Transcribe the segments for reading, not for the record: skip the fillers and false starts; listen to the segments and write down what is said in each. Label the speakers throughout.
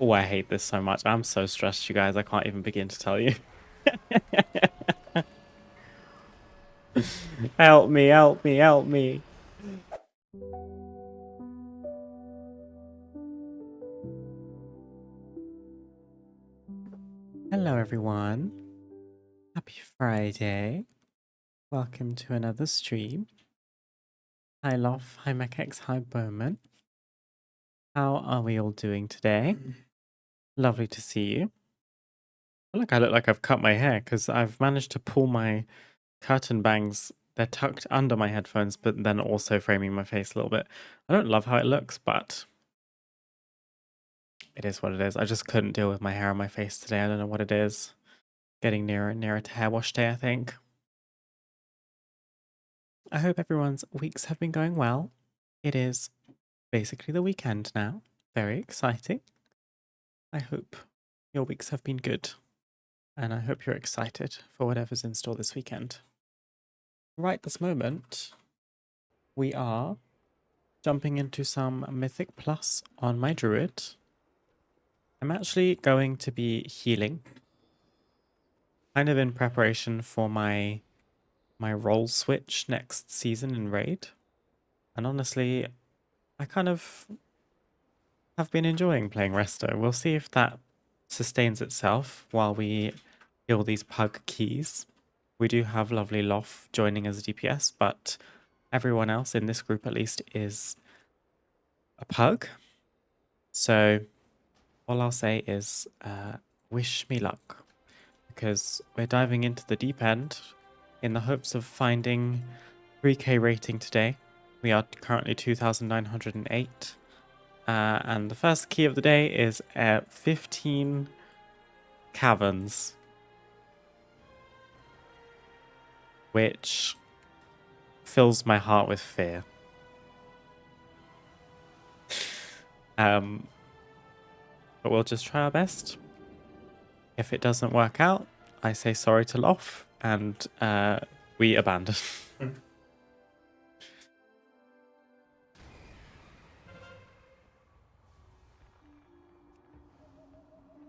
Speaker 1: Oh, I hate this so much. I'm so stressed, you guys. I can't even begin to tell you. Help me, help me, help me. Hello, everyone. Happy Friday. Welcome to another stream. Hi, Lof. Hi, Mechex. Hi, Bowman. How are we all doing today? Lovely to see you. I feel like I look like I've cut my hair because I've managed to pull my curtain bangs. They're tucked under my headphones, but then also framing my face a little bit. I don't love how it looks, but it is what it is. I just couldn't deal with my hair on my face today. I don't know what it is. Getting nearer and nearer to hair wash day, I think. I hope everyone's weeks have been going well. It is basically the weekend now. Very exciting. I hope your weeks have been good. And I hope you're excited for whatever's in store this weekend. Right this moment, we are jumping into some Mythic Plus on my Druid. I'm actually going to be healing, kind of in preparation for my role switch next season in Raid. And honestly, I kind of have been enjoying playing Resto. We'll see if that sustains itself while we heal these pug keys. We do have lovely Lof joining as a DPS, but everyone else in this group at least is a pug. So all I'll say is wish me luck, because we're diving into the deep end in the hopes of finding 3k rating today. We are currently 2,908. And the first key of the day is 15 caverns, which fills my heart with fear. But we'll just try our best. If it doesn't work out, I say sorry to Lof, and we abandon.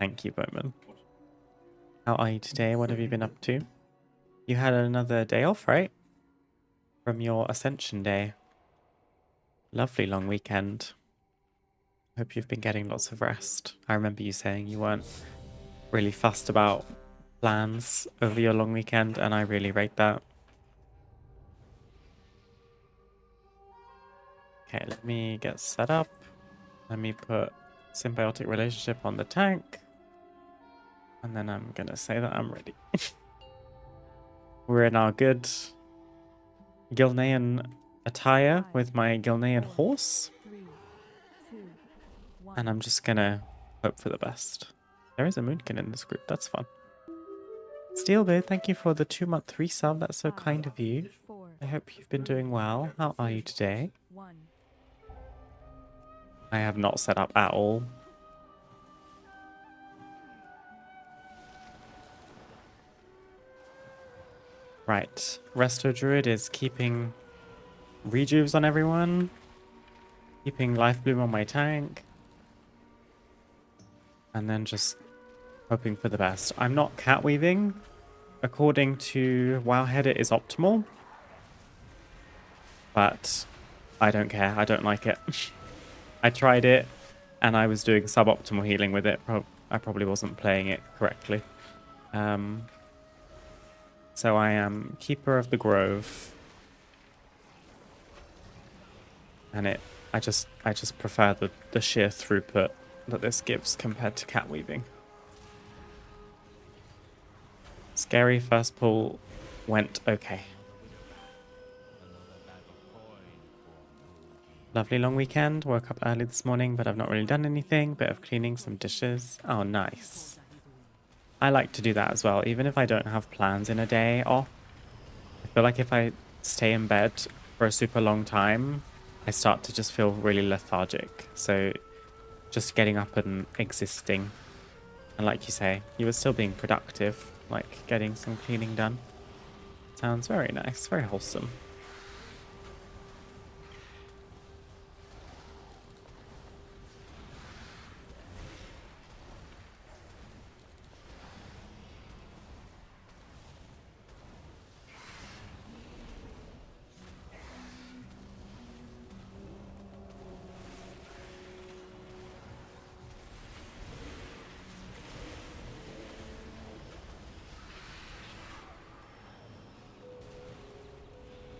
Speaker 1: Thank you, Bowman. How are you today? What have you been up to? You had another day off, right? From your Ascension Day. Lovely long weekend. Hope you've been getting lots of rest. I remember you saying you weren't really fussed about plans over your long weekend, and I really rate that. Okay, let me get set up. Let me put symbiotic relationship on the tank. And then I'm gonna say that I'm ready. We're in our good Gilnean attire with my Gilnean horse. And I'm just gonna hope for the best. There is a Moonkin in this group, that's fun. Steelbeard, thank you for the 2-month resub, that's so kind of you. I hope you've been doing well. How are you today? I have not set up at all. Right, Resto Druid is keeping rejuves on everyone, keeping life bloom on my tank, and then just hoping for the best. I'm not cat weaving. According to Wowhead, it is optimal, but I don't care. I don't like it. I tried it, and I was doing suboptimal healing with it. I probably wasn't playing it correctly. So I am Keeper of the Grove, and I just prefer the sheer throughput that this gives compared to cat weaving. Scary first pull went okay. Lovely long weekend. Woke up early this morning, but I've not really done anything. Bit of cleaning, some dishes. Oh, nice. I like to do that as well, even if I don't have plans in a day off. I feel like if I stay in bed for a super long time, I start to just feel really lethargic. So just getting up and existing. And like you say, you were still being productive, like getting some cleaning done. Sounds very nice, very wholesome.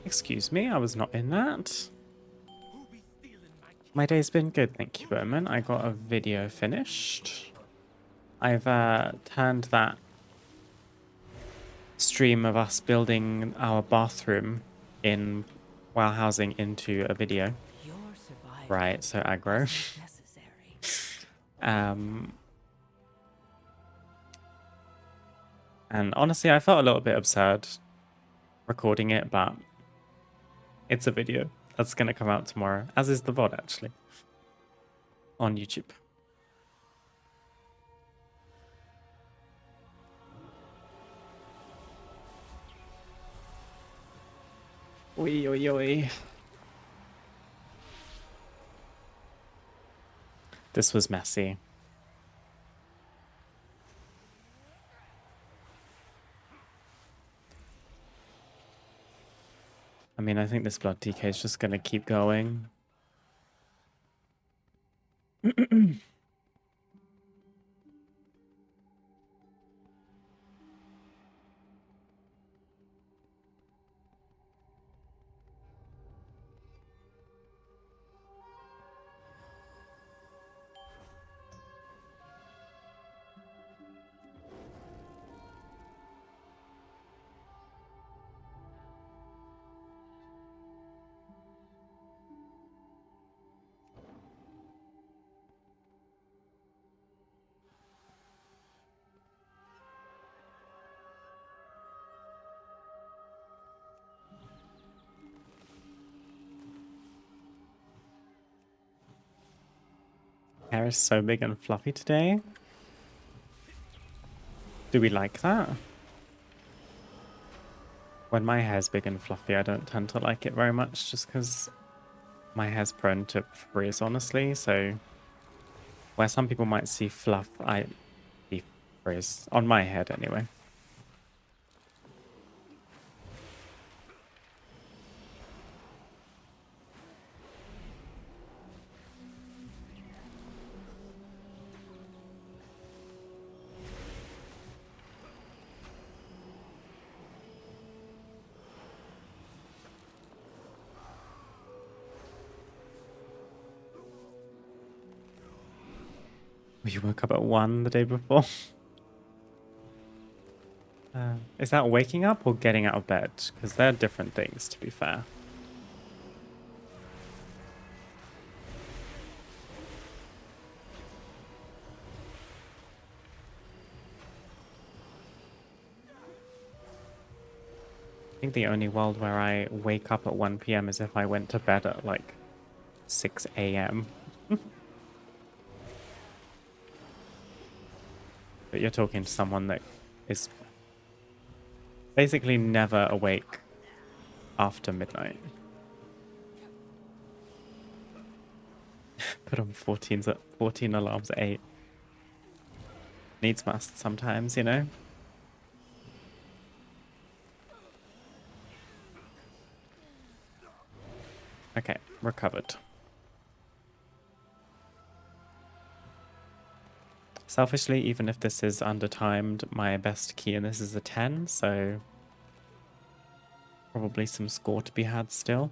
Speaker 1: Excuse me, I was not in that. My day's been good, thank you, Bowman. I got a video finished. I've turned that stream of us building our bathroom in while housing into a video. Right, so aggro. And honestly, I felt a little bit absurd recording it, but it's a video that's going to come out tomorrow, as is the VOD actually, on YouTube. Oi, oi, oi. This was messy. I mean, I think this blood DK is just going to keep going. Hair is so big and fluffy today. Do we like that? When my hair's big and fluffy, I don't tend to like it very much just because my hair's prone to frizz, honestly. So where some people might see fluff, I see frizz. On my head, anyway. You woke up at 1 the day before? Is that waking up or getting out of bed? Because they're different things, to be fair. I think the only world where I wake up at 1 p.m. is if I went to bed at like 6 a.m. But you're talking to someone that is basically never awake after midnight. Put on 14 alarms at 8. Needs must sometimes, you know? Okay, recovered. Selfishly, even if this is undertimed, my best key in this is a 10, so probably some score to be had still.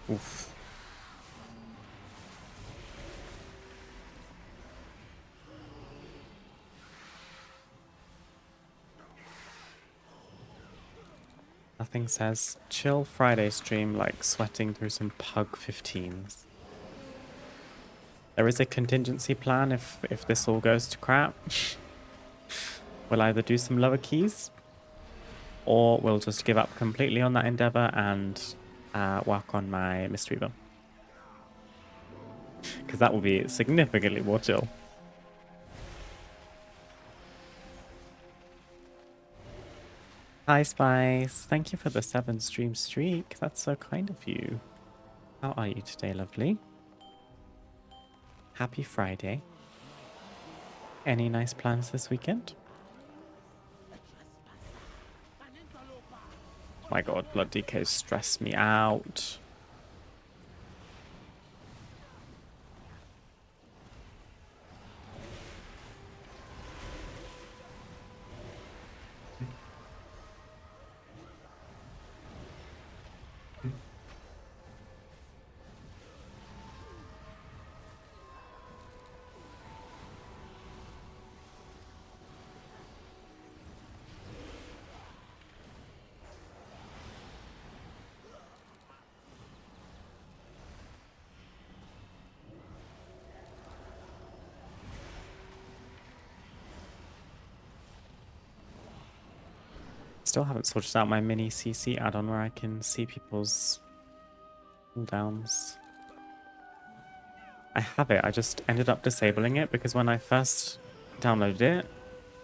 Speaker 1: Oof. Nothing says chill Friday stream like sweating through some pug 15s. There is a contingency plan if this all goes to crap. We'll either do some lower keys or we'll just give up completely on that endeavor and work on my Mistweaver. Because that will be significantly more chill. Hi Spice, thank you for the 7 stream streak. That's so kind of you. How are you today, lovely? Happy Friday. Any nice plans this weekend? My god, blood decays stress me out. Still haven't sorted out my mini CC add-on where I can see people's cooldowns. I have it, I just ended up disabling it because when I first downloaded it,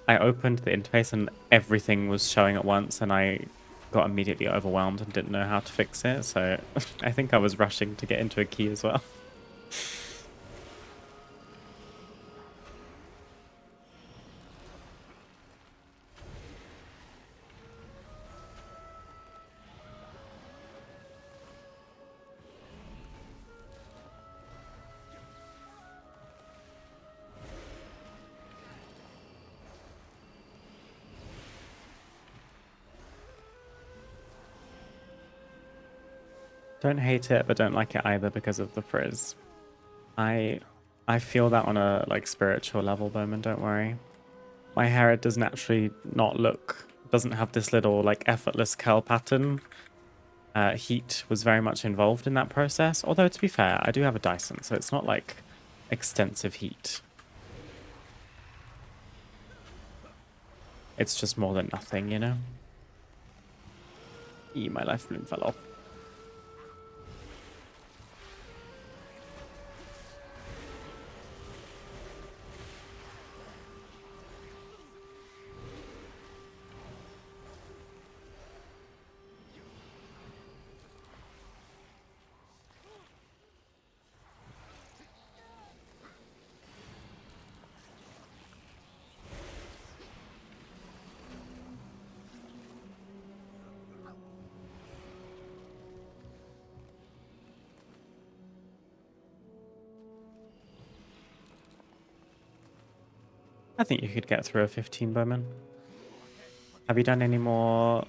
Speaker 1: I opened the interface and everything was showing at once and I got immediately overwhelmed and didn't know how to fix it, so I think I was rushing to get into a key as well. Don't hate it, but don't like it either because of the frizz. I feel that on a like spiritual level, Bowman, don't worry. My hair, it does naturally not look, doesn't have this little like effortless curl pattern. Heat was very much involved in that process, although to be fair, I do have a Dyson, so it's not like extensive heat. It's just more than nothing, you know? My life bloom fell off. I think you could get through a 15, Bowman. Have you done any more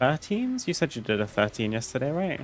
Speaker 1: 13s? You said you did a 13 yesterday, right?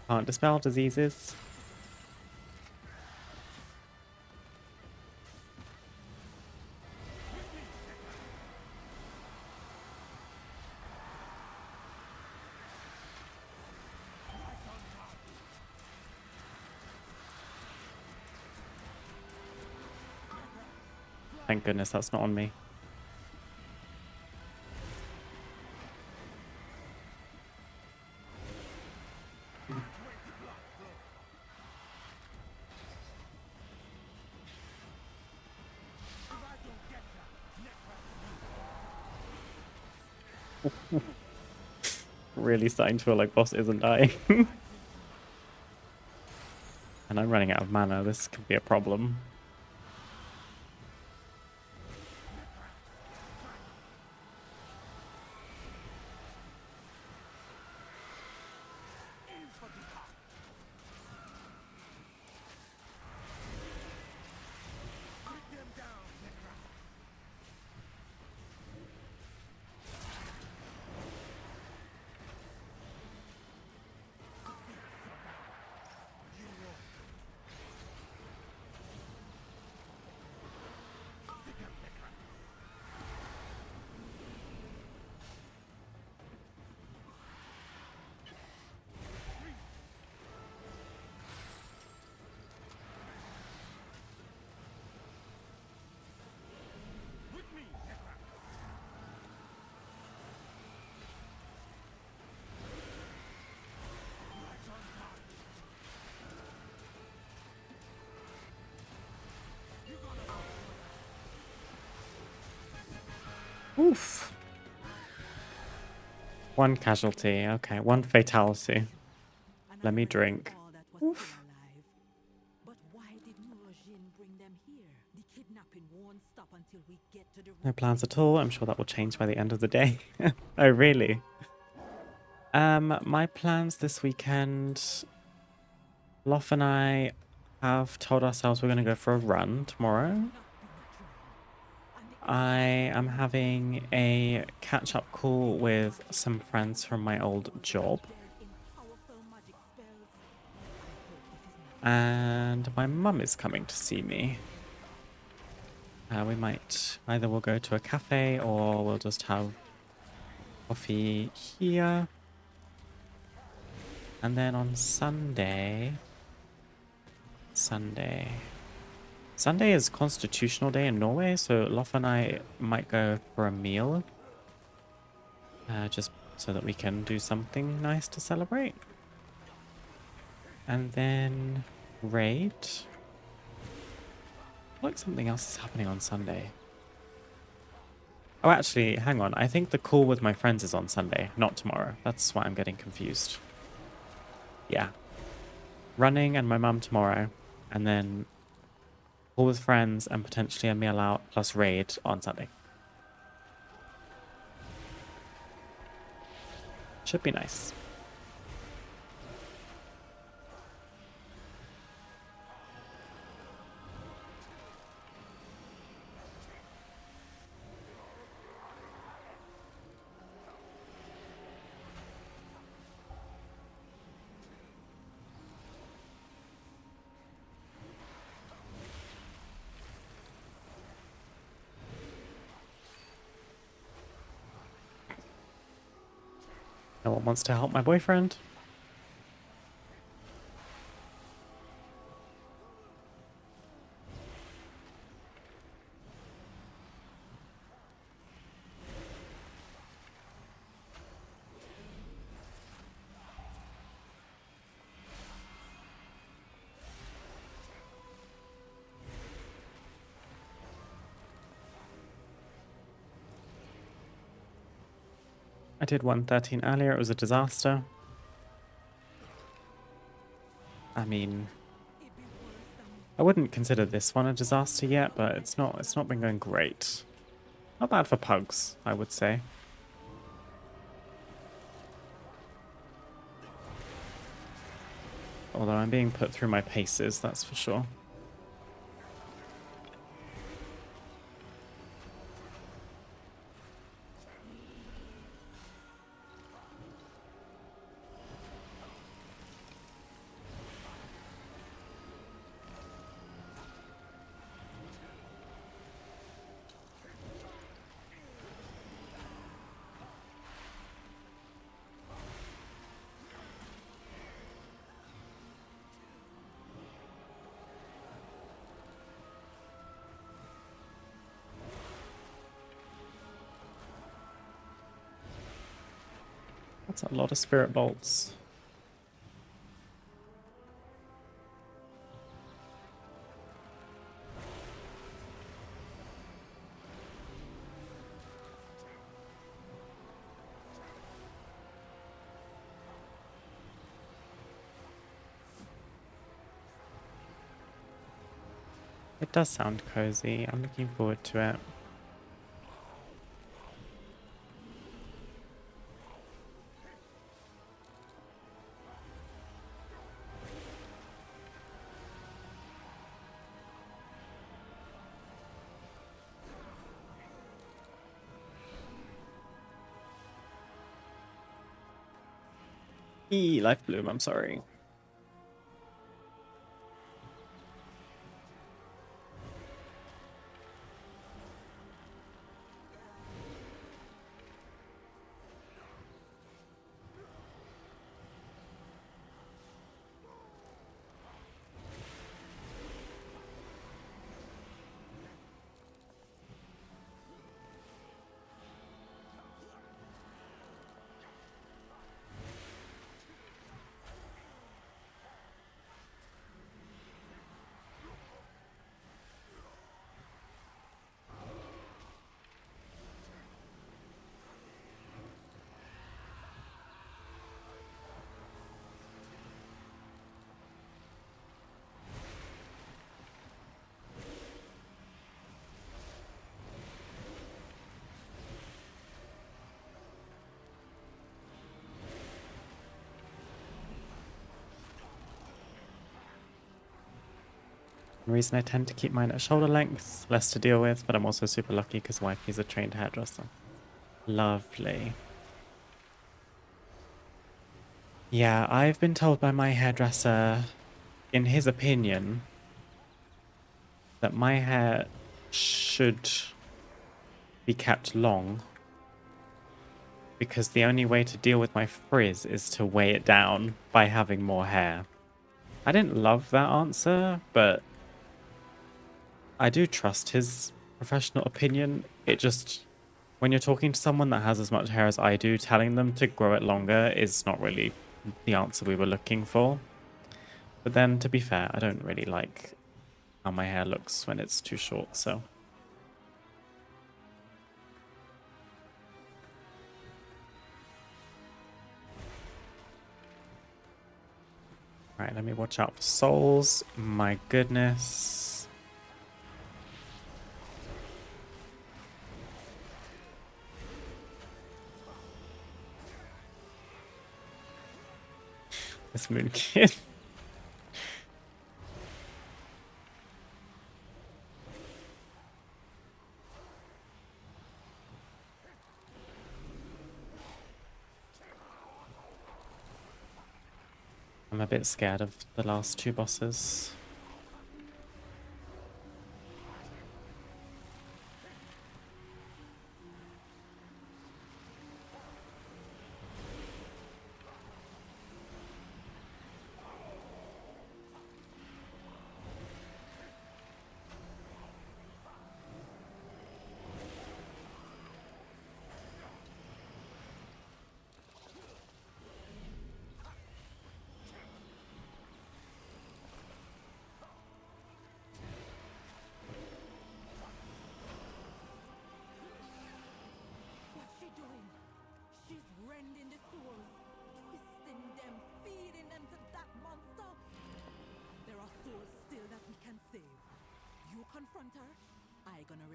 Speaker 1: Can't dispel diseases. Thank goodness that's not on me. Really starting to feel like boss isn't dying. And I'm running out of mana. This could be a problem. Oof. One casualty. Okay, one fatality. Let me drink. Oof. No plans at all. I'm sure that will change by the end of the day. Oh, really? My plans this weekend. Loff and I have told ourselves we're going to go for a run tomorrow. I am having a catch-up call with some friends from my old job. And my mum is coming to see me. We might, either we'll go to a cafe or we'll just have coffee here. And then on Sunday is Constitutional Day in Norway, so Loff and I might go for a meal. Just so that we can do something nice to celebrate. And then raid. Like something else is happening on Sunday. Oh, actually, hang on. I think the call with my friends is on Sunday, not tomorrow. That's why I'm getting confused. Yeah. Running and my mum tomorrow. And then call with friends and potentially a meal out plus raid on Sunday. Should be nice. No one wants to help my boyfriend. I did 113 earlier. It was a disaster. I mean, I wouldn't consider this one a disaster yet, but it's not been going great. Not bad for pugs, I would say. Although I'm being put through my paces, that's for sure. That's a lot of spirit bolts. It does sound cozy. I'm looking forward to it. Life Bloom, I'm sorry. The reason I tend to keep mine at shoulder length, less to deal with, but I'm also super lucky because wifey's a trained hairdresser. Lovely. Yeah, I've been told by my hairdresser, in his opinion, that my hair should be kept long because the only way to deal with my frizz is to weigh it down by having more hair. I didn't love that answer, but I do trust his professional opinion. It just, when you're talking to someone that has as much hair as I do, telling them to grow it longer is not really the answer we were looking for. But then, to be fair, I don't really like how my hair looks when it's too short, so. Alright, let me watch out for souls. My goodness. This moon kid. I'm a bit scared of the last two bosses.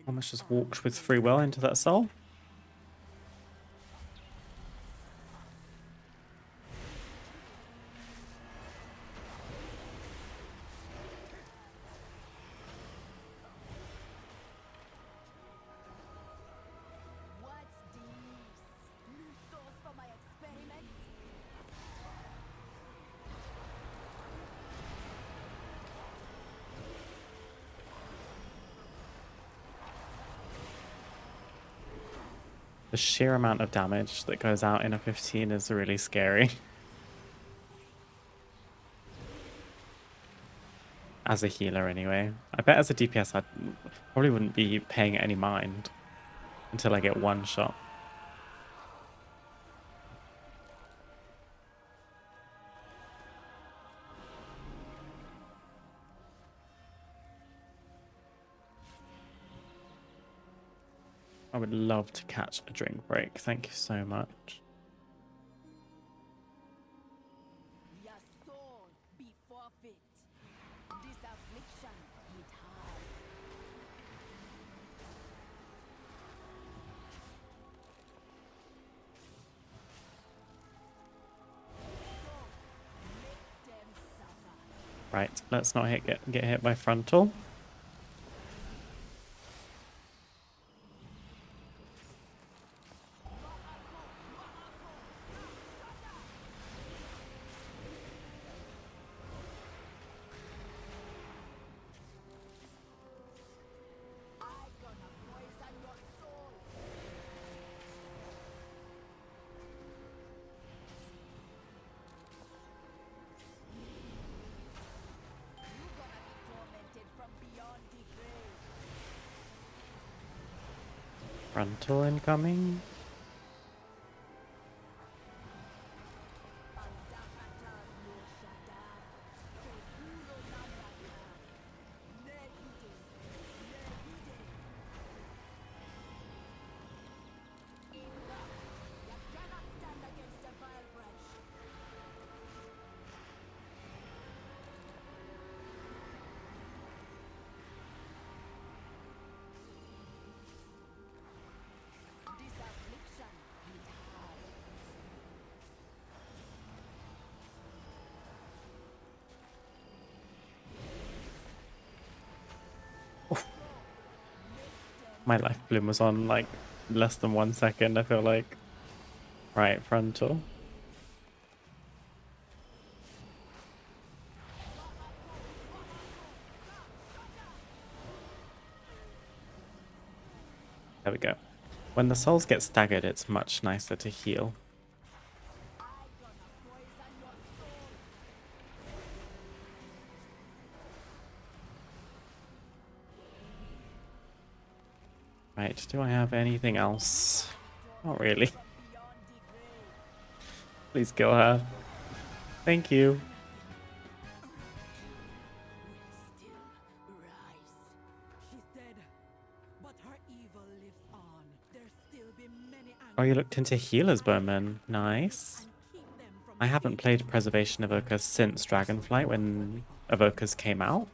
Speaker 1: Almost just walked with free will into that soul. The sheer amount of damage that goes out in a 15 is really scary. As a healer, anyway. I bet as a DPS, I probably wouldn't be paying any mind until I get one shot. I would love to catch a drink break. Thank you so much.
Speaker 2: Your soul be forfeit. This affliction hit hard. Make them suffer.
Speaker 1: Right, let's not get hit by frontal.
Speaker 2: I'm gonna poison your soul. You're gonna be tormented from beyond the grave.
Speaker 1: Frontal incoming. My life bloom was on like less than 1 second, I feel like. Right, frontal. There we go. When the souls get staggered, it's much nicer to heal. Right, do I have anything else? Not really. Please kill her. Thank you. Oh, you looked into healers, Bowman. Nice. I haven't played Preservation Evoker since Dragonflight when Evokers came out.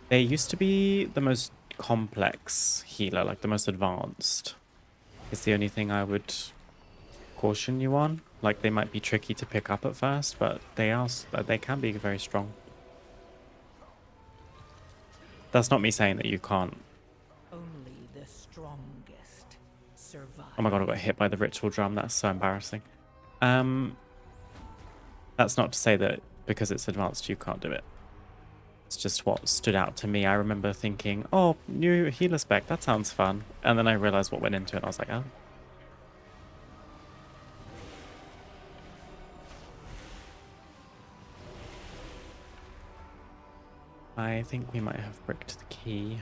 Speaker 1: They used to be the most complex healer, like the most advanced. It's the only thing I would caution you on. Like, they might be tricky to pick up at first, but they can be very strong. That's not me saying that you can't.
Speaker 2: Only the strongest survive.
Speaker 1: Oh my god, I got hit by the ritual drum. That's so embarrassing. That's not to say that because it's advanced you can't do it. It's just what stood out to me. I remember thinking, oh, new healer spec, that sounds fun. And then I realized what went into it. I was like, oh. I think we might have bricked the key.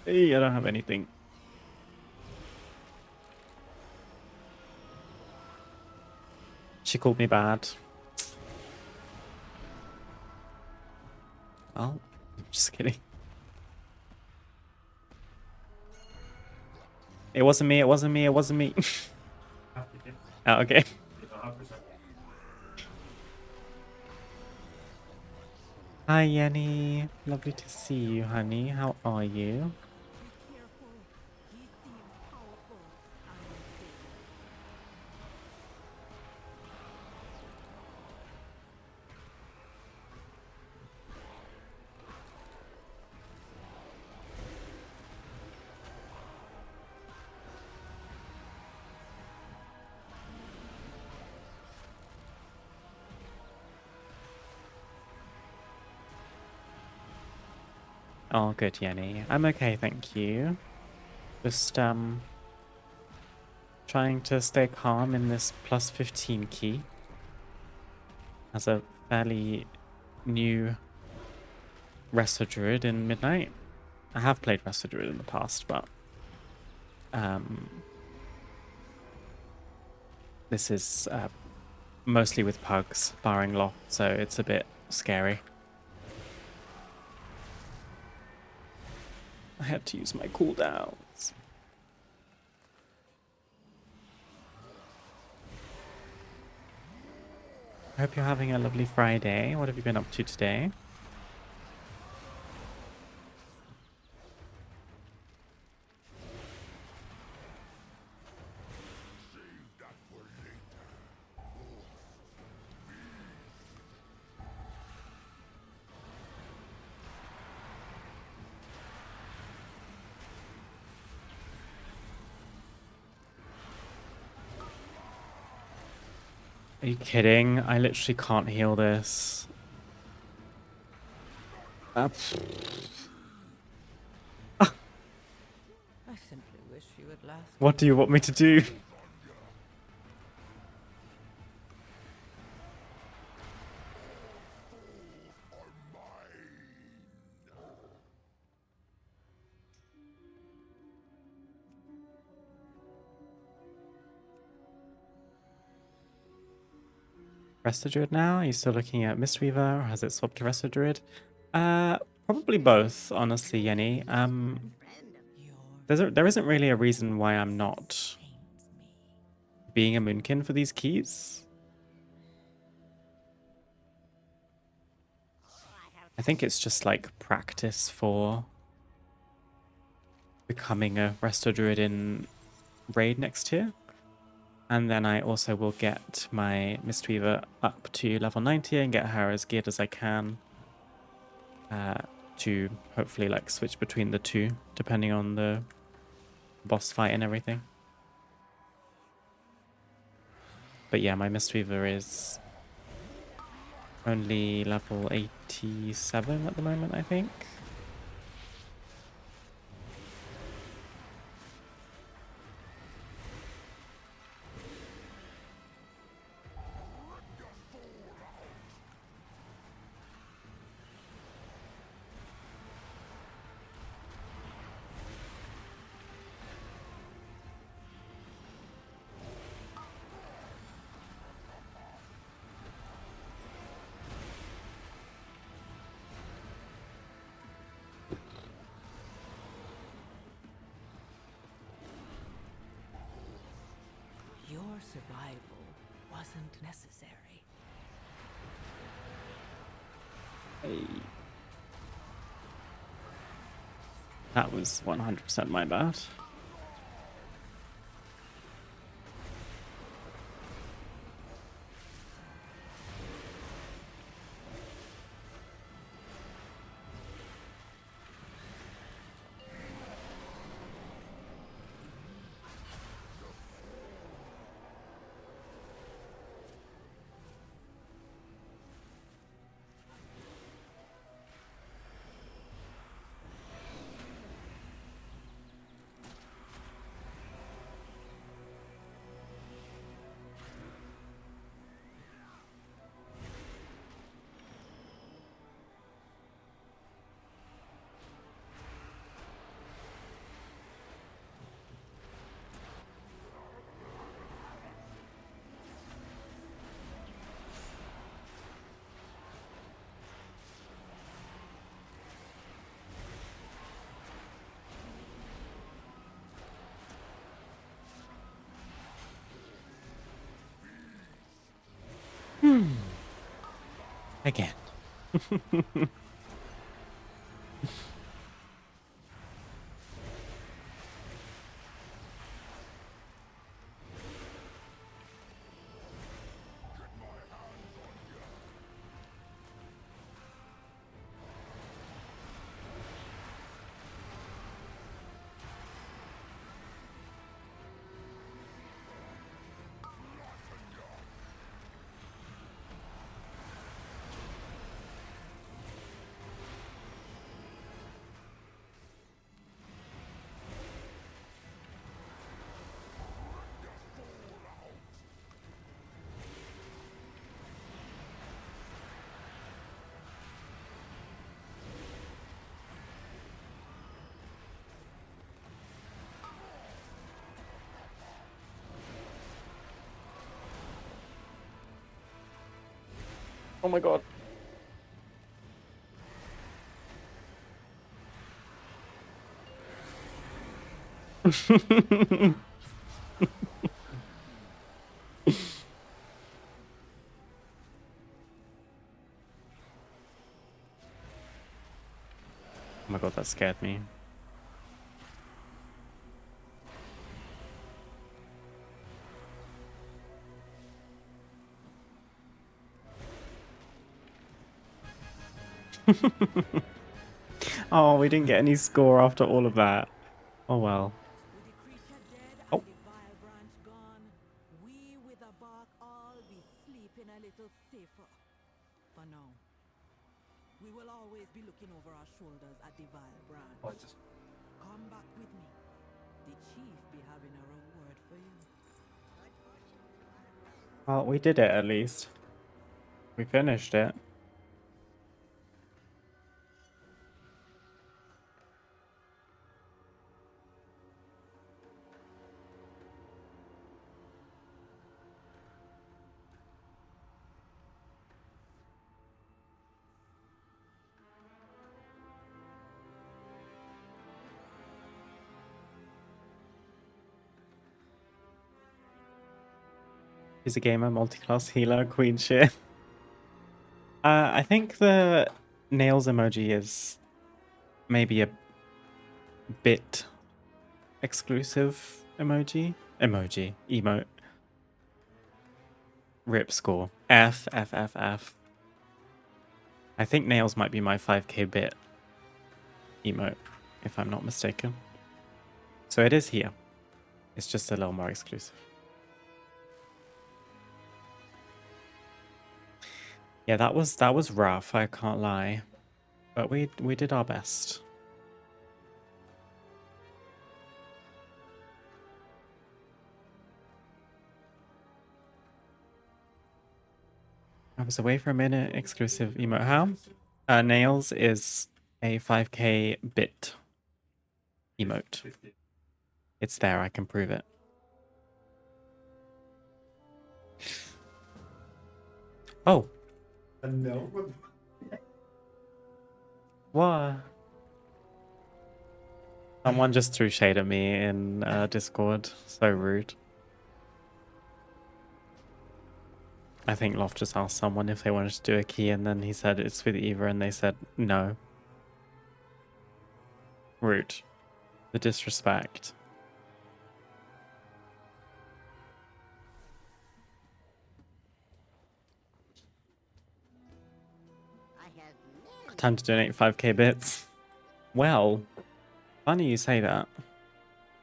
Speaker 1: Hey, I don't have anything. She called me bad. Oh, just kidding. It wasn't me, it wasn't me, it wasn't me. Oh, okay. Hi, Yenny. Lovely to see you, honey. How are you? Oh, good, Yenny. I'm okay, thank you. Just, trying to stay calm in this plus 15 key. As a fairly new Restoration Druid in Midnight. I have played Restoration Druid in the past, but this is mostly with pugs, barring Loft, so it's a bit scary. I had to use my cooldowns. I hope you're having a lovely Friday. What have you been up to today? Are you kidding? I literally can't heal this.
Speaker 2: I simply wish you would last.
Speaker 1: What do you want me to do? Restoration Druid now? Are you still looking at Mistweaver, or has it swapped to Restoration Druid? Probably both, honestly, Yenny. There isn't really a reason why I'm not being a Moonkin for these keys. I think it's just like practice for becoming a Resto Druid in Raid next year. And then I also will get my Mistweaver up to level 90 and get her as geared as I can to hopefully like switch between the two depending on the boss fight and everything. But yeah, my Mistweaver is only level 87 at the moment, I think.
Speaker 2: Your survival wasn't necessary.
Speaker 1: Hey. That was 100% my bad. Again. Oh my god. Oh my god, that scared me. Oh, we didn't get any score after all of that. Oh well.
Speaker 2: With the creature dead
Speaker 1: Oh.
Speaker 2: and the vile branch gone, we with the bark all be sleeping a little safer. For now, we will always be looking over our shoulders at the vile branch. Come back with me. The chief be having a reward for you.
Speaker 1: Well, we did it at least. We finished it. He's a gamer, multi-class healer, queen shit. I think the nails emoji is maybe a bit exclusive emote. Rip score. F. I think nails might be my 5k bit emote, if I'm not mistaken. So it is here. It's just a little more exclusive. Yeah, that was rough, I can't lie. But we did our best. I was away for a minute. Exclusive emote. How? Nails is a 5k bit emote. It's there, I can prove it. Oh. No. What? Someone just threw shade at me in Discord. So rude. I think Loft just asked someone if they wanted to do a key, and then he said it's with Eva, and they said no. Rude. The disrespect. Time to donate 5k bits. Well, funny you say that.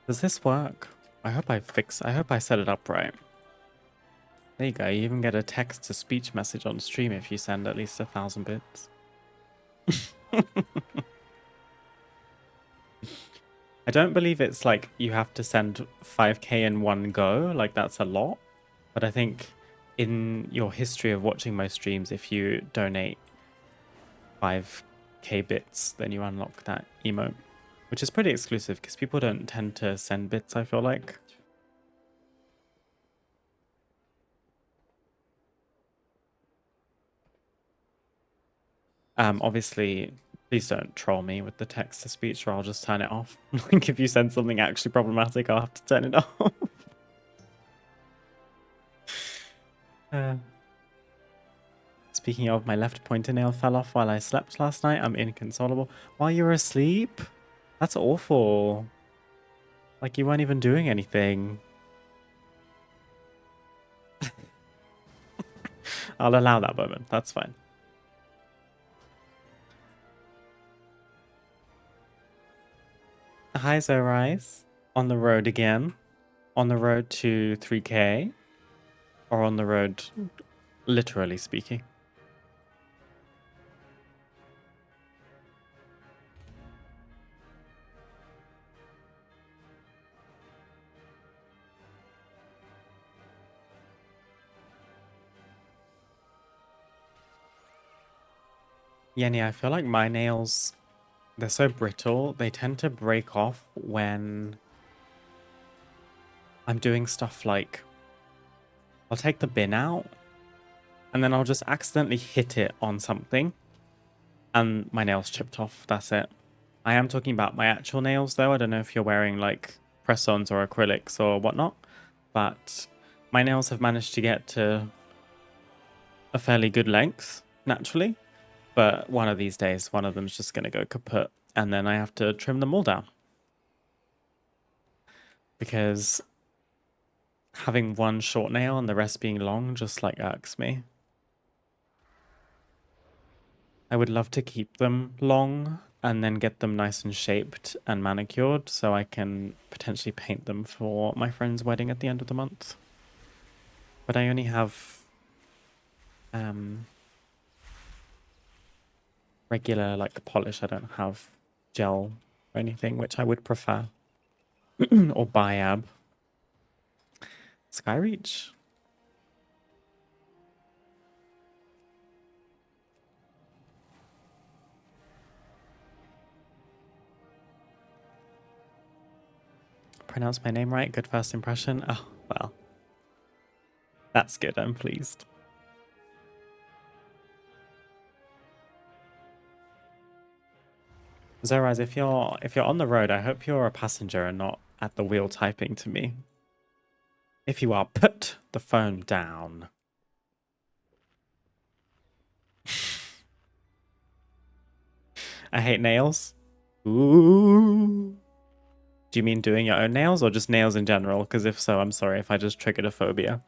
Speaker 1: Does this work? I hope I set it up right. There you go, you even get a text-to-speech message on stream if you send at least 1,000 bits. I don't believe it's like you have to send 5k in one go, like that's a lot. But I think in your history of watching my streams, if you donate 5k bits, then you unlock that emote, which is pretty exclusive because people don't tend to send bits, I feel like. Obviously, please don't troll me with the text-to-speech or I'll just turn it off. Like, if you send something actually problematic, I'll have to turn it off. Speaking of, my left pointer nail fell off while I slept last night. I'm inconsolable. While you were asleep? That's awful. Like, you weren't even doing anything. I'll allow that moment. That's fine. Hi, Zorise. On the road again. On the road to 3k. Or on the road, literally speaking. Yenny, I feel like my nails, they're so brittle. They tend to break off when I'm doing stuff like, I'll take the bin out and then I'll just accidentally hit it on something and my nails chipped off. That's it. I am talking about my actual nails though. I don't know if you're wearing like press-ons or acrylics or whatnot, but my nails have managed to get to a fairly good length naturally. But one of these days, one of them's just going to go kaput and then I have to trim them all down. Because having one short nail and the rest being long just like irks me. I would love to keep them long and then get them nice and shaped and manicured so I can potentially paint them for my friend's wedding at the end of the month. But I only have regular like polish. I don't have gel or anything, which I would prefer. Or Biab. Skyreach. Pronounce my name right. Good first impression. Oh, well. That's good. I'm pleased. Zoraz, if you're on the road, I hope you're a passenger and not at the wheel typing to me. If you are, put the phone down. I hate nails. Ooh. Do you mean doing your own nails or just nails in general? Because if so, I'm sorry if I just triggered a phobia.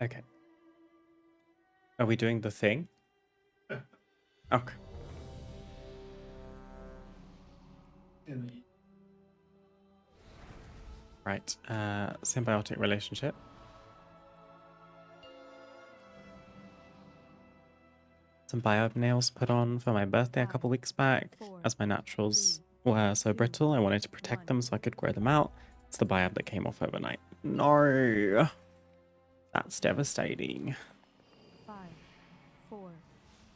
Speaker 1: Okay. Are we doing the thing? Okay. Right. Symbiotic relationship. Some bio nails put on for my birthday a couple weeks back. As my naturals were so brittle, I wanted to protect them so I could grow them out. It's the biab that came off overnight. No. That's devastating.
Speaker 2: 5, 4,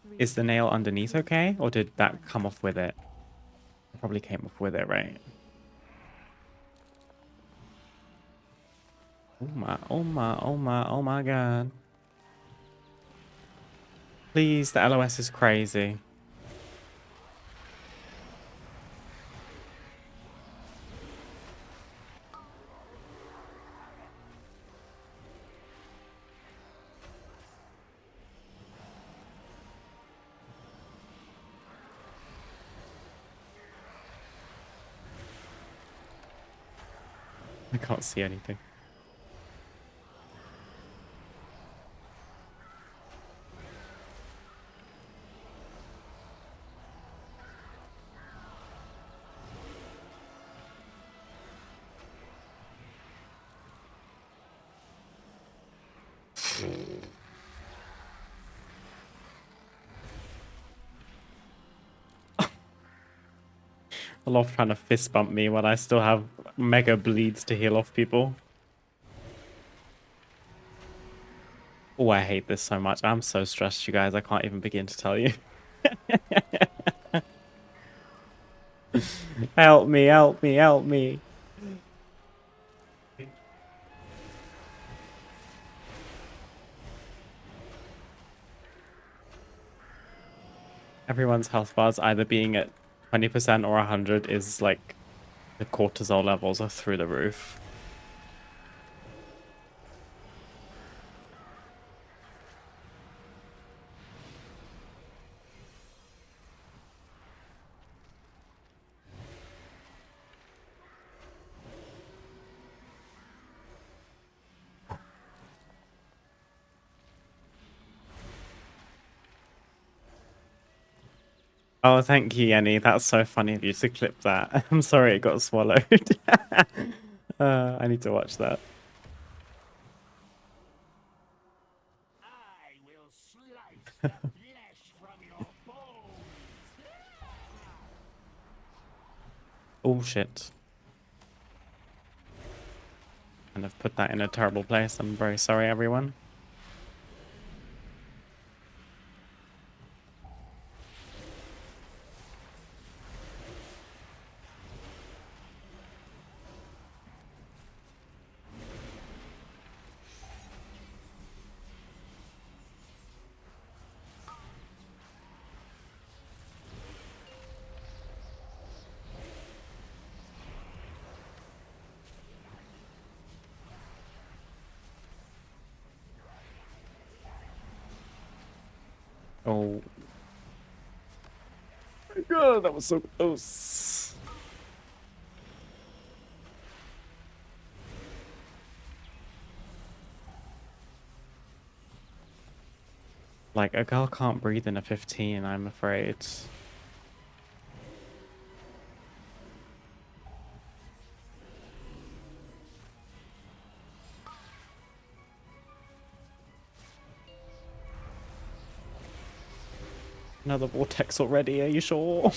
Speaker 2: 3.
Speaker 1: Is the nail underneath okay? Or did that come off with it? It probably came off with it, right? Oh my, oh my, oh my, oh my god. Please, the LOS is crazy. I can't see anything. I love trying to fist bump me when I still have mega bleeds to heal off people. Oh, I hate this so much. I'm so stressed, you guys. I can't even begin to tell you. Help me, help me, help me. Everyone's health bars either being at 20% or 100 is like the cortisol levels are through the roof. Oh, thank you, Yenny. That's so funny of you to clip that. I'm sorry it got swallowed. I need to watch that.
Speaker 3: I will slice the flesh from your bones.
Speaker 1: Oh, shit. And I've put that in a terrible place. I'm very sorry, everyone. Oh. My God, that was so close. Like, a girl can't breathe in a 15, I'm afraid. Another vortex already, are you sure?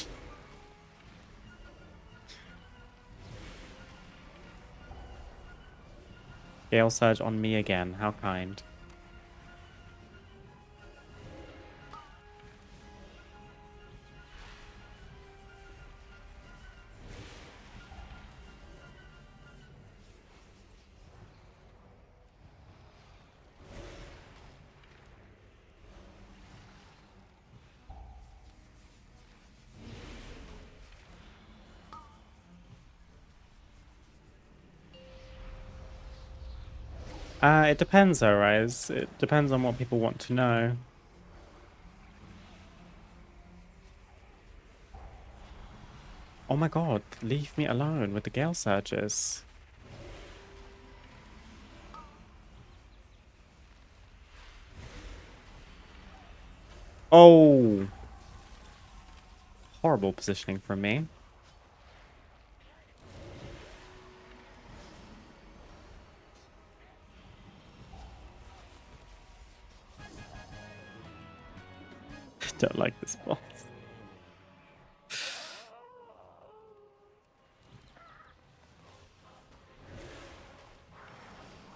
Speaker 1: Gale Surge on me again, how kind. It depends, though, Rise. It depends on what people want to know. Oh my god, leave me alone with the gale surges. Oh! Horrible positioning from me. I don't like this boss.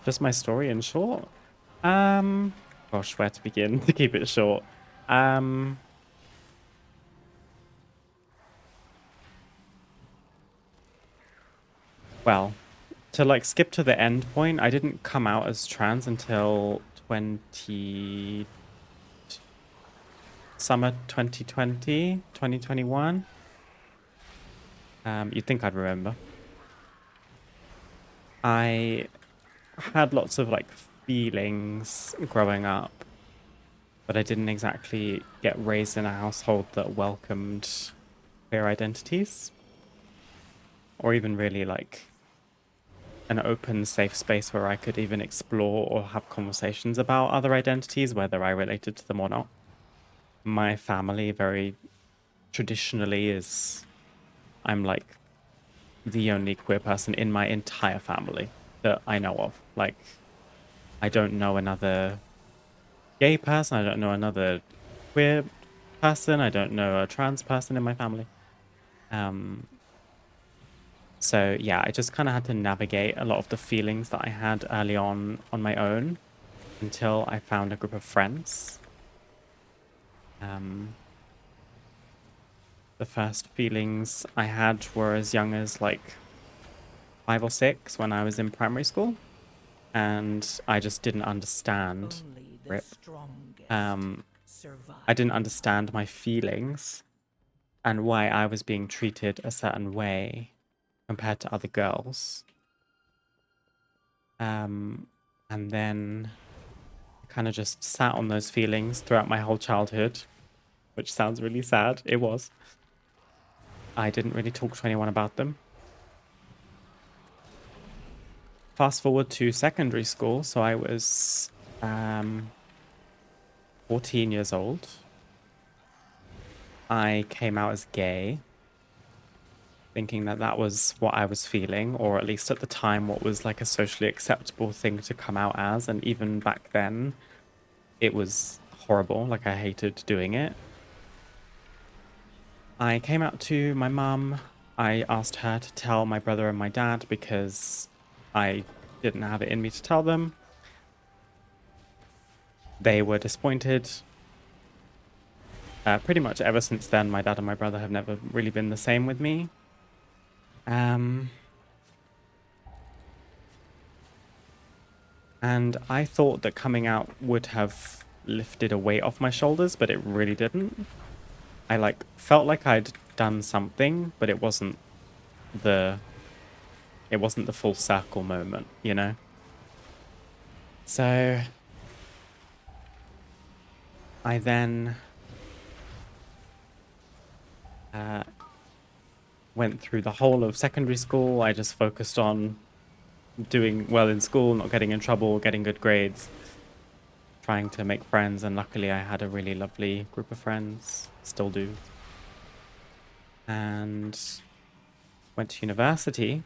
Speaker 1: Just my story in short? Gosh, where to begin to keep it short? Well, to like skip to the end point, I didn't come out as trans until summer 2020, 2021. You'd think I'd remember. I had lots of like feelings growing up, but I didn't exactly get raised in a household that welcomed queer identities, or even really like an open, safe space where I could even explore or have conversations about other identities, whether I related to them or not. My family very traditionally is, I'm like the only queer person in my entire family that I know of. Like, I don't know another gay person, I don't know another queer person, I don't know a trans person in my family. So yeah, I just kind of had to navigate a lot of the feelings that I had early on my own until I found a group of friends. The first feelings I had were as young as like 5 or 6 when I was in primary school, and I just didn't understand.
Speaker 2: Only the
Speaker 1: Rip.
Speaker 2: strongest survive.
Speaker 1: I didn't understand my feelings and why I was being treated a certain way compared to other girls. And then I kind of just sat on those feelings throughout my whole childhood, which sounds really sad. It was. I didn't really talk to anyone about them. Fast forward to secondary school, so I was 14 years old. I came out as gay, thinking that that was what I was feeling, or at least at the time what was like a socially acceptable thing to come out as. And even back then, it was horrible. Like, I hated doing it. I came out to my mum. I asked her to tell my brother and my dad because I didn't have it in me to tell them. They were disappointed. Pretty much ever since then, my dad and my brother have never really been the same with me. And I thought that coming out would have lifted a weight off my shoulders, but it really didn't. I like felt like I'd done something, but it wasn't the full circle moment, you know? So I then went through the whole of secondary school. I just focused on doing well in school, not getting in trouble, getting good grades, trying to make friends, and luckily I had a really lovely group of friends, still do. And went to university,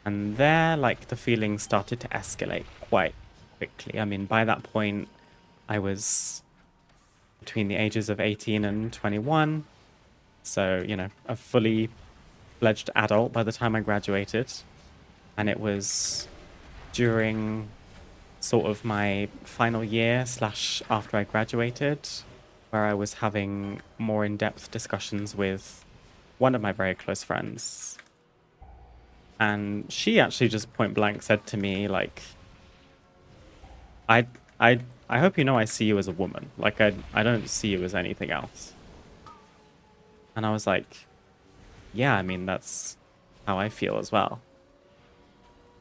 Speaker 1: and there, like, the feelings started to escalate quite quickly. I mean, by that point, I was between the ages of 18 and 21, so, you know, a fully fledged adult by the time I graduated. And it was during sort of my final year / after I graduated, where I was having more in-depth discussions with one of my very close friends. And she actually just point blank said to me, like, I I hope you know I see you as a woman. Like, I don't see you as anything else. And I was like, yeah, I mean, that's how I feel as well.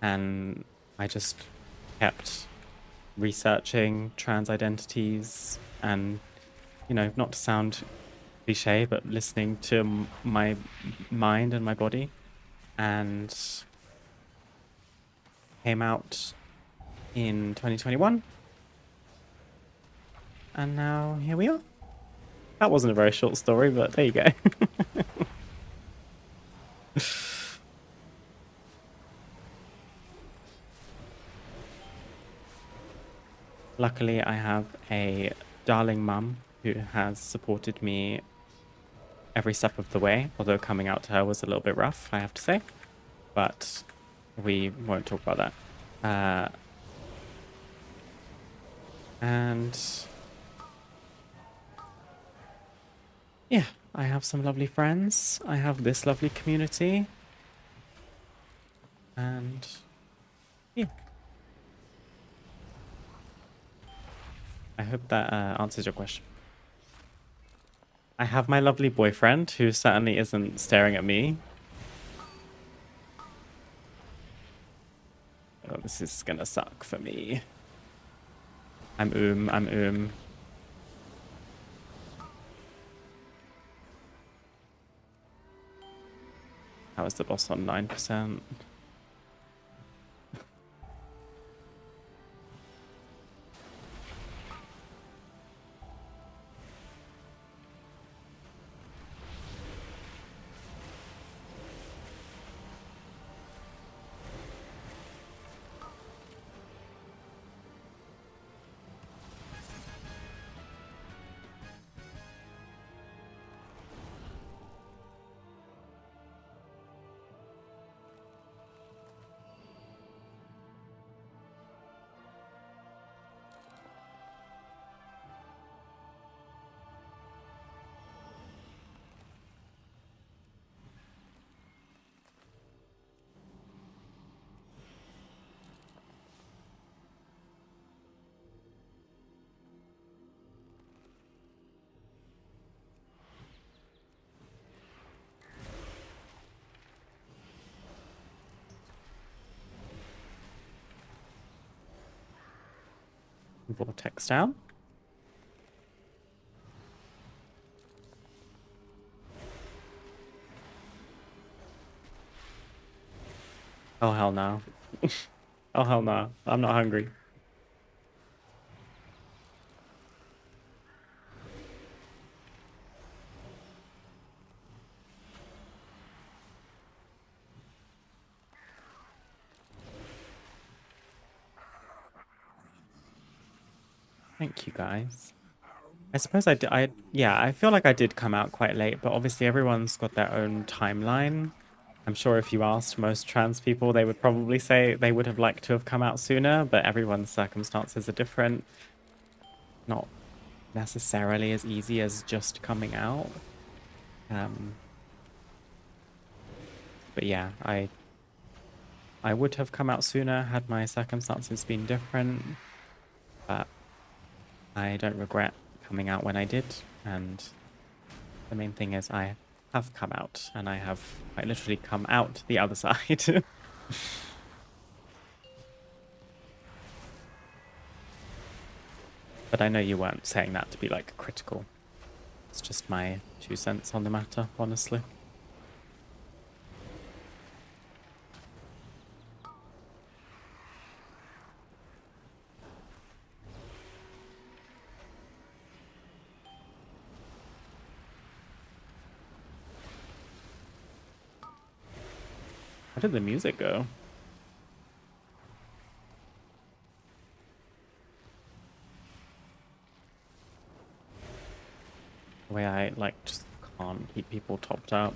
Speaker 1: And I just kept researching trans identities and, you know, not to sound cliche, but listening to my mind and my body, and came out in 2021. And now here we are. That wasn't a very short story, but there you go. Luckily, I have a darling mum who has supported me every step of the way, although coming out to her was a little bit rough, I have to say. But we won't talk about that. And yeah, I have some lovely friends. I have this lovely community. And yeah. I hope that answers your question. I have my lovely boyfriend, who certainly isn't staring at me. Oh, this is gonna suck for me. I'm How is the boss on 9%? Vortex down. Oh, hell no. Oh, hell no. I'm not hungry. Thank you, guys. I suppose I did. Yeah, I feel like I did come out quite late, but obviously everyone's got their own timeline. I'm sure if you asked most trans people, they would probably say they would have liked to have come out sooner, but everyone's circumstances are different. Not necessarily as easy as just coming out. But yeah, I would have come out sooner had my circumstances been different, but I don't regret coming out when I did, and the main thing is I have come out, and I have quite literally come out the other side. But I know you weren't saying that to be, like, critical. It's just my 2 cents on the matter, honestly. Where did the music go? The way I, like, just can't keep people topped up.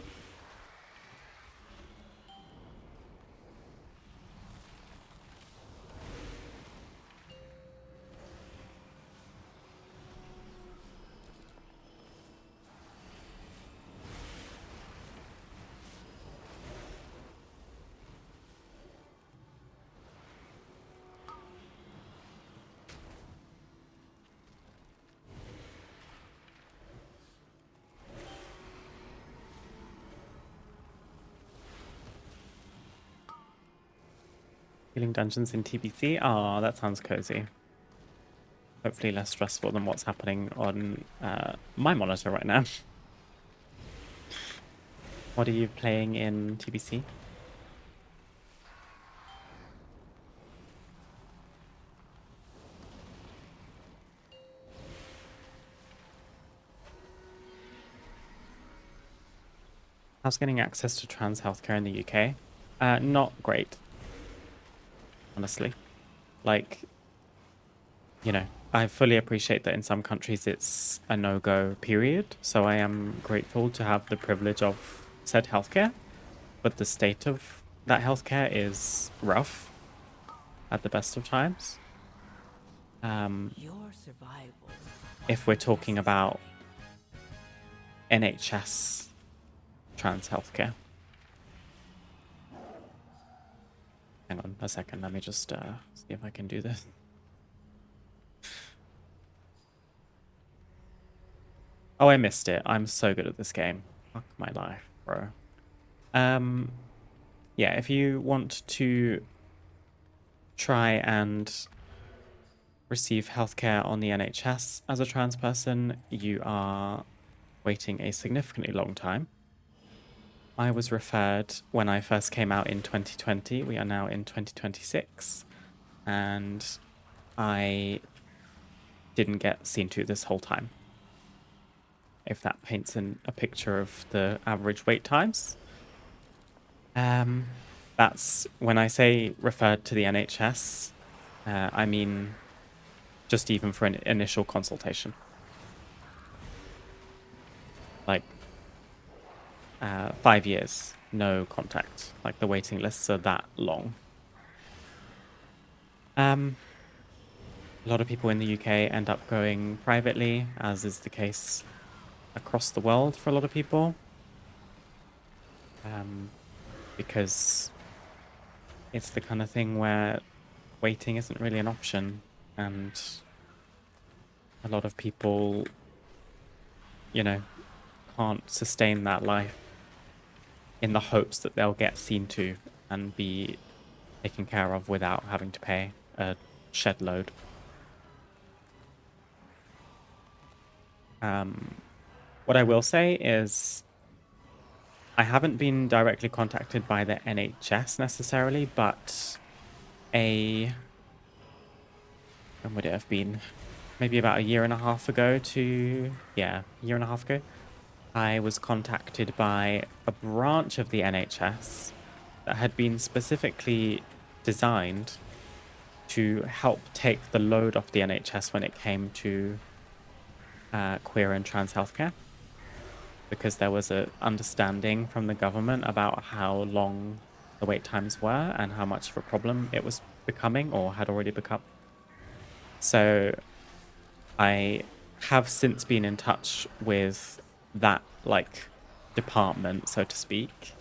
Speaker 1: Healing dungeons in TBC? Oh, that sounds cozy. Hopefully less stressful than what's happening on my monitor right now. What are you playing in TBC? How's getting access to trans healthcare in the UK? Not great, honestly. Like, you know, I fully appreciate that in some countries it's a no-go period, so I am grateful to have the privilege of said healthcare, but the state of that healthcare is rough at the best of times.
Speaker 2: Your survival.
Speaker 1: If we're talking about NHS trans healthcare. Hang on a second, let me just see if I can do this. Oh, I missed it. I'm so good at this game. Fuck my life, bro. Yeah, if you want to try and receive healthcare on the NHS as a trans person, you are waiting a significantly long time. I was referred when I first came out in 2020. We are now in 2026. And I didn't get seen to this whole time. If that paints a picture of the average wait times. That's when I say referred to the NHS, I mean just even for an initial consultation. Like 5 years, no contact. Like the waiting lists are that long. A lot of people in the UK end up going privately, as is the case across the world for a lot of people. Because it's the kind of thing where waiting isn't really an option, and a lot of people, you know, can't sustain that life in the hopes that they'll get seen to and be taken care of without having to pay a shed load. What I will say is I haven't been directly contacted by the NHS necessarily, but when would it have been? Maybe about a year and a half ago I was contacted by a branch of the NHS that had been specifically designed to help take the load off the NHS when it came to queer and trans healthcare, because there was an understanding from the government about how long the wait times were and how much of a problem it was becoming or had already become. So I have since been in touch with that department, so to speak,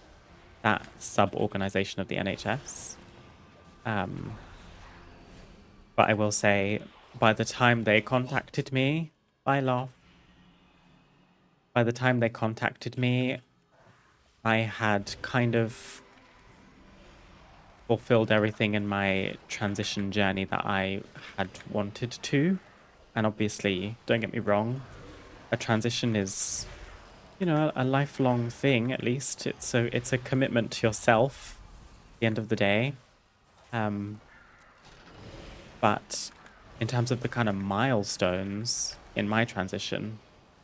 Speaker 1: that sub-organization of the NHS. But I will say, by the time they contacted me, By the time they contacted me, I had kind of fulfilled everything in my transition journey that I had wanted to. And obviously, don't get me wrong, a transition is, a lifelong thing, at least. It's a commitment to yourself at the end of the day. But in terms of the kind of milestones in my transition,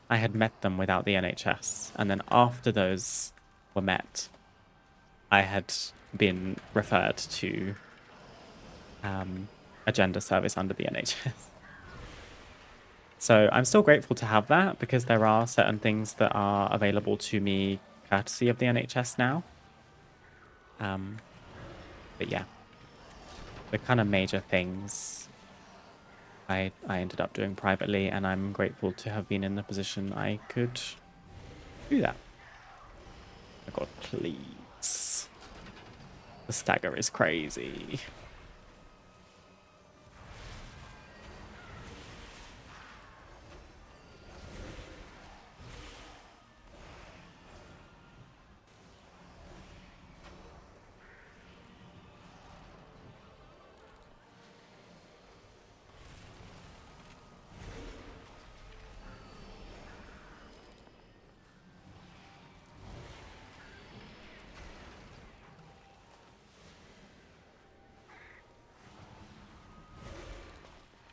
Speaker 1: I had met them without the NHS. And then after those were met, I had been referred to a gender service under the NHS. So I'm still grateful to have that, because there are certain things that are available to me courtesy of the NHS now. But yeah, the kind of major things I ended up doing privately, and I'm grateful to have been in the position I could do that. Oh God, please. The stagger is crazy.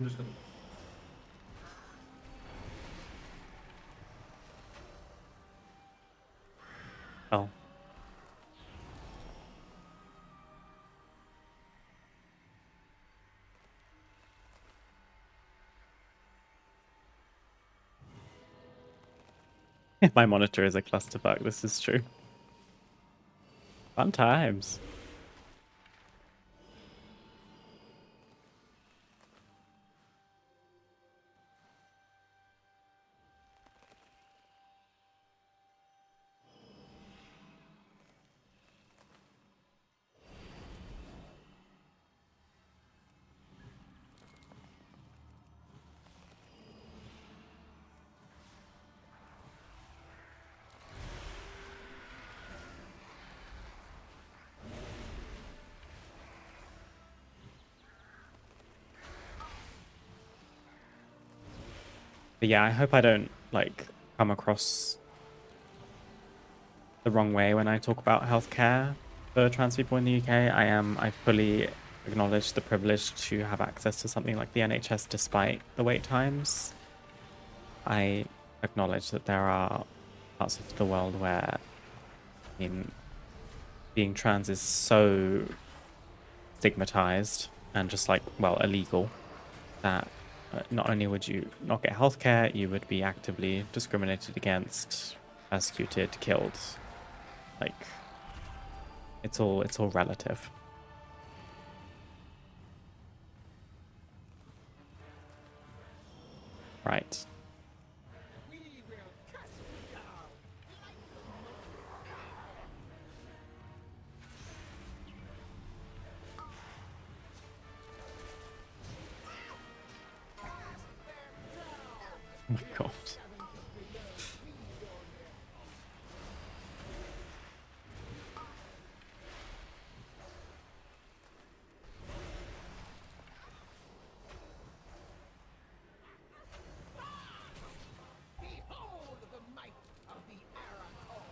Speaker 4: I'm just gonna.
Speaker 1: Oh. My monitor is a clusterfuck, this is true. Fun times. But yeah, I hope I don't, like, come across the wrong way when I talk about healthcare for trans people in the UK. I fully acknowledge the privilege to have access to something like the NHS despite the wait times. I acknowledge that there are parts of the world where, I mean, being trans is so stigmatized and just like, well, illegal that not only would you not get healthcare, you would be actively discriminated against, persecuted, killed. Like, it's all relative. Right.
Speaker 3: We will cast you down.
Speaker 1: Oh my god.
Speaker 3: Behold the might of the Arator.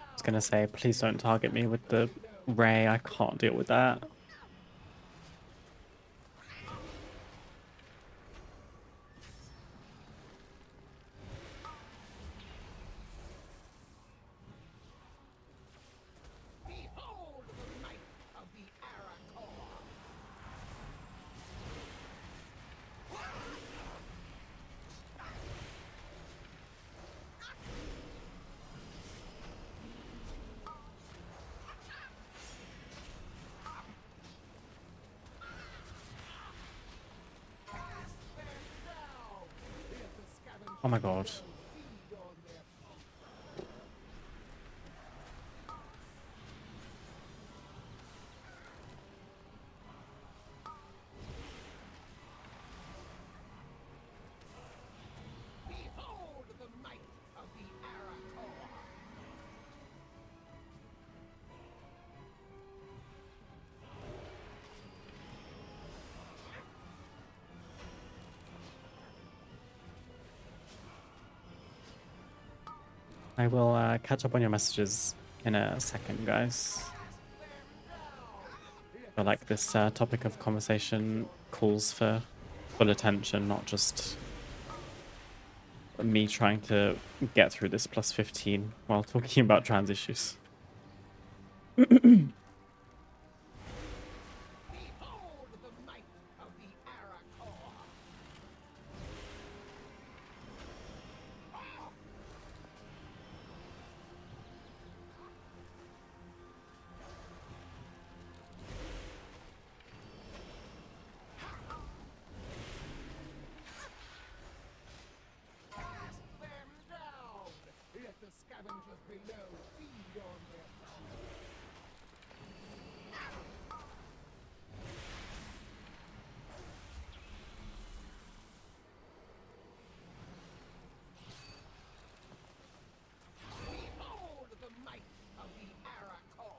Speaker 1: I was gonna say, please don't target me with the ray. I can't deal with that.
Speaker 3: Behold the might of the Arator.
Speaker 1: Oh my god.
Speaker 3: Behold the might of the Arator.
Speaker 1: I will catch up on your messages in a second, guys. I feel like this topic of conversation calls for full attention, not just me trying to get through this plus 15 while talking about trans issues.
Speaker 3: Behold the might of the Arator. Cast them down. Let the scavengers below feed on their power. Behold the might of the Arator.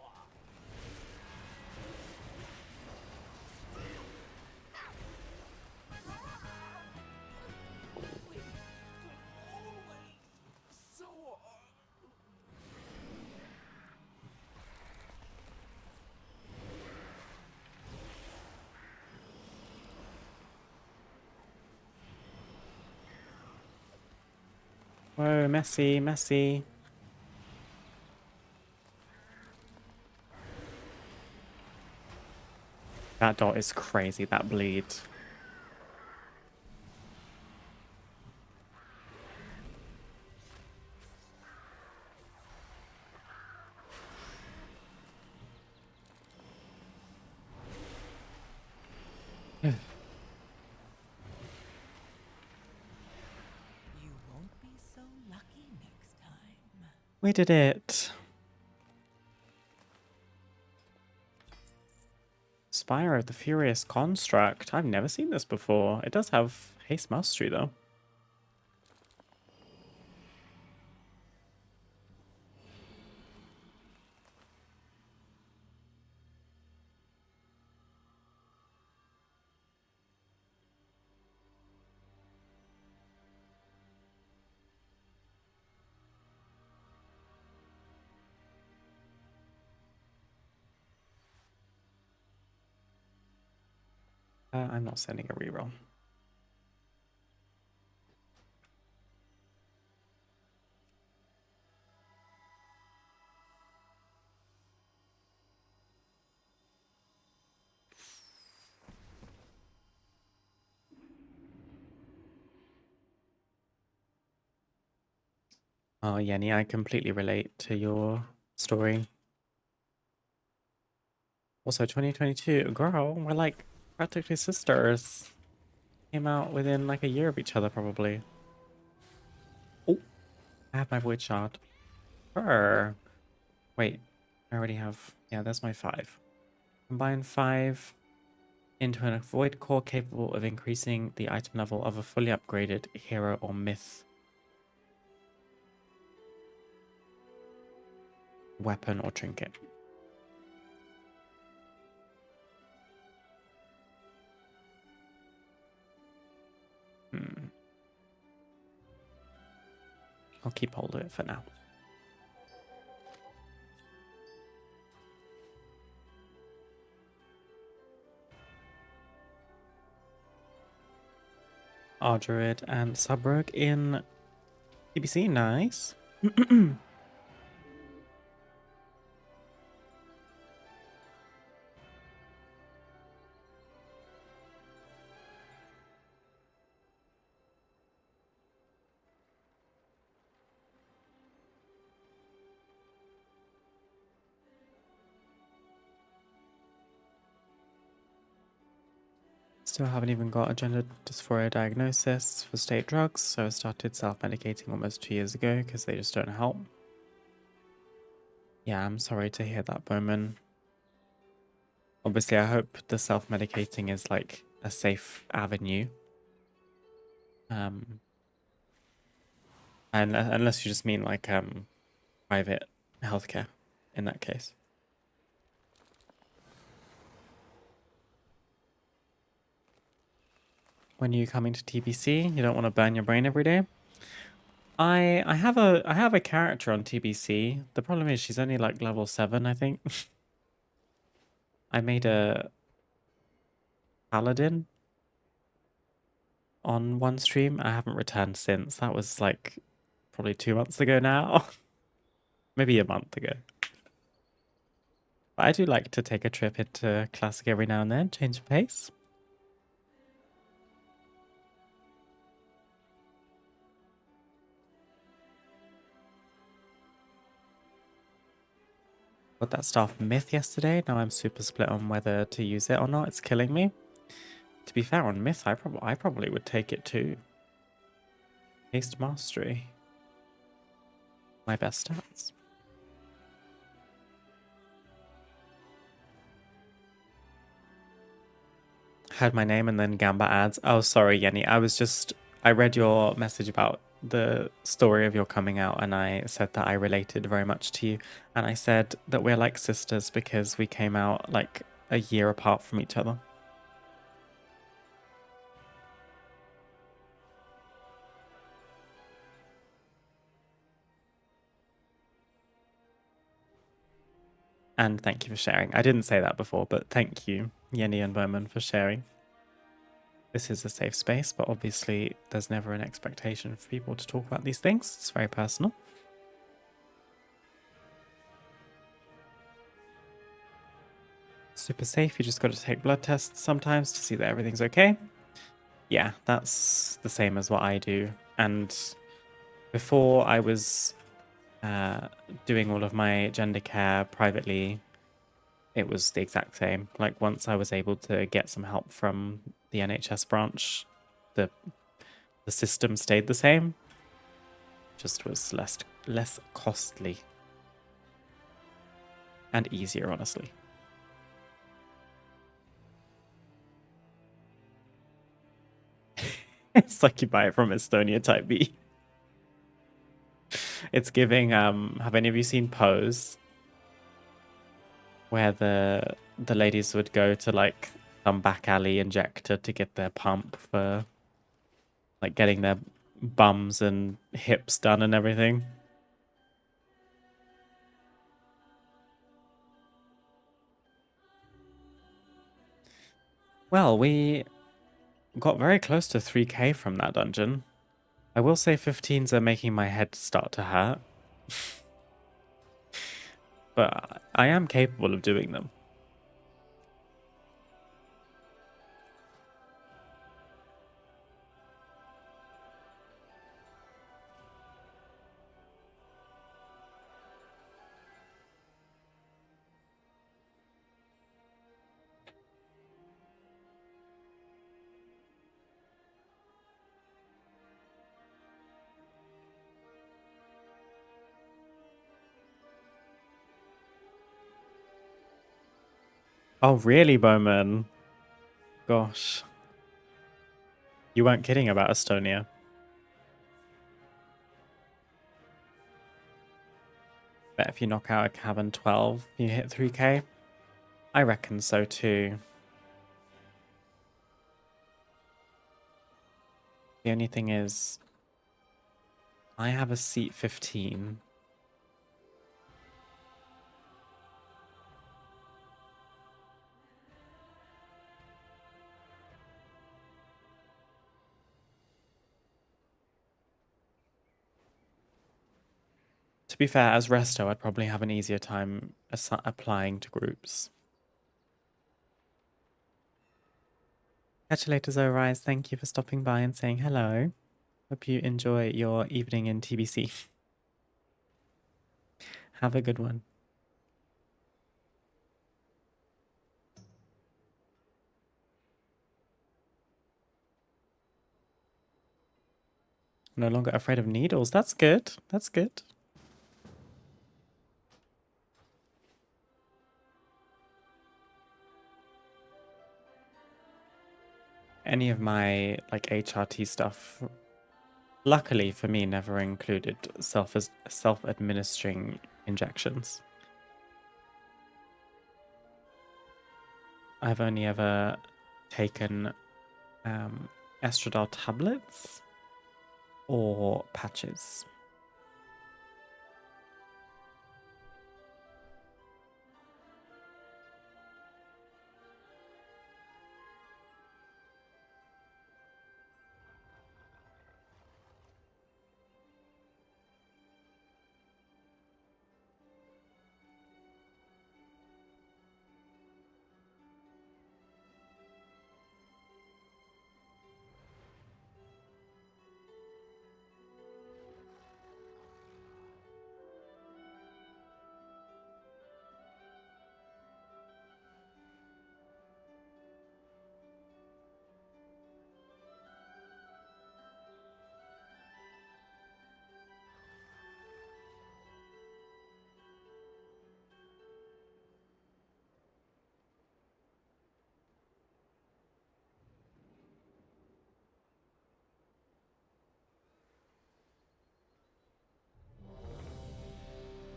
Speaker 1: Whoa, messy, messy. That dot is crazy, that bleed.
Speaker 2: You won't be so lucky next time.
Speaker 1: We did it. Spire of the Furious Construct. I've never seen this before. It does have haste mastery though. I'm not sending a reroll. Oh, Yenny, I completely relate to your story. Also, 2022, girl, we're like practically sisters. Came out within like a year of each other, probably. Oh, I have my void shard. Brr. Wait, I already have. Yeah, that's my 5. Combine 5 into an void core capable of increasing the item level of a fully upgraded hero or myth weapon or trinket. I'll keep hold of it for now. Druid and Subrug in TBC, nice. Still haven't even got a gender dysphoria diagnosis for state drugs, so I started self-medicating almost 2 years ago because they just don't help. Yeah, I'm sorry to hear that, Bowman. Obviously, I hope the self-medicating is like a safe avenue. And unless you just mean like private healthcare in that case. When are you coming to TBC? You don't want to burn your brain every day? I have a character on TBC. The problem is she's only like level 7, I think. I made a paladin on one stream. I haven't returned since. That was like probably 2 months ago now. Maybe a month ago. But I do like to take a trip into Classic every now and then, change of pace. Got that staff myth yesterday. Now I'm super split on whether to use it or not. It's killing me. To be fair, on myth, I probably would take it too. Haste mastery. My best stats. Had my name and then Gamba ads. Oh, sorry, Yenny. I read your message about the story of your coming out, and I said that I related very much to you. And I said that we're like sisters because we came out like a year apart from each other. And thank you for sharing. I didn't say that before, but thank you, Yenny and Bowman, for sharing. this is a safe space, but obviously there's never an expectation for people to talk about these things. It's very personal. Super safe. You just got to take blood tests sometimes to see that everything's okay. Yeah, that's the same as what I do. And before I was doing all of my gender care privately, it was the exact same. Like once I was able to get some help from the NHS branch, the system stayed the same. Just was less costly and easier, honestly. It's like you buy it from Estonia Type B. It's giving have any of you seen Pose? Where the ladies would go to like some back alley injector to get their pump for like getting their bums and hips done and everything. Well, we got very close to 3k from that dungeon. I will say 15s are making my head start to hurt. But I am capable of doing them. Oh, really, Bowman? Gosh. You weren't kidding about Estonia. Bet if you knock out a cabin 12, you hit 3k. I reckon so too. The only thing is, I have a seat 15. To be fair, as Resto, I'd probably have an easier time applying to groups. Catch you later, Zorise. Thank you for stopping by and saying hello. Hope you enjoy your evening in TBC. Have a good one. No longer afraid of needles. That's good. That's good. Any of my like HRT stuff, luckily for me, never included self-administering injections. I've only ever taken estradiol tablets or patches.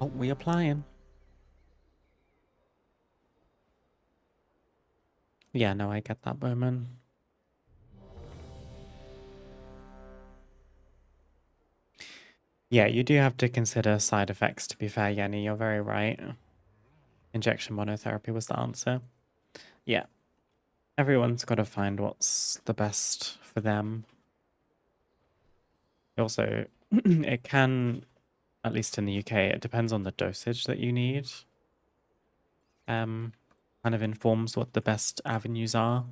Speaker 1: Oh, we applying. Yeah, no, I get that, Bowman. Yeah, you do have to consider side effects, to be fair, Yenny. You're very right. Injection monotherapy was the answer. Yeah. everyone's got to find what's the best for them. Also, it can, at least in the UK, it depends on the dosage that you need. Kind of informs what the best avenues are.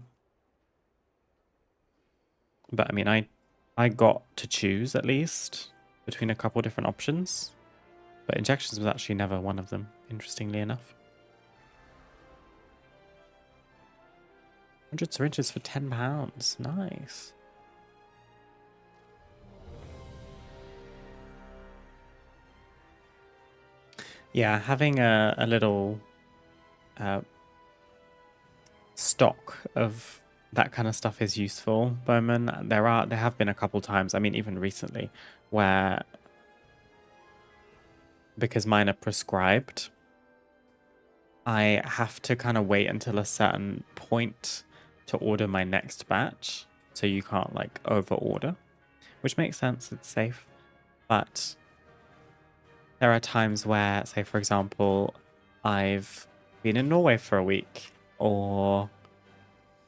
Speaker 1: But I mean, I got to choose at least between a couple different options, but injections was actually never one of them, interestingly enough. 100 syringes for £10. Nice. Yeah, having a little stock of that kind of stuff is useful, Bowman. There have been a couple times, I mean, even recently, where because mine are prescribed, I have to kind of wait until a certain point to order my next batch, so you can't like over order, which makes sense, it's safe. But there are times where, say for example, I've been in Norway for a week, or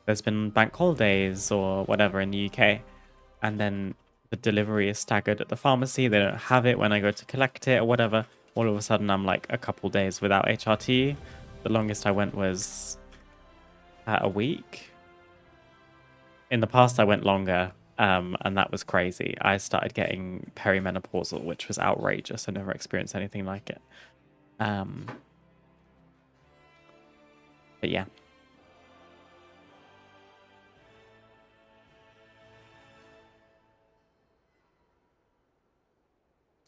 Speaker 1: there's been bank holidays or whatever in the UK, and then the delivery is staggered at the pharmacy, they don't have it when I go to collect it or whatever. All of a sudden I'm like a couple days without HRT. The longest I went was a week. In the past I went longer, and that was crazy. I started getting perimenopausal, which was outrageous. I never experienced anything like it. But yeah.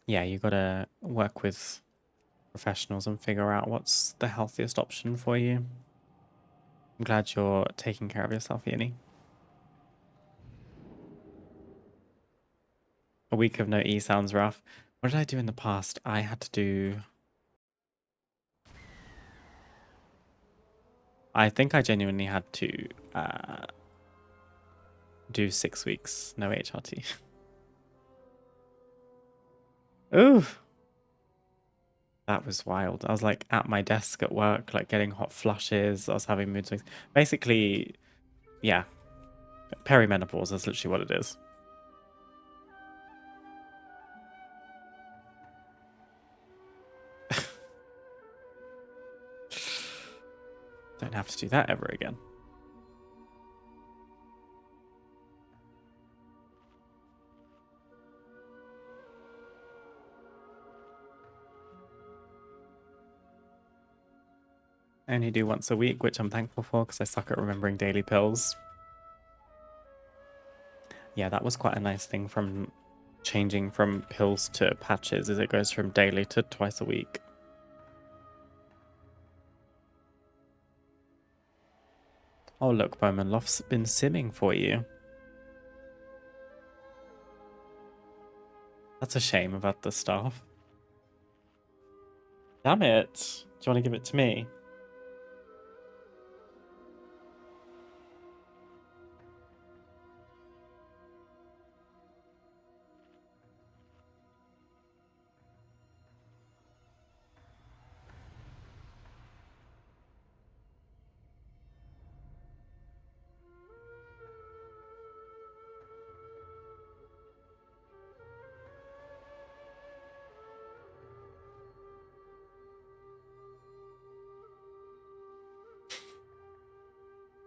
Speaker 1: Yeah, you gotta work with professionals and figure out what's the healthiest option for you. I'm glad you're taking care of yourself, Uni. A week of no E sounds rough. What did I do in the past? I had to do... I think I genuinely had to do 6 weeks, no HRT. Ooh! That was wild. I was like at my desk at work, like getting hot flushes. I was having mood swings. Basically, yeah, perimenopause, that's literally what it is. Don't have to do that ever again. I only do once a week, which I'm thankful for because I suck at remembering daily pills. Yeah, that was quite a nice thing from changing from pills to patches, is it goes from daily to twice a week. Oh look, Bowman, Loft's been simming for you. That's a shame about the staff. Damn it. Do you want to give it to me?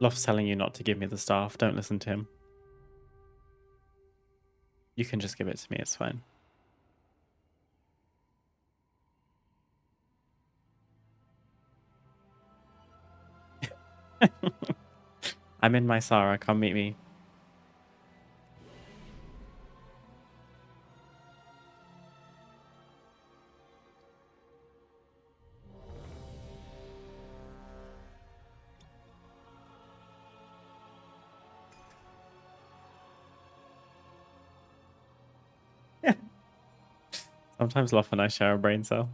Speaker 1: Loft's telling you not to give me the staff. Don't listen to him. You can just give it to me. It's fine. I'm in my Sarah. Come meet me. Sometimes Loft and I share a brain cell.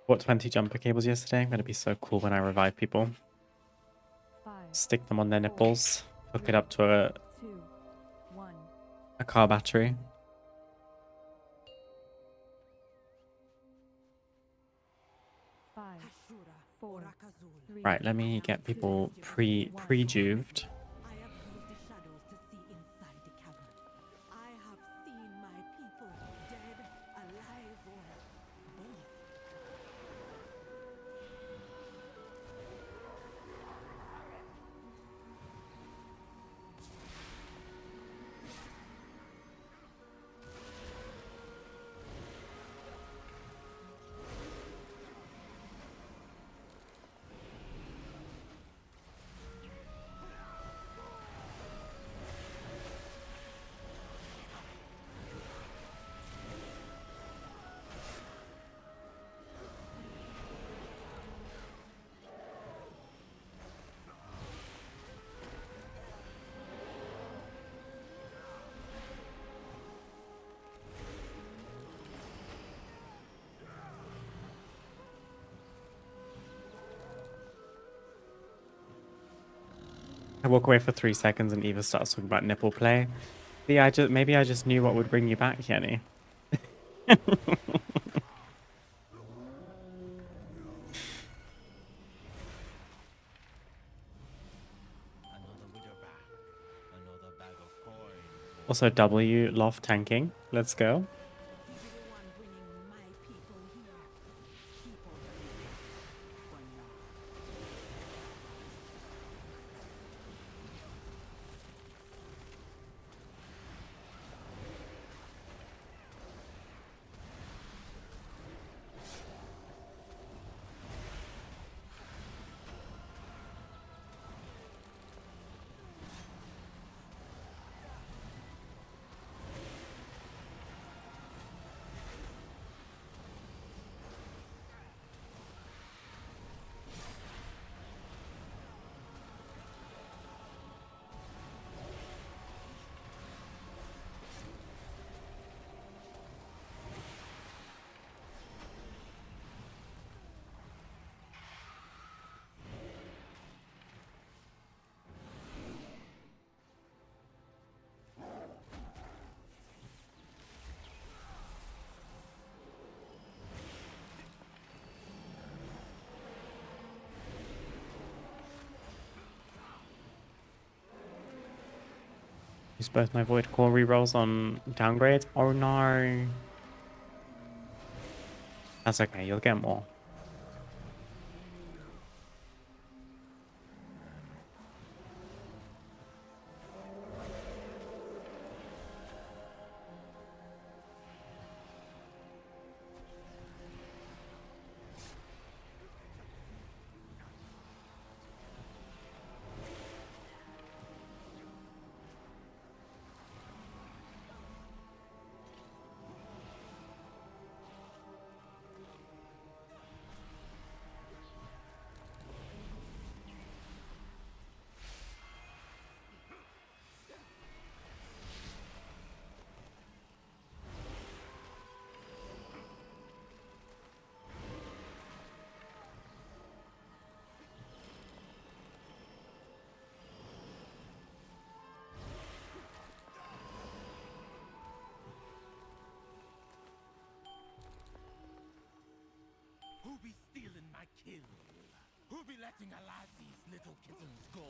Speaker 1: Bought 20 jumper cables yesterday. I'm going to be so cool when I revive people.
Speaker 4: 5,
Speaker 1: Stick them on their
Speaker 4: 4,
Speaker 1: nipples. Hook it
Speaker 4: 3,
Speaker 1: up to
Speaker 4: 2, 1.
Speaker 1: a car battery.
Speaker 4: 5,
Speaker 2: Ashura,
Speaker 4: 4,
Speaker 2: Orakazul.
Speaker 4: 3,
Speaker 1: Right, let me get people pre-juved.
Speaker 2: I have used the shadows to see inside the cavern. I have seen my people dead, alive, or both.
Speaker 1: I walk away for 3 seconds and Eva starts talking about nipple play. See, maybe I just knew what would bring you back, Yenny. Also, W loft tanking. Let's go.
Speaker 2: Be the one bringing my people here. Keep on for now.
Speaker 1: Use both my Void Core rerolls on downgrades. Oh no. That's okay, you'll get more.
Speaker 3: Who be stealing my kill? Who be letting alive these little kittens go?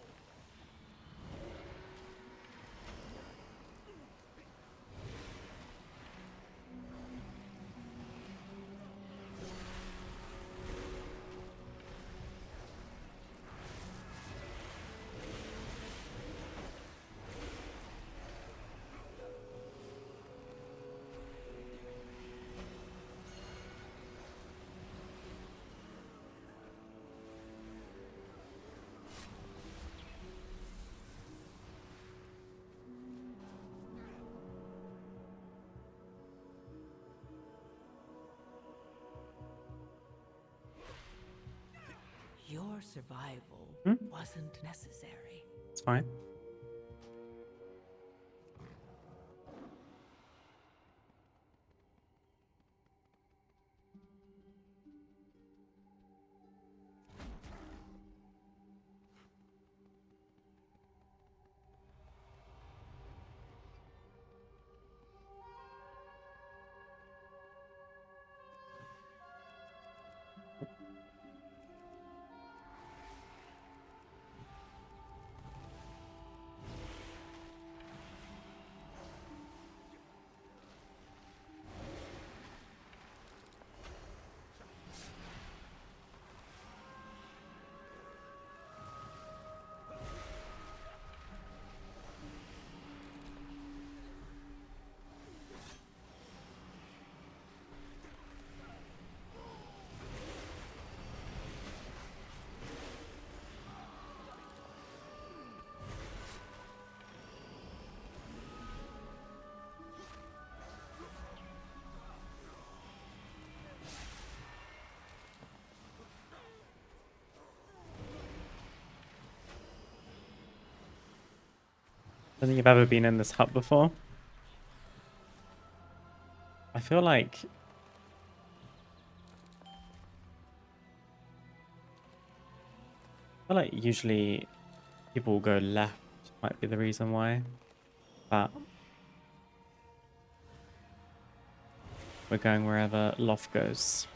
Speaker 2: Your survival
Speaker 1: Hmm?
Speaker 2: wasn't necessary.
Speaker 1: It's fine. don't think you've ever been in this hut before. I feel like usually people will go left, might be the reason why. But we're going wherever Loft goes.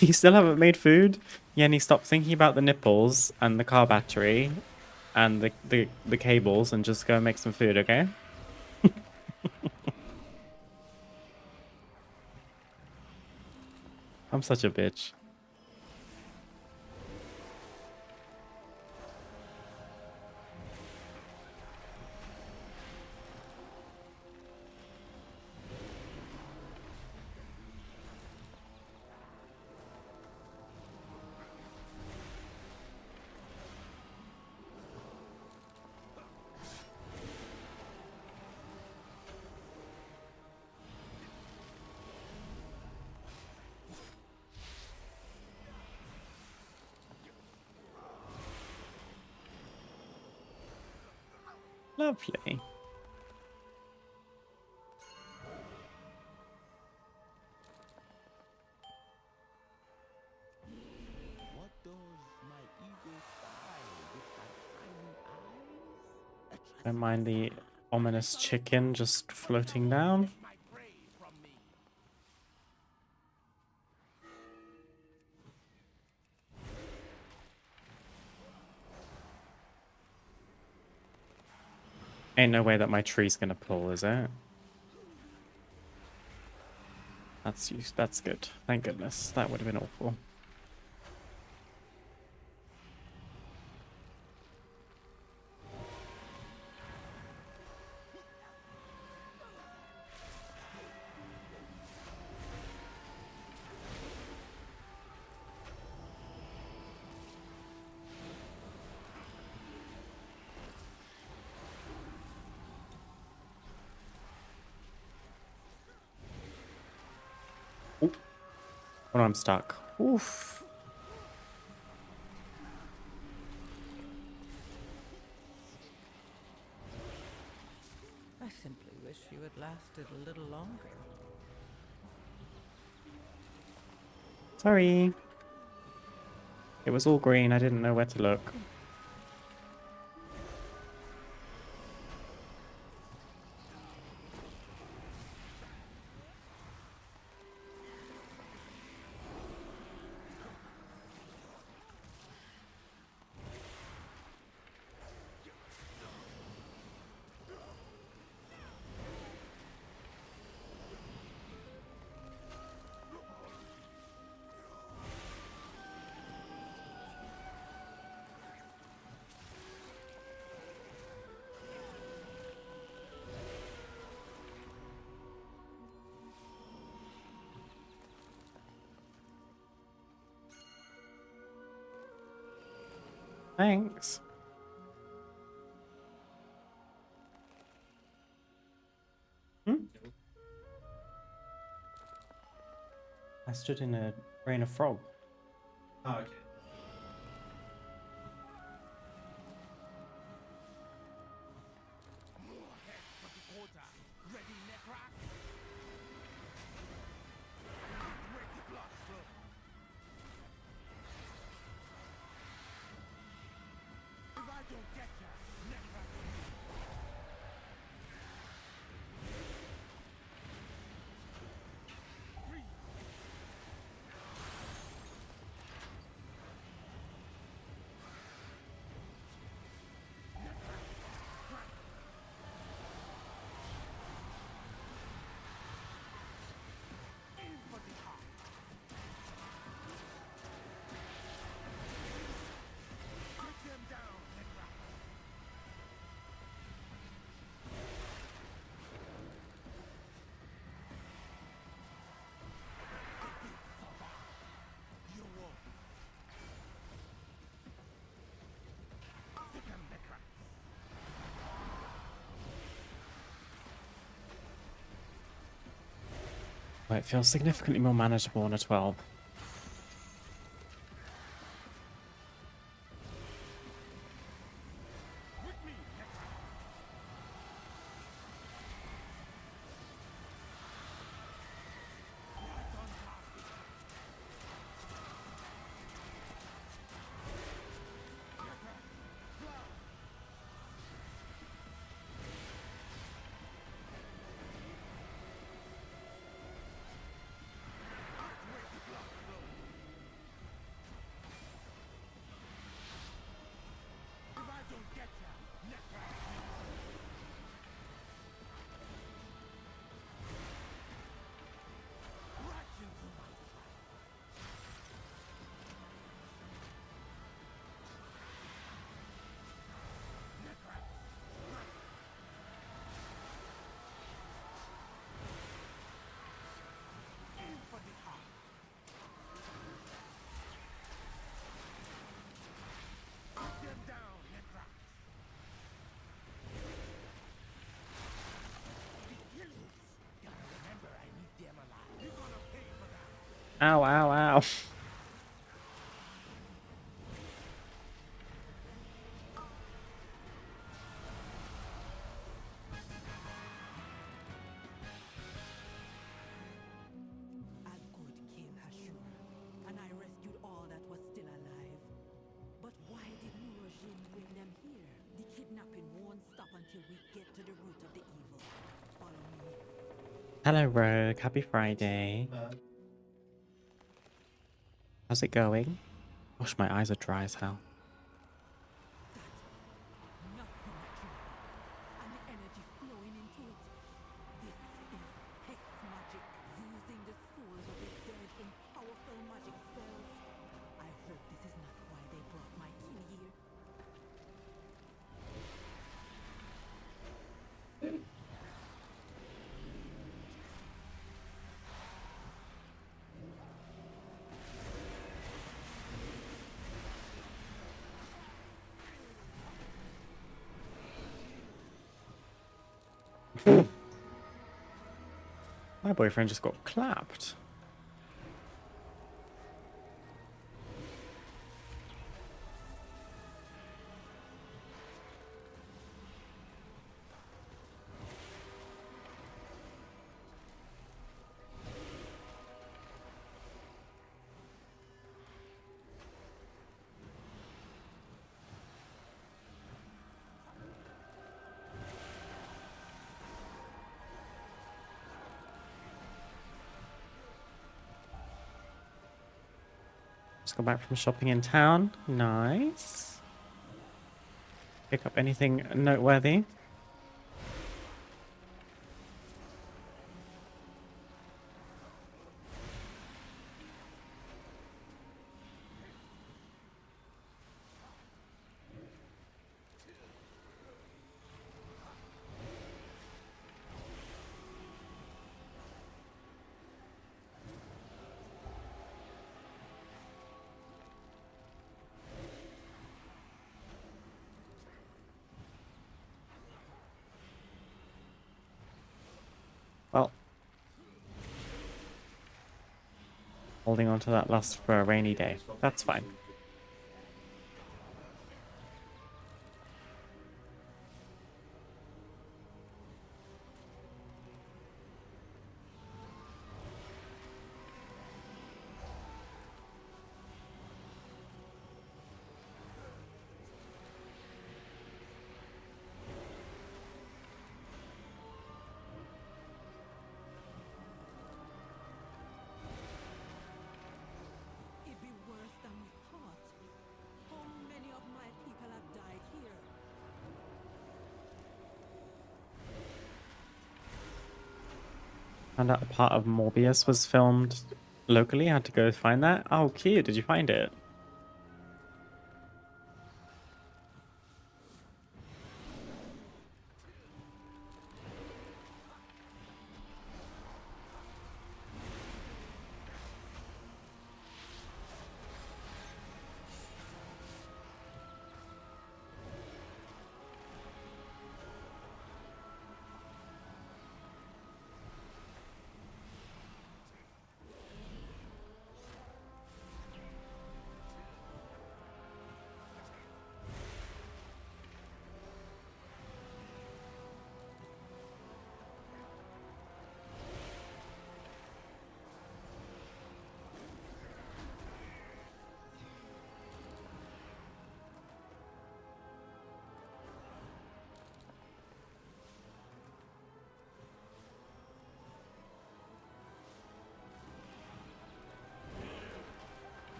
Speaker 1: You still haven't made food? Yenny, stop thinking about the nipples and the car battery and the cables and just go make some food, okay? I'm such a bitch. Lovely.
Speaker 3: What does my eagle spy with my tiny eyes?
Speaker 1: Don't mind the ominous chicken just floating down.
Speaker 3: My prey from me.
Speaker 1: Ain't no way that my tree's gonna pull, is it? That's good. Thank goodness. That would have been awful. When I'm stuck. Oof.
Speaker 2: I simply wish you had lasted a little longer.
Speaker 1: Sorry. It was all green. I didn't know where to look. Thanks. I stood in a rain of frog.
Speaker 5: Oh, okay.
Speaker 3: Ready, Necroc? Break the blood flow. If I don't get ya, Necroc.
Speaker 1: Oh, it feels significantly more manageable on a 12. Ow, ow, ow.
Speaker 2: A good kill, Hashur, and I rescued all that was still alive. But why did Murojin bring them here? The kidnapping won't stop until we get to the root of the evil. Follow me.
Speaker 1: Hello, Rogue. Happy Friday. How's it going? Gosh, my eyes are dry as hell.
Speaker 2: Nothing natural. And the energy flowing into it. This is hex magic, using the souls of the dead in powerful magic spells. I hope this is not why they brought my kin here.
Speaker 1: My boyfriend just got clapped. Just got back from shopping in town. Nice. Pick up anything noteworthy? Well, holding on to that lust for a rainy day. That's fine.
Speaker 2: It'd be worse than we thought. How many of my people have died here?
Speaker 1: Found out a part of Morbius was filmed locally. I had to go find that. Oh, cute. Did you find it?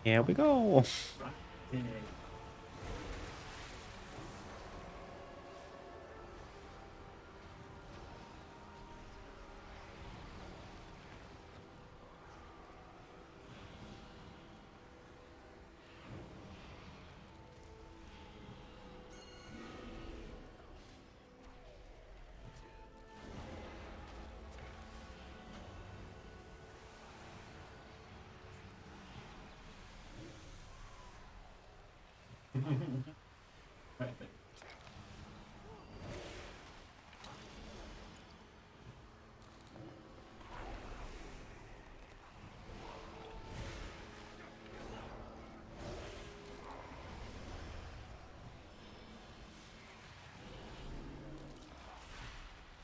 Speaker 1: Here we go.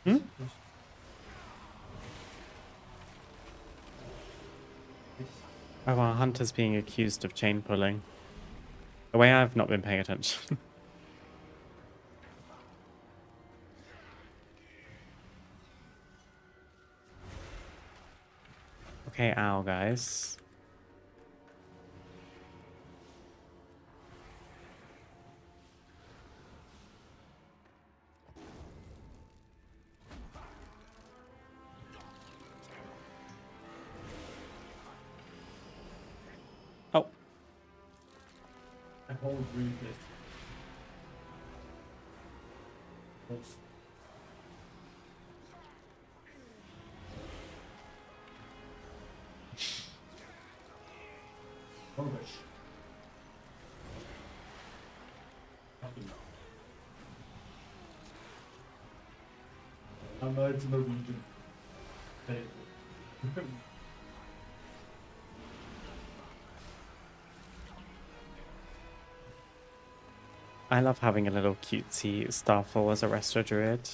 Speaker 1: Hmm? Oh, our hunter's being accused of chain pulling. The way I've not been paying attention. Okay, ow, guys. Oh.
Speaker 5: I hold read this. Rubbish. I'm not into Norwegian.
Speaker 1: I love having a little cutesy starfall as a Restoration Druid.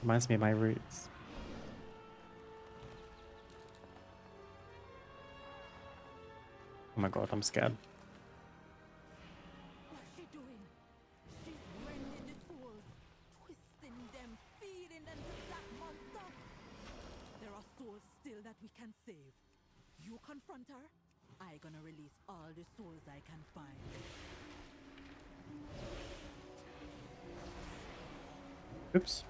Speaker 1: Reminds me of my roots. Oh my god, I'm scared.
Speaker 2: What's she doing? She's rending the souls, twisting them, feeding them to that monster. There are souls still that we can save. You confront her, I gonna release all the souls I can find.
Speaker 1: Oops.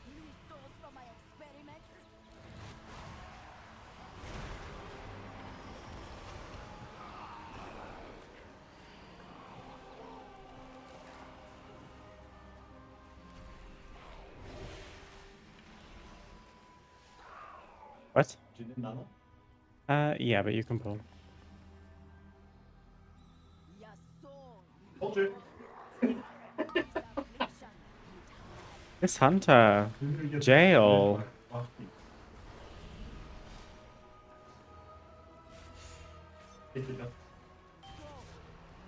Speaker 4: New souls for my experiments?
Speaker 1: What?
Speaker 5: Do you need nano?
Speaker 1: Yeah, but you can pull.
Speaker 4: Your soul.
Speaker 5: Told you.
Speaker 4: Affliction.
Speaker 1: This hunter. Jail.
Speaker 5: Take it up.
Speaker 4: Go.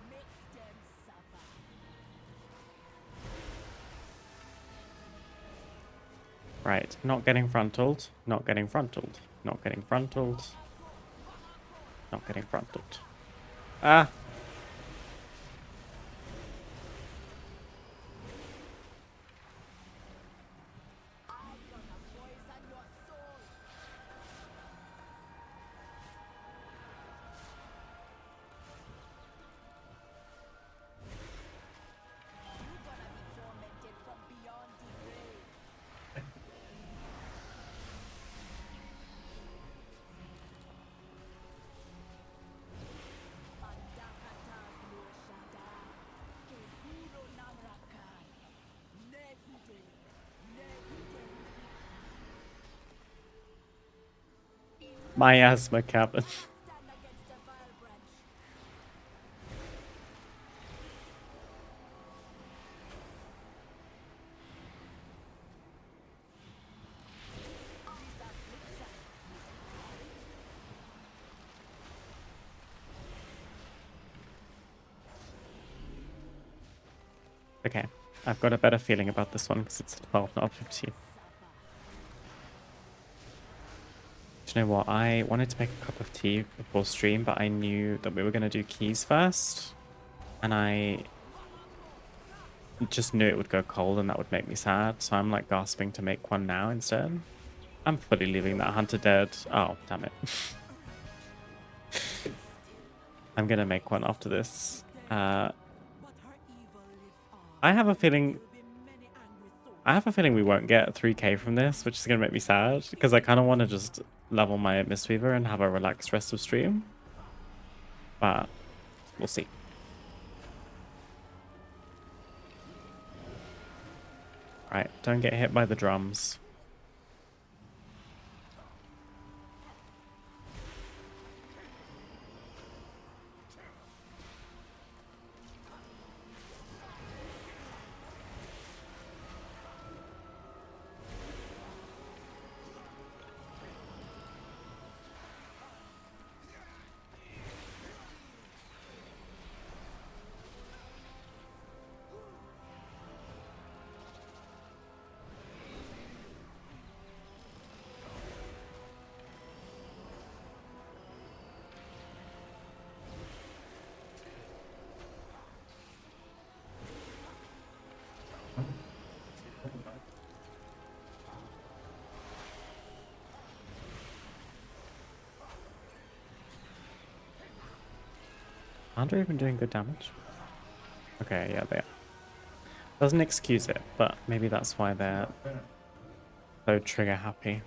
Speaker 4: Make them suffer.
Speaker 1: Right, not getting frontaled. Not getting frontaled. Not getting frontaled. Not getting frontaled. Ah!
Speaker 4: I'm gonna poison your soul. You're gonna be tormented from beyond the grave. Andakatas no shada. Kezuro namrakan. Negude. Negude.
Speaker 1: Miasma cabin.
Speaker 4: Stand against the vile branch. This affliction.
Speaker 1: Okay, I've got a better feeling about this one because it's a 12, not a 15. Do you know what? I wanted to make a cup of tea before stream, but I knew that we were going to do keys first. And I just knew it would go cold and that would make me sad. So I'm like gasping to make one now instead. I'm fully leaving that hunter dead. Oh, damn it. I'm going to make one after this.
Speaker 2: But her evil lives on.
Speaker 1: I have a feeling...
Speaker 2: There will be many angry souls.
Speaker 1: I have a feeling we won't get 3k from this, which is going to make me sad. Because I kind of want to just level my Mistweaver and have a relaxed rest of stream. But we'll see. Right, don't get hit by the drums. Aren't they even doing good damage? Okay, yeah, they are. Doesn't excuse it, but maybe that's why they're so trigger happy.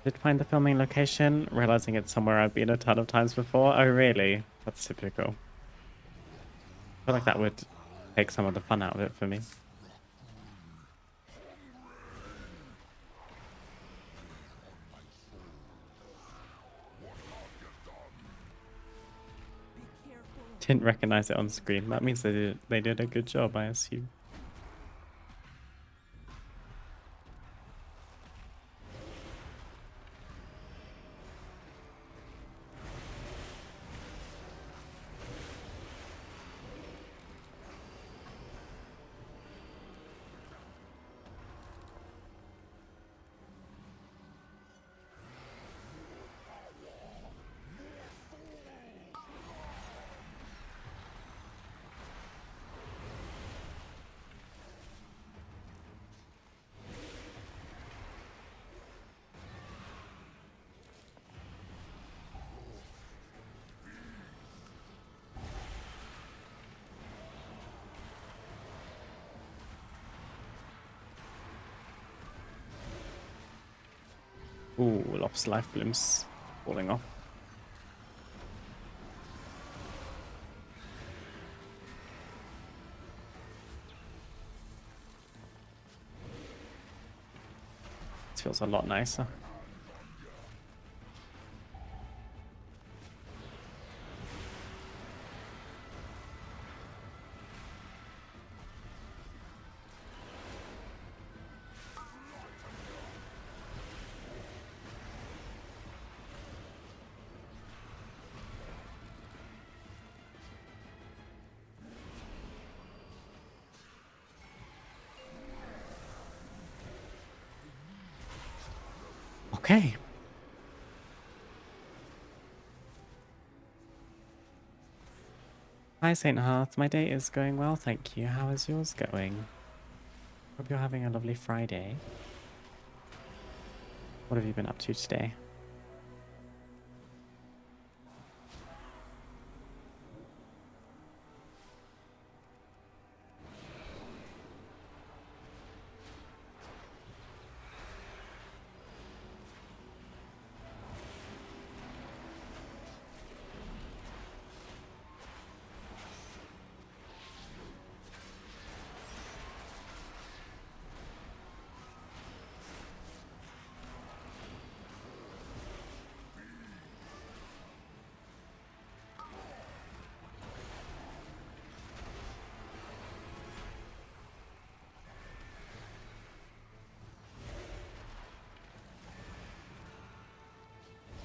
Speaker 1: Did find the filming location, realizing it's somewhere I've been a ton of times before. Oh, really? That's typical. I feel like that would take some of the fun out of it for me.
Speaker 2: Be careful.
Speaker 1: Didn't recognize it on screen. That means they did a good job, I assume. Ooh, lost life blooms falling off. This feels a lot nicer. Okay. Hi, St. Hearth. My day is going well, thank you. How is yours going? Hope you're having a lovely Friday. What have you been up to today?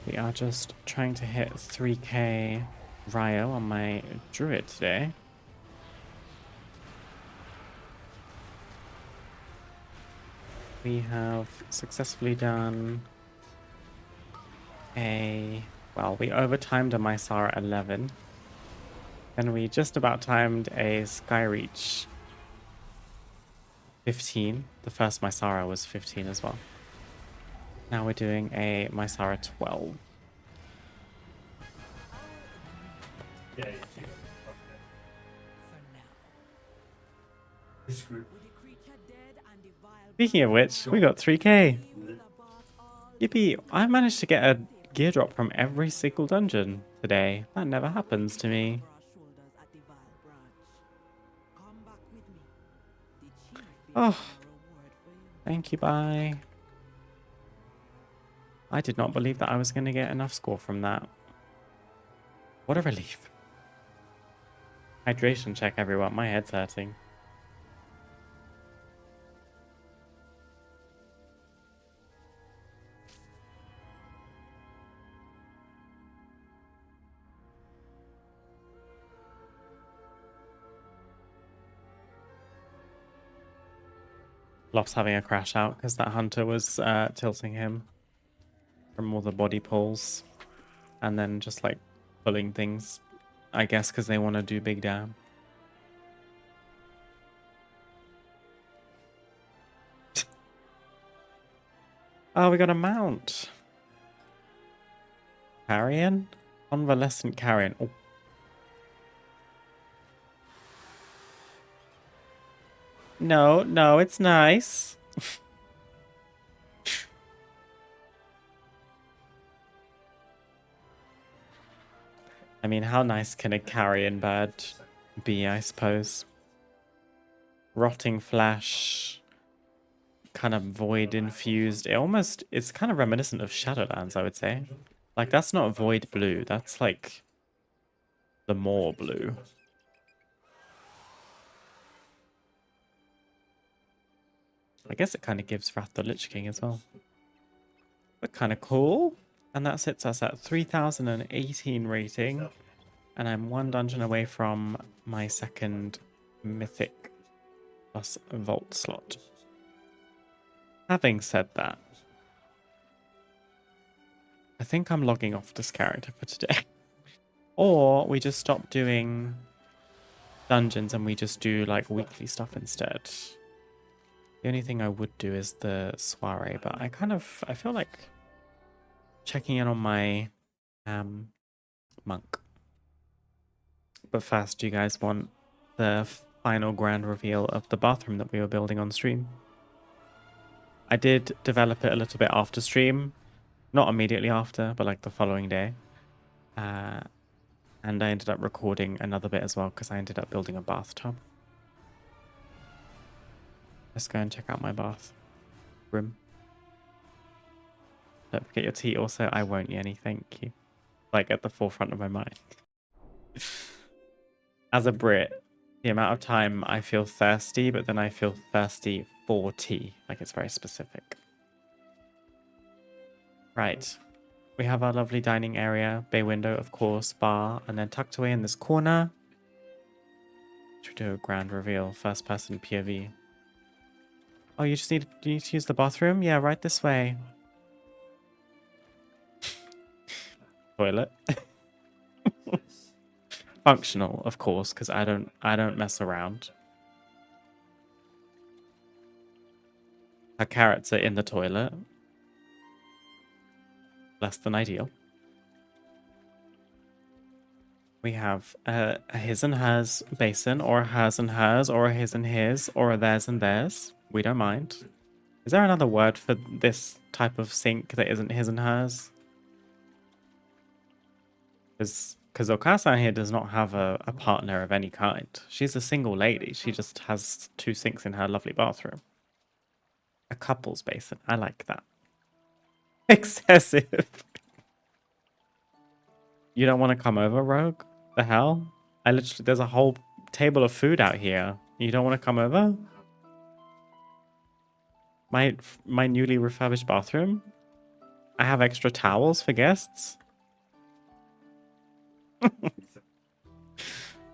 Speaker 1: We are just trying to hit 3k Ryo on my Druid today. We have successfully done well, we overtimed a Mysara 11. And we just about timed a Skyreach 15. The first Mysara was 15 as well. Now we're doing a Mysara 12.
Speaker 5: Yeah, okay.
Speaker 2: For now.
Speaker 5: It's screwed.
Speaker 2: With the creature dead and the vile
Speaker 1: Speaking of which, we got 3k.
Speaker 2: we with the bark all
Speaker 1: Yippee, I managed to get a gear drop from every single dungeon today. That never happens to me.
Speaker 2: over our shoulders at the vile branch. Come back with me. The chief will
Speaker 1: Oh,
Speaker 2: have a reward for you.
Speaker 1: thank you, bye. I did not believe that I was going to get enough score from that. What a relief. Hydration check, everyone. My head's hurting. Loft's having a crash out because that hunter was tilting him from all the body pulls. And then just like pulling things, I guess, because they want to do big dam. Oh, we got a mount. Carrion? Convalescent carrion. Oh. No, no, it's nice. I mean, how nice can a carrion bird be, I suppose? Rotting flesh, kind of void infused. It's kind of reminiscent of Shadowlands, I would say. Like, that's not void blue, that's like the more blue. I guess it kind of gives Wrath the Lich King as well. But kind of cool. And that sits us at 3018 rating. And I'm one dungeon away from my second Mythic plus Vault slot. Having said that, I think I'm logging off this character for today. Or we just stop doing dungeons and we just do like weekly stuff instead. The only thing I would do is the soiree, but I feel like checking in on my monk. But first, do you guys want the final grand reveal of the bathroom that we were building on stream? I did develop it a little bit after stream. Not immediately after, but like the following day. And I ended up recording another bit as well because I ended up building a bathtub. Let's go and check out my bath room. Don't forget your tea also. I won't, Yenny, thank you. Like at the forefront of my mind. As a Brit, the amount of time I feel thirsty, but then I feel thirsty for tea. Like it's very specific. Right. We have our lovely dining area, bay window, of course, bar, and then tucked away in this corner. Should we do a grand reveal, first person POV. Oh, you need to use the bathroom? Yeah, right this way. Toilet. Functional, of course, because I don't mess around. Our carrots are in the toilet. Less than ideal. We have a his and hers basin, or a hers and hers, or a his and his, or a theirs and theirs. We don't mind. Is there another word for this type of sink that isn't his and hers? Because Okasa here does not have a partner of any kind. She's a single lady. She just has 2 sinks in her lovely bathroom. A couple's basin. I like that. Excessive. You don't want to come over, Rogue? The hell? There's a whole table of food out here. You don't want to come over? My newly refurbished bathroom? I have extra towels for guests.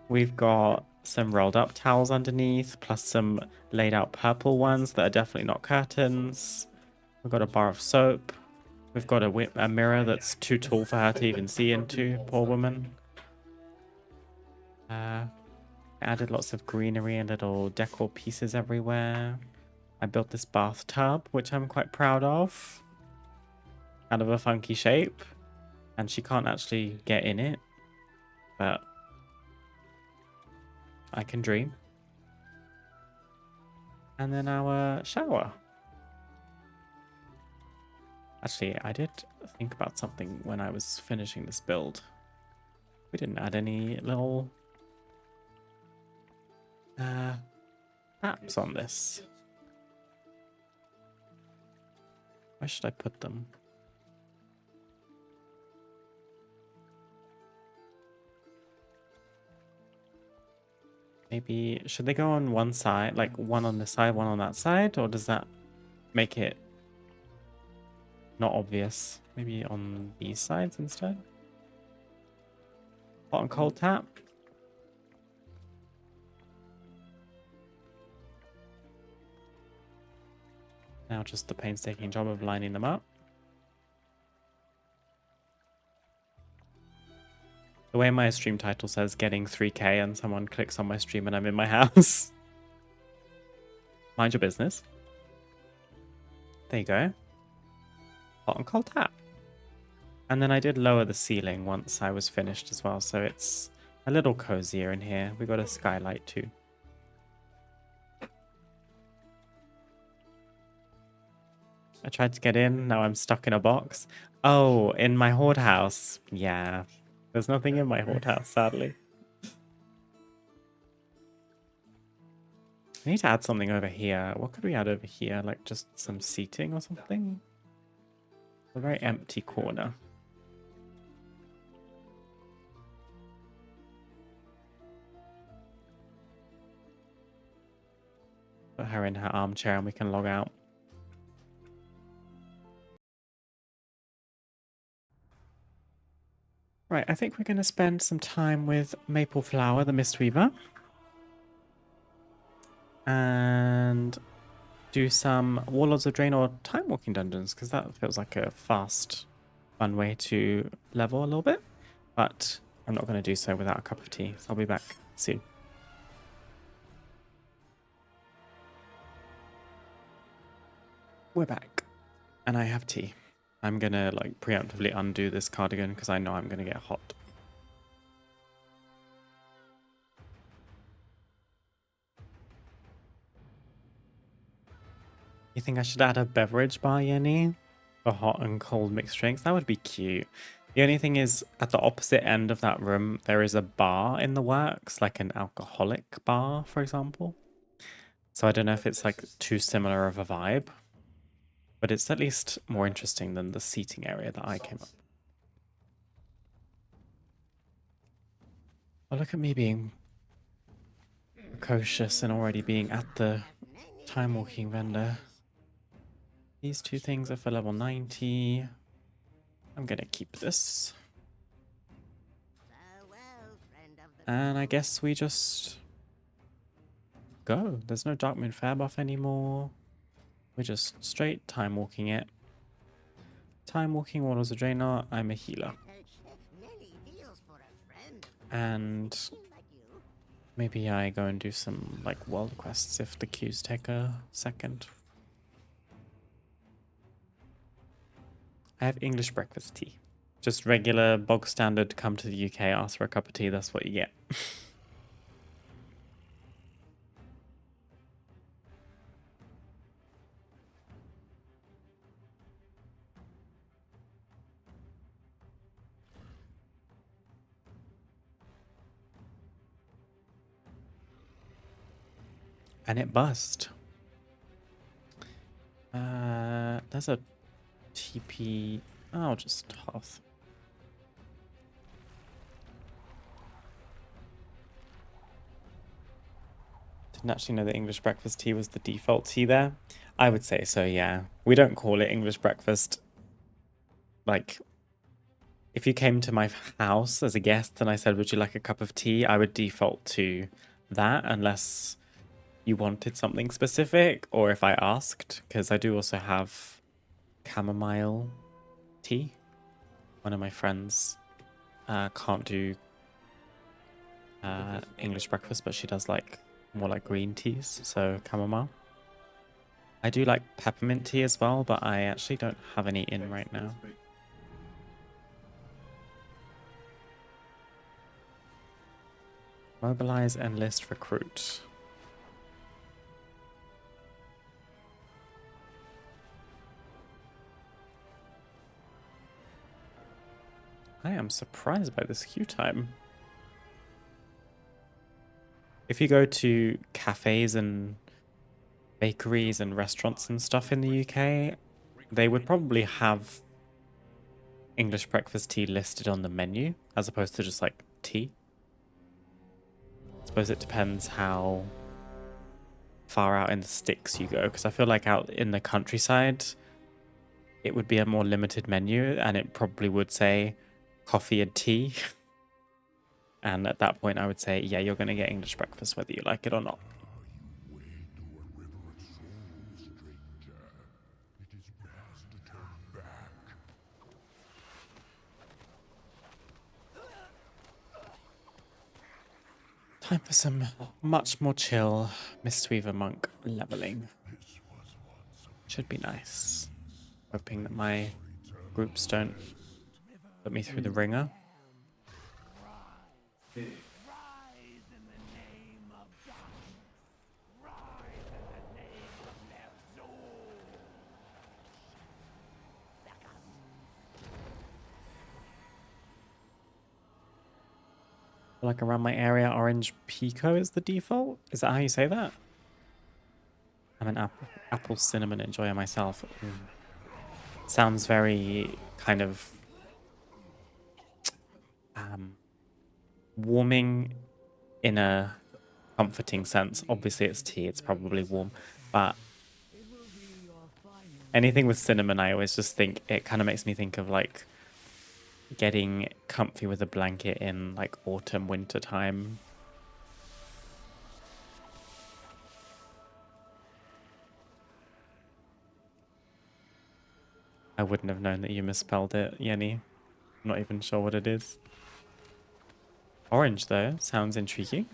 Speaker 1: We've got some rolled up towels underneath, plus some laid out purple ones that are definitely not curtains. We've got a bar of soap. We've got a mirror that's too tall for her to even see into, poor woman. I added lots of greenery and little decor pieces everywhere. I built this bathtub, which I'm quite proud of. Kind of a funky shape. And she can't actually get in it. But I can dream. And then our shower. Actually, I did think about something when I was finishing this build. We didn't add any little taps on this. Where should I put them? Maybe, should they go on one side, like one on this side, one on that side? Or does that make it not obvious? Maybe on these sides instead? Hot and cold tap. Now just the painstaking job of lining them up. The way my stream title says getting 3k and someone clicks on my stream and I'm in my house. Mind your business. There you go. Hot and cold tap. And then I did lower the ceiling once I was finished as well, so it's a little cozier in here. We got a skylight too. I tried to get in, now I'm stuck in a box. Oh, in my horde house. Yeah. There's nothing in my horde house, sadly. I need to add something over here. What could we add over here? Like just some seating or something? A very empty corner. Put her in her armchair and we can log out. Right, I think we're going to spend some time with Maple Flower, the Mistweaver. And do some Warlords of Draenor timewalking dungeons, because that feels like a fast, fun way to level a little bit. But I'm not going to do so without a cup of tea, so I'll be back soon. We're back, and I have tea. I'm gonna like preemptively undo this cardigan because I know I'm gonna get hot. You think I should add a beverage bar, Yenny? For hot and cold mixed drinks? That would be cute. The only thing is, at the opposite end of that room, there is a bar in the works, like an alcoholic bar, for example. So I don't know if it's like too similar of a vibe. But it's at least more interesting than the seating area that I came up. Oh, look at me being precocious and already being at the time-walking vendor. These two things are for level 90. I'm gonna keep this. And I guess we just go. There's no Darkmoon Fair buff anymore. We're just straight time walking it. Time walking Warlords of Draenor. I'm a healer. And maybe I go and do some like world quests if the queues take a second. I have English breakfast tea. Just regular bog standard, come to the UK, ask for a cup of tea, that's what you get. And it bust. There's a TP. Oh, just half. Didn't actually know that English breakfast tea was the default tea there. I would say so, yeah. We don't call it English breakfast like, if you came to my house as a guest and I said, would you like a cup of tea? I would default to that unless you wanted something specific or if I asked, because I do also have chamomile tea. One of my friends can't do English breakfast, but she does like more like green teas, so chamomile. I do like peppermint tea as well, but I actually don't have any in right now. Mobilize, enlist, recruit. I am surprised by this queue time. If you go to cafes and bakeries and restaurants and stuff in the UK, they would probably have English breakfast tea listed on the menu as opposed to just like tea. I suppose it depends how far out in the sticks you go, because I feel like out in the countryside it would be a more limited menu and it probably would say coffee and tea. And at that point I would say, yeah, you're going to get English breakfast whether you like it or not. Time for some much more chill Mistweaver Monk leveling. Should be nice. Hoping that my groups don't put me through the ringer. Like around my area, orange pico is the default. Is that how you say that? I'm an apple cinnamon enjoyer myself. Sounds very kind of warming in a comforting sense. Obviously it's tea, it's probably warm, but anything with cinnamon, I always just think it kind of makes me think of like getting comfy with a blanket in like autumn, winter time. I wouldn't have known that you misspelled it, Yenny. I'm not even sure what it is. Orange though, sounds intriguing.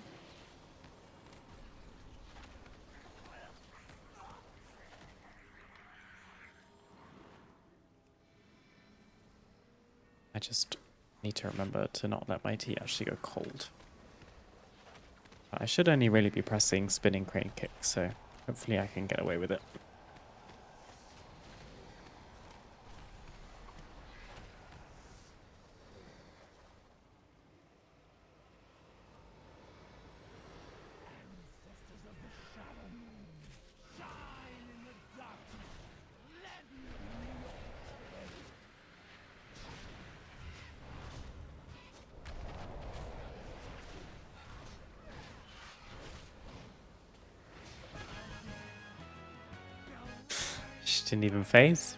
Speaker 1: I just need to remember to not let my tea actually go cold. I should only really be pressing spinning crane kick, so hopefully I can get away with it. She didn't even phase.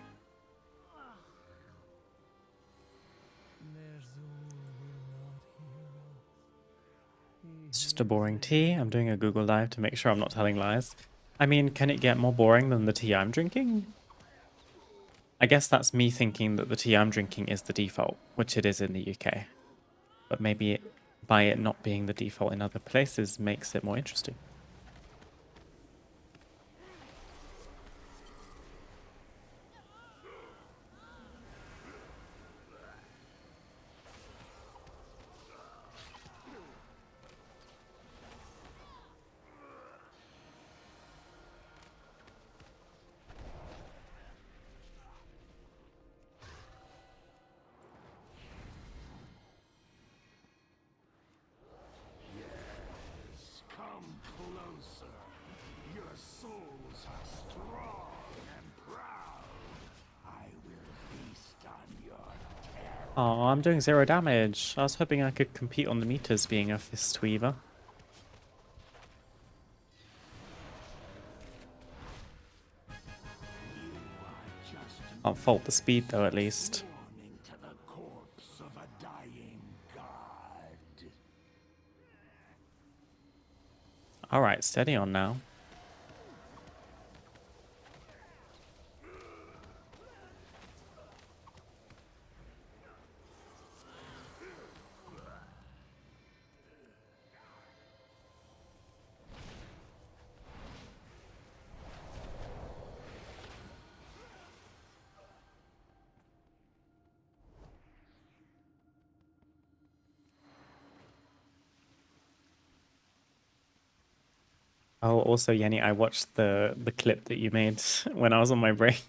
Speaker 1: It's just a boring tea. I'm doing a Google dive to make sure I'm not telling lies. I mean, can it get more boring than the tea I'm drinking? I guess that's me thinking that the tea I'm drinking is the default, which it is in the UK. But maybe by it not being the default in other places makes it more interesting. Oh, I'm doing 0 damage. I was hoping I could compete on the meters being a Mistweaver. Can't fault the speed though, at least. All right, steady on now. Oh, also, Yenny, I watched the clip that you made when I was on my break.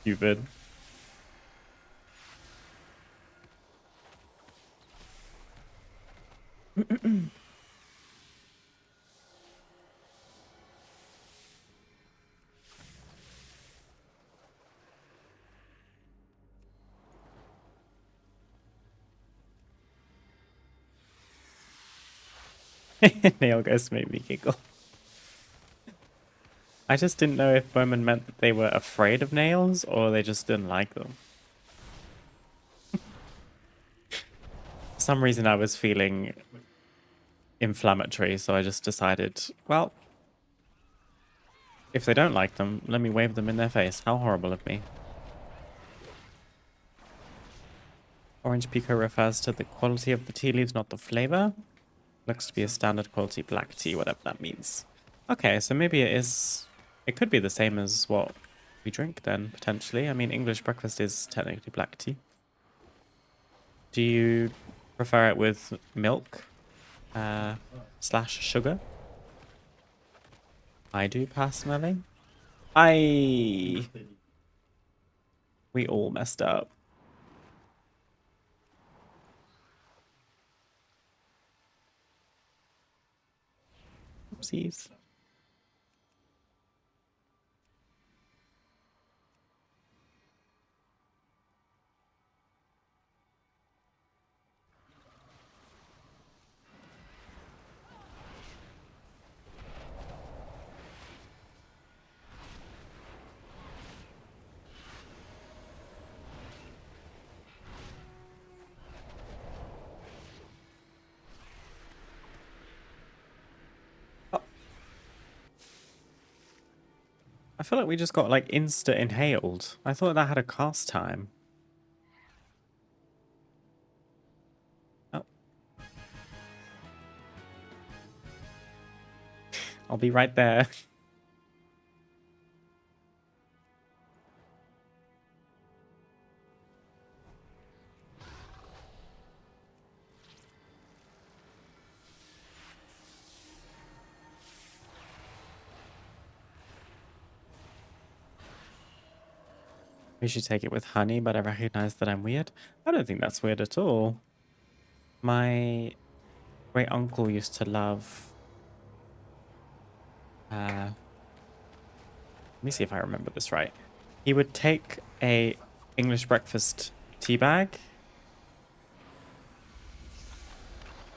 Speaker 1: Stupid. Nail Ghost made me giggle. I just didn't know if Bowman meant that they were afraid of nails or they just didn't like them. For some reason I was feeling inflammatory, so I just decided, well, if they don't like them, let me wave them in their face. How horrible of me. Orange Pico refers to the quality of the tea leaves, not the flavor. Looks to be a standard quality black tea, whatever that means. Okay, so maybe it is... It could be the same as what we drink then, potentially. I mean, English breakfast is technically black tea. Do you prefer it with milk slash sugar? I do, personally. We all messed up. Oopsies. I feel like we just got like insta inhaled. I thought that had a cast time. Oh. I'll be right there. We should take it with honey, but I recognize that I'm weird. I don't think that's weird at all. My great uncle used to love... let me see if I remember this right. He would take a English breakfast tea bag,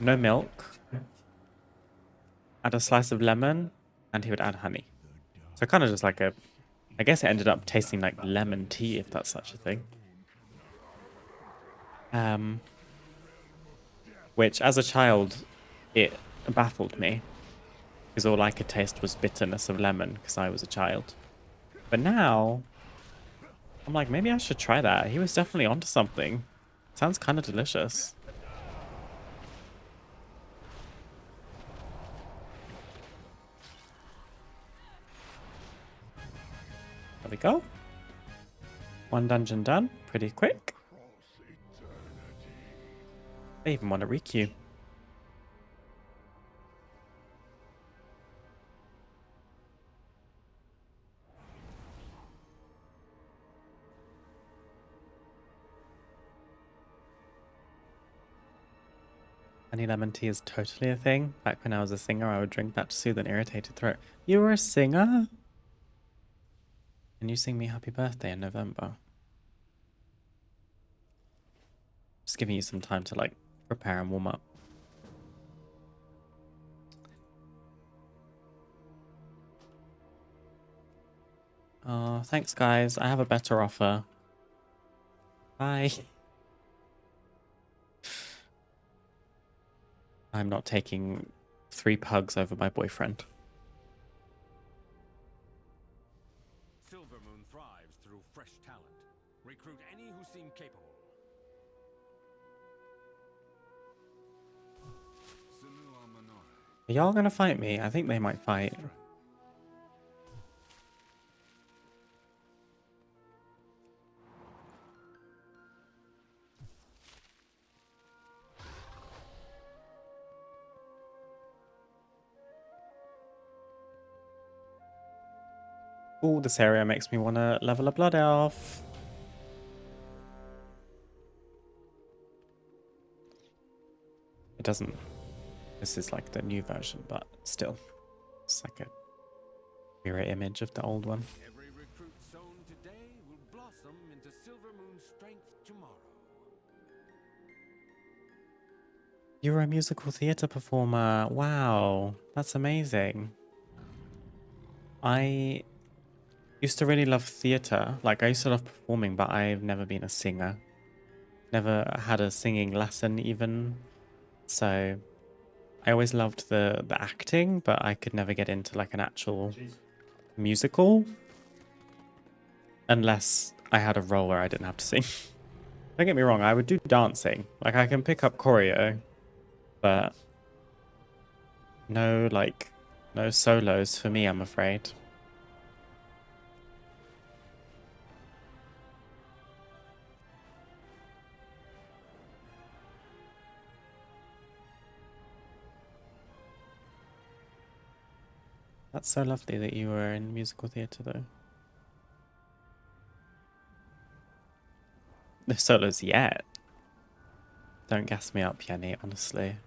Speaker 1: no milk, add a slice of lemon, and he would add honey. So kind of just like a... I guess it ended up tasting like lemon tea, if that's such a thing. Which, as a child, it baffled me. Because all I could taste was bitterness of lemon, because I was a child. But now, I'm like, maybe I should try that. He was definitely onto something. Sounds kind of delicious. There we go. One dungeon done. Pretty quick. I even want to requeue. Honey lemon tea is totally a thing. Back when I was a singer, I would drink that to soothe an irritated throat. You were a singer? Can you sing me happy birthday in November? Just giving you some time to like prepare and warm up. Oh, thanks guys. I have a better offer. Bye. I'm not taking 3 pugs over my boyfriend.
Speaker 6: Silvermoon thrives through fresh talent. Recruit any who seem capable.
Speaker 1: Are y'all gonna fight me? I think they might fight. Ooh, this area makes me want to level a blood elf. It doesn't. This is like the new version, but still. It's like a mirror image of the old one.
Speaker 6: Every recruit sown today will blossom into Silvermoon strength tomorrow.
Speaker 1: You're a musical theatre performer. Wow, that's amazing. I used to really love theatre. Like, I used to love performing, but I've never been a singer. Never had a singing lesson even. So I always loved the acting, but I could never get into like an actual musical. Unless I had a role where I didn't have to sing. Don't get me wrong, I would do dancing. Like, I can pick up choreo, but no solos for me, I'm afraid. That's so lovely that you were in musical theatre, though. No solos yet. Don't gas me up, Yanni, honestly.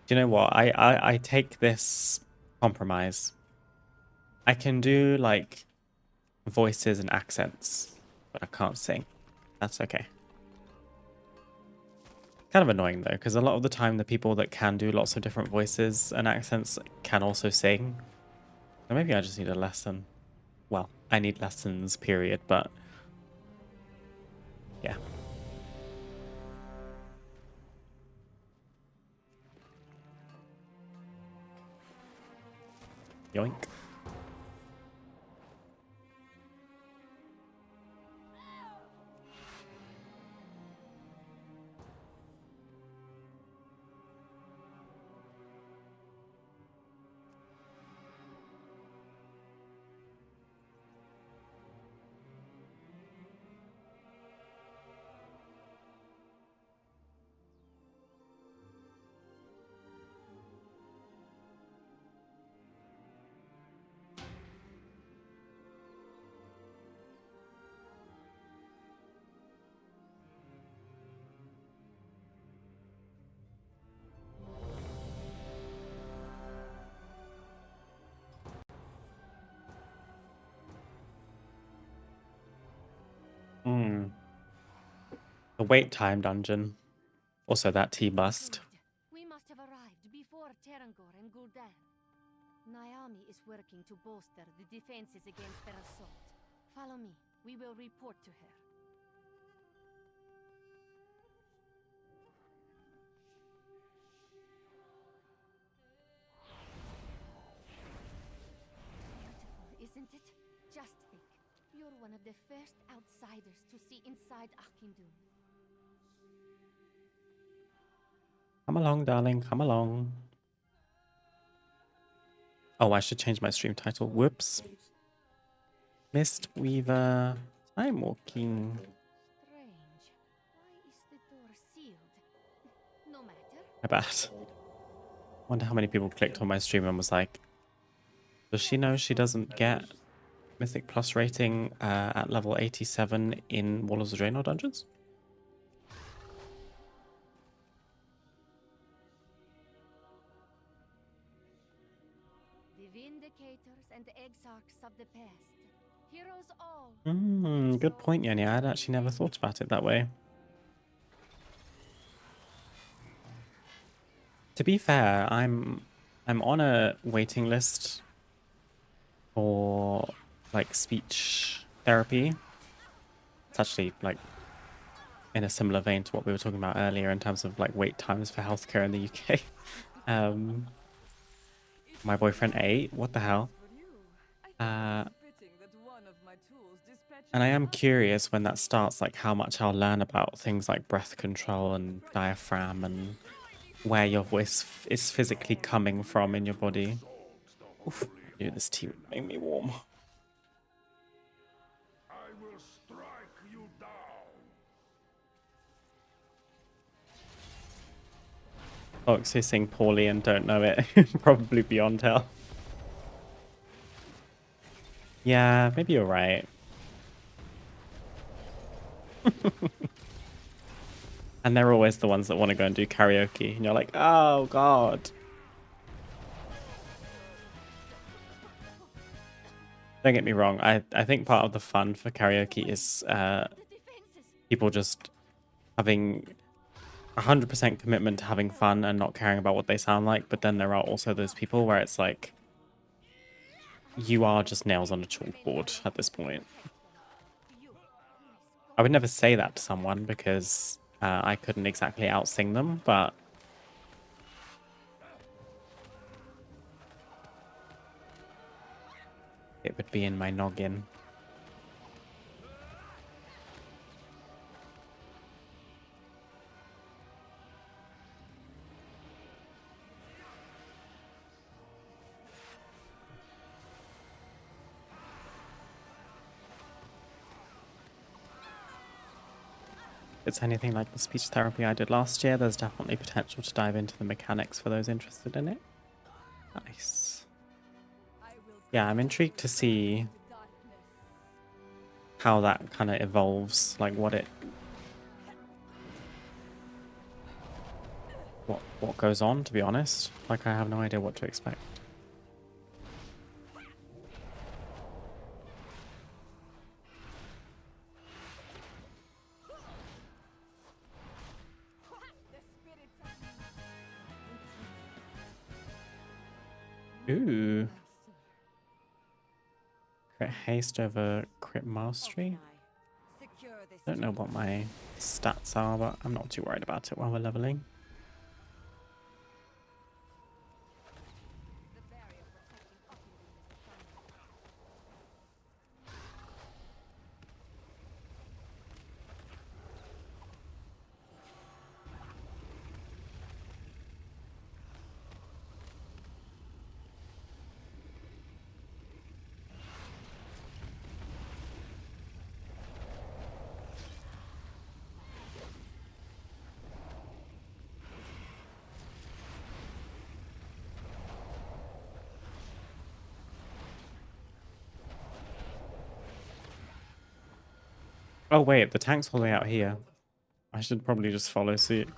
Speaker 1: Do you know what? I take this compromise. I can do, like, voices and accents, but I can't sing. That's okay. Kind of annoying, though, because a lot of the time the people that can do lots of different voices and accents can also sing. So maybe I just need a lesson. Well, I need lessons, period, but yeah. Yoink. The wait time dungeon. Also that T-bust.
Speaker 7: We must have arrived before Terangor and Gul'dan. Naomi is working to bolster the defenses against their assault. Follow me. We will report to her. Beautiful, isn't it? Just think. You're one of the first outsiders to see inside Akindun.
Speaker 1: Come along, darling. Come along. Oh, I should change my stream title. Whoops. Mistweaver timewalking.
Speaker 7: Strange. Why is the door sealed? No matter.
Speaker 1: My bad. Wonder how many people clicked on my stream and was like, does she know she doesn't get Mythic Plus rating at level 87 in Warlords of Draenor dungeons?
Speaker 7: The Vindicators and Exarchs of the past. Heroes all.
Speaker 1: Good point, Yanni. I'd actually never thought about it that way. To be fair, I'm on a waiting list for like speech therapy. It's actually like in a similar vein to what we were talking about earlier in terms of like wait times for healthcare in the UK. My boyfriend ate. What the hell? And I am curious when that starts, like how much I'll learn about things like breath control and diaphragm and where your voice is physically coming from in your body. Oof, I knew this tea would make me warm.
Speaker 8: I will strike you down.
Speaker 1: Folks who sing poorly and don't know it, probably beyond hell. Yeah, maybe you're right. And they're always the ones that want to go and do karaoke. And you're like, oh, God. Don't get me wrong. I think part of the fun for karaoke is people just having 100% commitment to having fun and not caring about what they sound like. But then there are also those people where it's like, you are just nails on a chalkboard at this point. I would never say that to someone because I couldn't exactly outsing them, but it would be in my noggin. If it's anything like the speech therapy I did last year, there's definitely potential to dive into the mechanics for those interested in it. Nice. Yeah, I'm intrigued to see how that kind of evolves, like what goes on, to be honest. Like, I have no idea what to expect. Ooh. Crit haste over crit mastery. Don't know what my stats are, but I'm not too worried about it while we're leveling. Oh wait, the tank's all the way out here. I should probably just follow suit.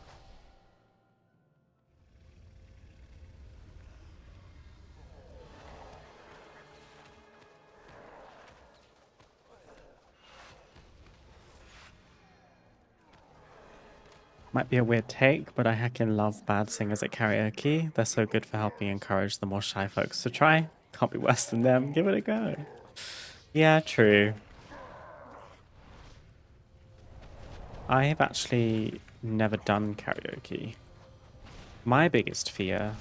Speaker 1: Might be a weird take, but I heckin' love bad singers at karaoke. They're so good for helping encourage the more shy folks to try. Can't be worse than them. Give it a go. Yeah, true. I have actually never done karaoke. My biggest fear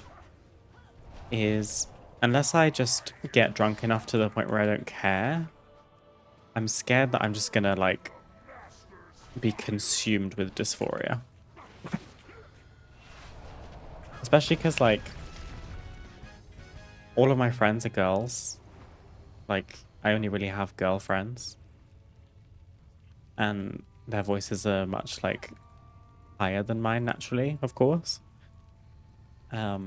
Speaker 1: is, unless I just get drunk enough to the point where I don't care, I'm scared that I'm just gonna, like, be consumed with dysphoria. Especially because, like, all of my friends are girls. Like, I only really have girlfriends. And their voices are much, like, higher than mine naturally, of course. Yeah,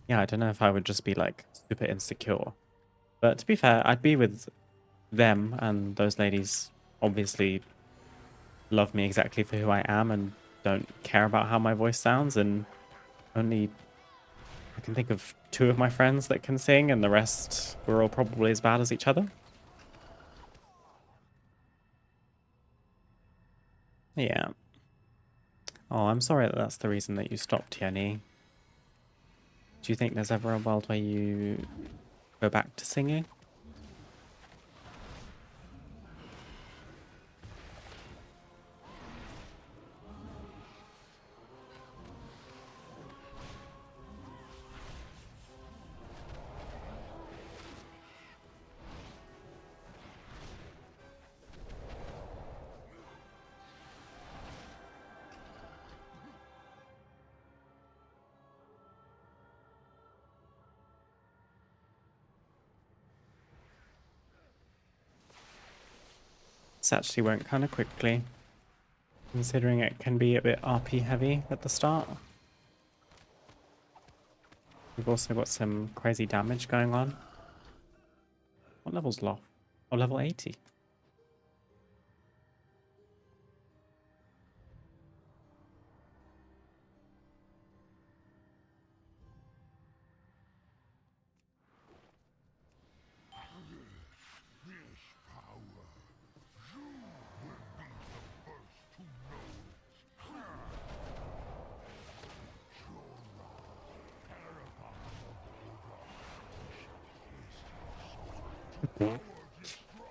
Speaker 1: I don't know if I would just be, like, super insecure. But to be fair, I'd be with them, and those ladies obviously love me exactly for who I am and don't care about how my voice sounds, and only I can think of 2 of my friends that can sing, and the rest were all probably as bad as each other. Yeah. Oh, I'm sorry that that's the reason that you stopped, Yenny. Do you think there's ever a world where you go back to singing? This actually went kind of quickly, considering it can be a bit RP heavy at the start. We've also got some crazy damage going on. What level's Loth? Oh, level 80.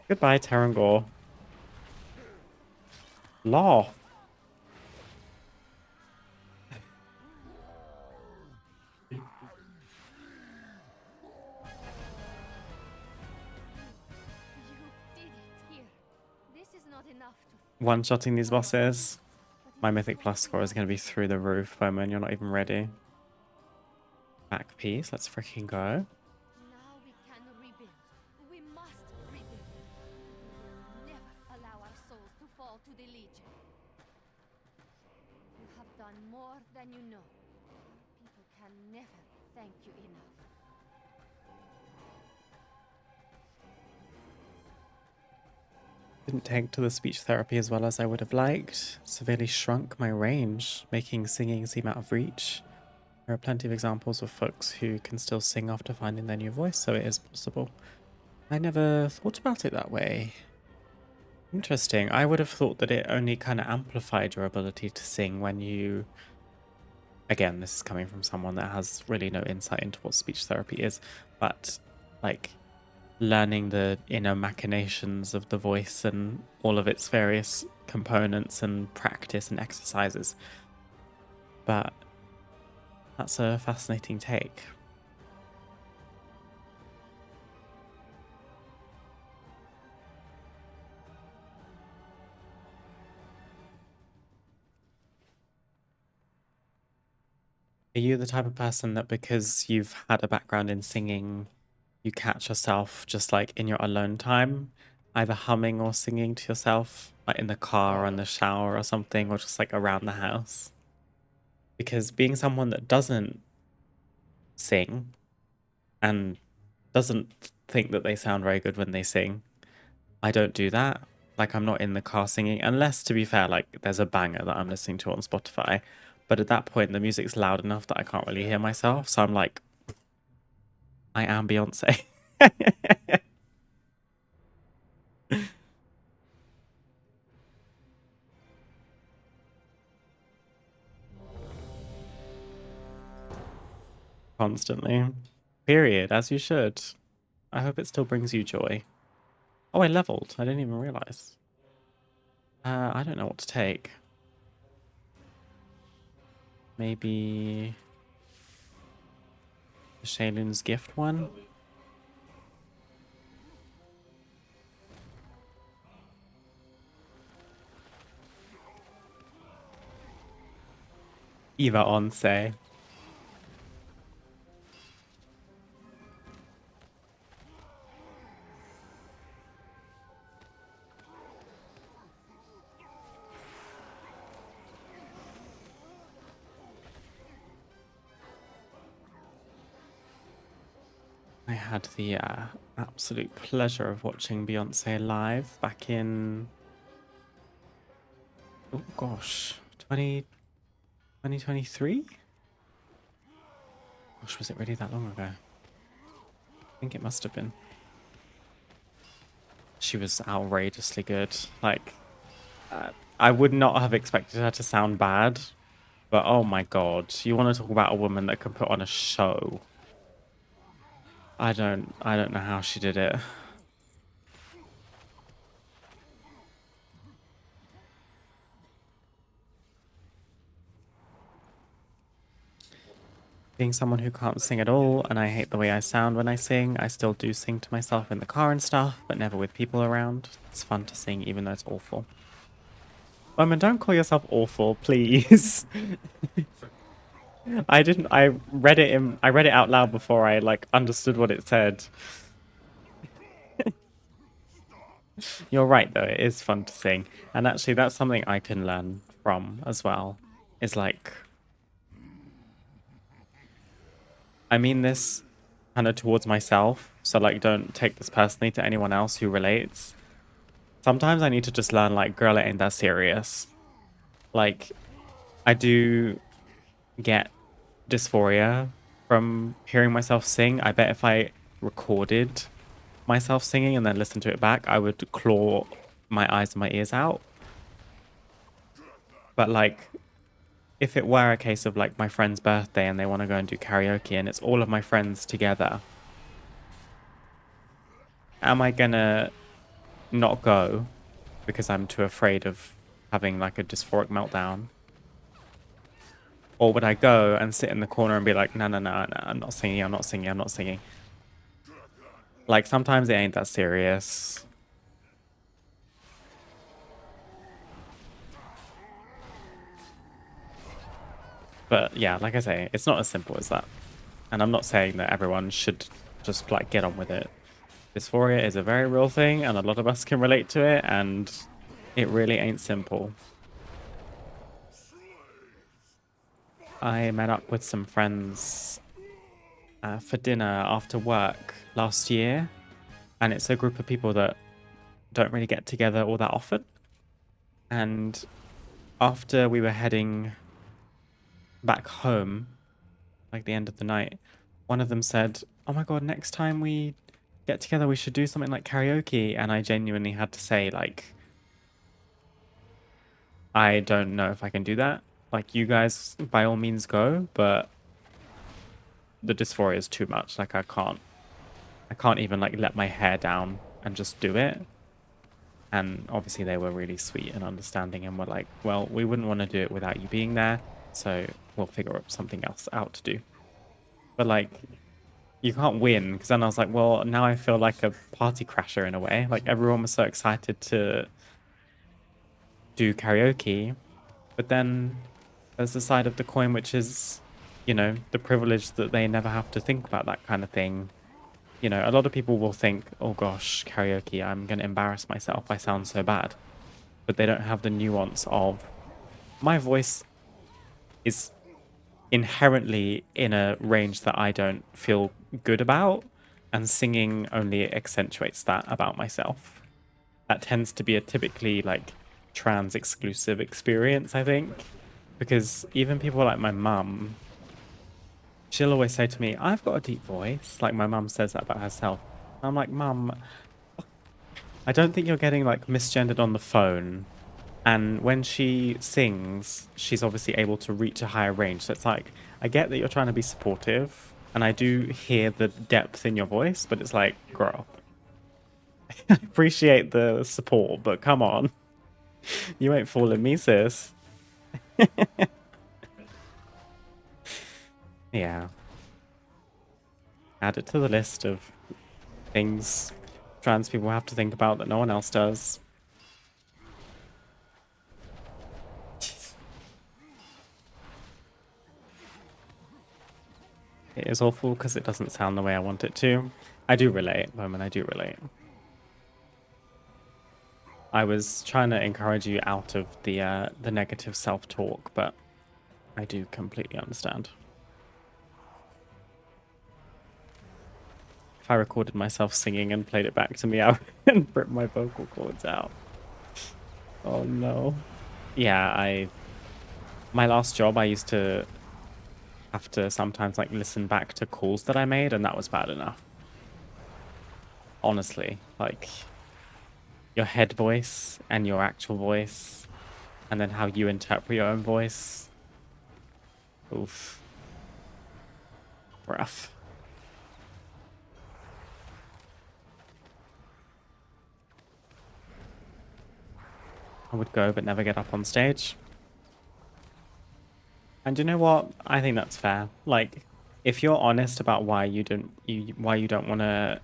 Speaker 1: Goodbye, Terrangor. Law.
Speaker 7: You did it here. This is not enough to.
Speaker 1: One-shotting these bosses. My Mythic Plus score is going to be through the roof, Bowman. You're not even ready. Back piece. Let's freaking go.
Speaker 7: Now we can rebuild. We must rebuild. We will never allow our souls to fall to the Legion. You have done more than you know. People can never thank you enough.
Speaker 1: Didn't take to the speech therapy as well as I would have liked. Severely shrunk my range, making singing seem out of reach. There are plenty of examples of folks who can still sing after finding their new voice, so it is possible. I never thought about it that way. Interesting. I would have thought that it only kind of amplified your ability to sing when you... Again, this is coming from someone that has really no insight into what speech therapy is, but like learning the inner machinations of the voice and all of its various components and practice and exercises. But that's a fascinating take. Are you the type of person that because you've had a background in singing, you catch yourself just like in your alone time, either humming or singing to yourself, like in the car or in the shower or something, or just like around the house? Because being someone that doesn't sing and doesn't think that they sound very good when they sing, I don't do that. Like, I'm not in the car singing, unless, to be fair, like there's a banger that I'm listening to on Spotify. But at that point, the music's loud enough that I can't really hear myself. So I'm like, I am Beyonce. Constantly. Period, as you should. I hope it still brings you joy. Oh, I leveled. I didn't even realize. I don't know what to take. Maybe the Shaylun's gift one? Eva Onse. I had the absolute pleasure of watching Beyonce live back in, oh gosh, 2023? Gosh, was it really that long ago? I think it must have been. She was outrageously good. Like, I would not have expected her to sound bad, but oh my god, you want to talk about a woman that can put on a show. I don't know how she did it. Being someone who can't sing at all, and I hate the way I sound when I sing, I still do sing to myself in the car and stuff, but never with people around. It's fun to sing, even though it's awful. Woman, don't call yourself awful, please. I read it out loud before I like understood what it said. You're right though, it is fun to sing. And actually that's something I can learn from as well. Is like, I mean this kind of towards myself, so like don't take this personally to anyone else who relates. Sometimes I need to just learn like, girl, it ain't that serious. Like, I do get dysphoria from hearing myself sing. I bet if I recorded myself singing and then listened to it back, I would claw my eyes and my ears out. But like, if it were a case of like my friend's birthday and they want to go and do karaoke and it's all of my friends together, am I gonna not go because I'm too afraid of having like a dysphoric meltdown? Or would I go and sit in the corner and be like, no, no, no, no, I'm not singing, I'm not singing, I'm not singing. Like, sometimes it ain't that serious. But yeah, like I say, it's not as simple as that. And I'm not saying that everyone should just like get on with it. Dysphoria is a very real thing and a lot of us can relate to it, and it really ain't simple. I met up with some friends for dinner after work last year, and it's a group of people that don't really get together all that often. And after we were heading back home, like the end of the night, one of them said, oh my god, next time we get together we should do something like karaoke. And I genuinely had to say, like, I don't know if I can do that. Like, you guys by all means go, but the dysphoria is too much. Like, I can't even like let my hair down and just do it. And obviously they were really sweet and understanding and were like, well, we wouldn't want to do it without you being there, so we'll figure out something else out to do. But like, you can't win, because then I was like, well, now I feel like a party crasher in a way. Like, everyone was so excited to do karaoke, but then there's the side of the coin which is, you know, the privilege that they never have to think about that kind of thing. You know, a lot of people will think, oh gosh, karaoke, I'm going to embarrass myself, I sound so bad. But they don't have the nuance of, my voice is inherently in a range that I don't feel good about, and singing only accentuates that about myself. That tends to be a typically like trans exclusive experience, I think, because even people like my mum, she'll always say to me, I've got a deep voice. Like, my mum says that about herself. I'm like, Mum, I don't think you're getting like misgendered on the phone. And when she sings, she's obviously able to reach a higher range. So it's like, I get that you're trying to be supportive, and I do hear the depth in your voice, but it's like, girl, I appreciate the support, but come on. You ain't fooling me, sis. Yeah. Add it to the list of things trans people have to think about that no one else does. It is awful because it doesn't sound the way I want it to. I do relate, Bowman, I do relate. I was trying to encourage you out of the negative self-talk, but I do completely understand. If I recorded myself singing and played it back to me, I would rip my vocal cords out. Oh no. Yeah, my last job, I used to have to sometimes like listen back to calls that I made, and that was bad enough. Honestly, like, your head voice and your actual voice, and then how you interpret your own voice. Oof. Rough. I would go but never get up on stage. And you know what? I think that's fair. Like, if you're honest about why you don't want to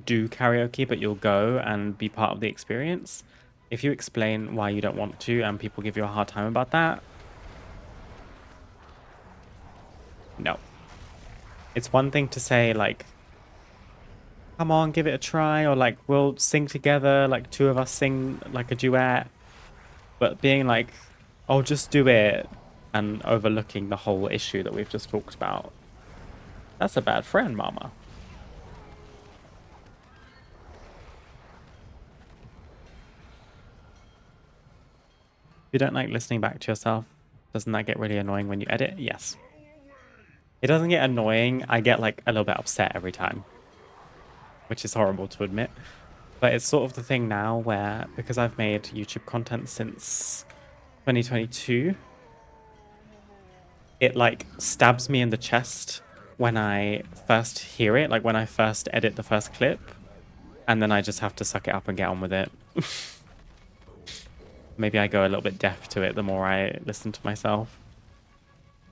Speaker 1: do karaoke, but you'll go and be part of the experience, if you explain why you don't want to and people give you a hard time about that, no. It's one thing to say, like, come on, give it a try, or like we'll sing together, like two of us sing like a duet. But being like, oh, just do it, and overlooking the whole issue that we've just talked about. That's a bad friend, mama. If you don't like listening back to yourself, doesn't that get really annoying when you edit? Yes. It doesn't get annoying. I get like a little bit upset every time, which is horrible to admit. But it's sort of the thing now where, because I've made YouTube content since 2022, it like stabs me in the chest when I first hear it, like when I first edit the first clip, and then I just have to suck it up and get on with it. Maybe I go a little bit deaf to it the more I listen to myself.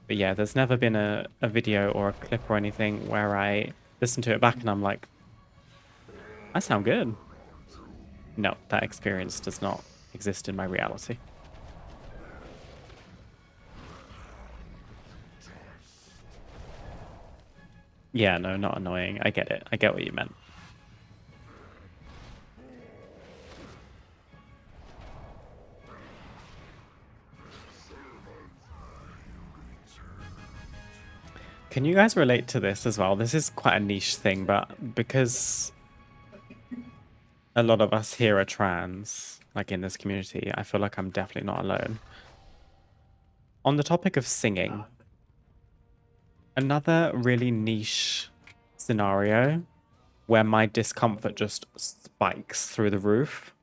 Speaker 1: But yeah, there's never been a video or a clip or anything where I listen to it back and I'm like, I sound good. No, that experience does not exist in my reality. Yeah, no, not annoying. I get it. I get what you meant. Can you guys relate to this as well? This is quite a niche thing, but because a lot of us here are trans, like in this community, I feel like I'm definitely not alone. On the topic of singing, another really niche scenario where my discomfort just spikes through the roof.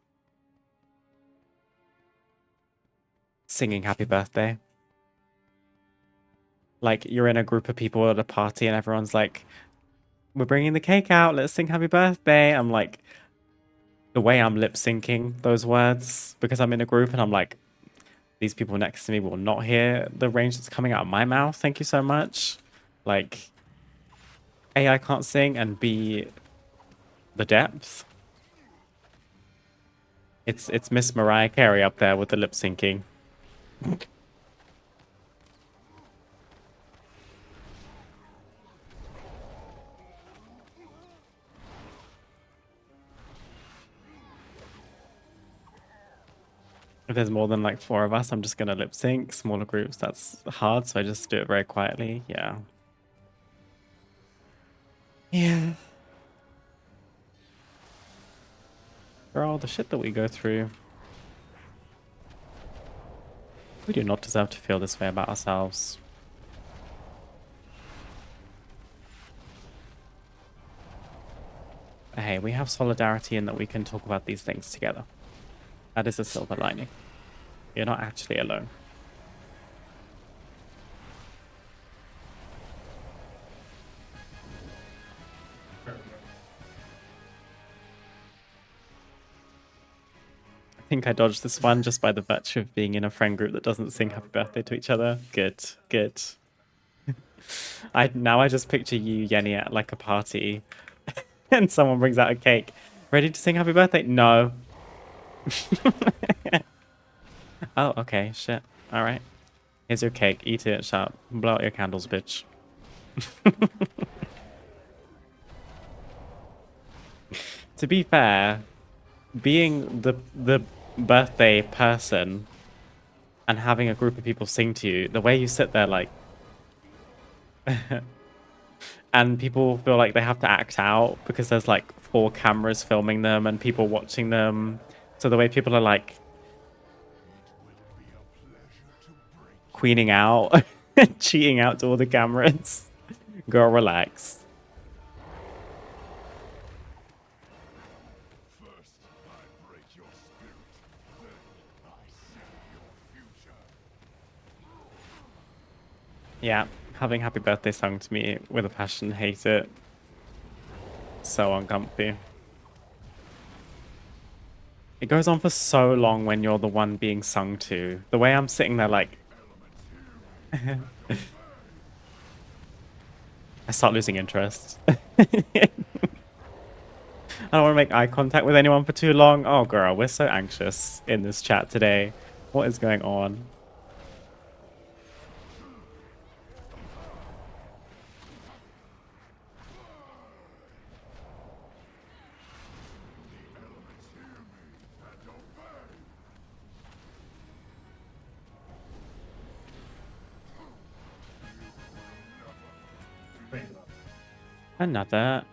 Speaker 1: Singing Happy Birthday. Like, you're in a group of people at a party and everyone's like, we're bringing the cake out, let's sing Happy Birthday. I'm like, the way I'm lip syncing those words, because I'm in a group and I'm like, these people next to me will not hear the range that's coming out of my mouth. Thank you so much. Like, A, I can't sing, and B, the depth. It's Miss Mariah Carey up there with the lip syncing. If there's more than like 4 of us, I'm just gonna lip sync. Smaller groups, that's hard, so I just do it very quietly. Yeah. Yeah. Girl, the shit that we go through. We do not deserve to feel this way about ourselves. But hey, we have solidarity in that we can talk about these things together. That is a silver lining. You're not actually alone. I think I dodged this one just by the virtue of being in a friend group that doesn't sing happy birthday to each other. Good, good. Now I just picture you, Yenny, at like a party and someone brings out a cake. Ready to sing happy birthday? No. Oh, okay, shit. Alright. Here's your cake. Eat it, shout. Blow out your candles, bitch. To be fair, being the birthday person and having a group of people sing to you, the way you sit there like and people feel like they have to act out because there's like 4 cameras filming them and people watching them. So the way people are like queening out, cheating out to all the cameras. Girl, relax. Yeah, having happy birthday sung to me with a passion, hate it. So uncomfy. It goes on for so long when you're the one being sung to. The way I'm sitting there like... I start losing interest. I don't want to make eye contact with anyone for too long. Oh girl, we're so anxious in this chat today. What is going on? Another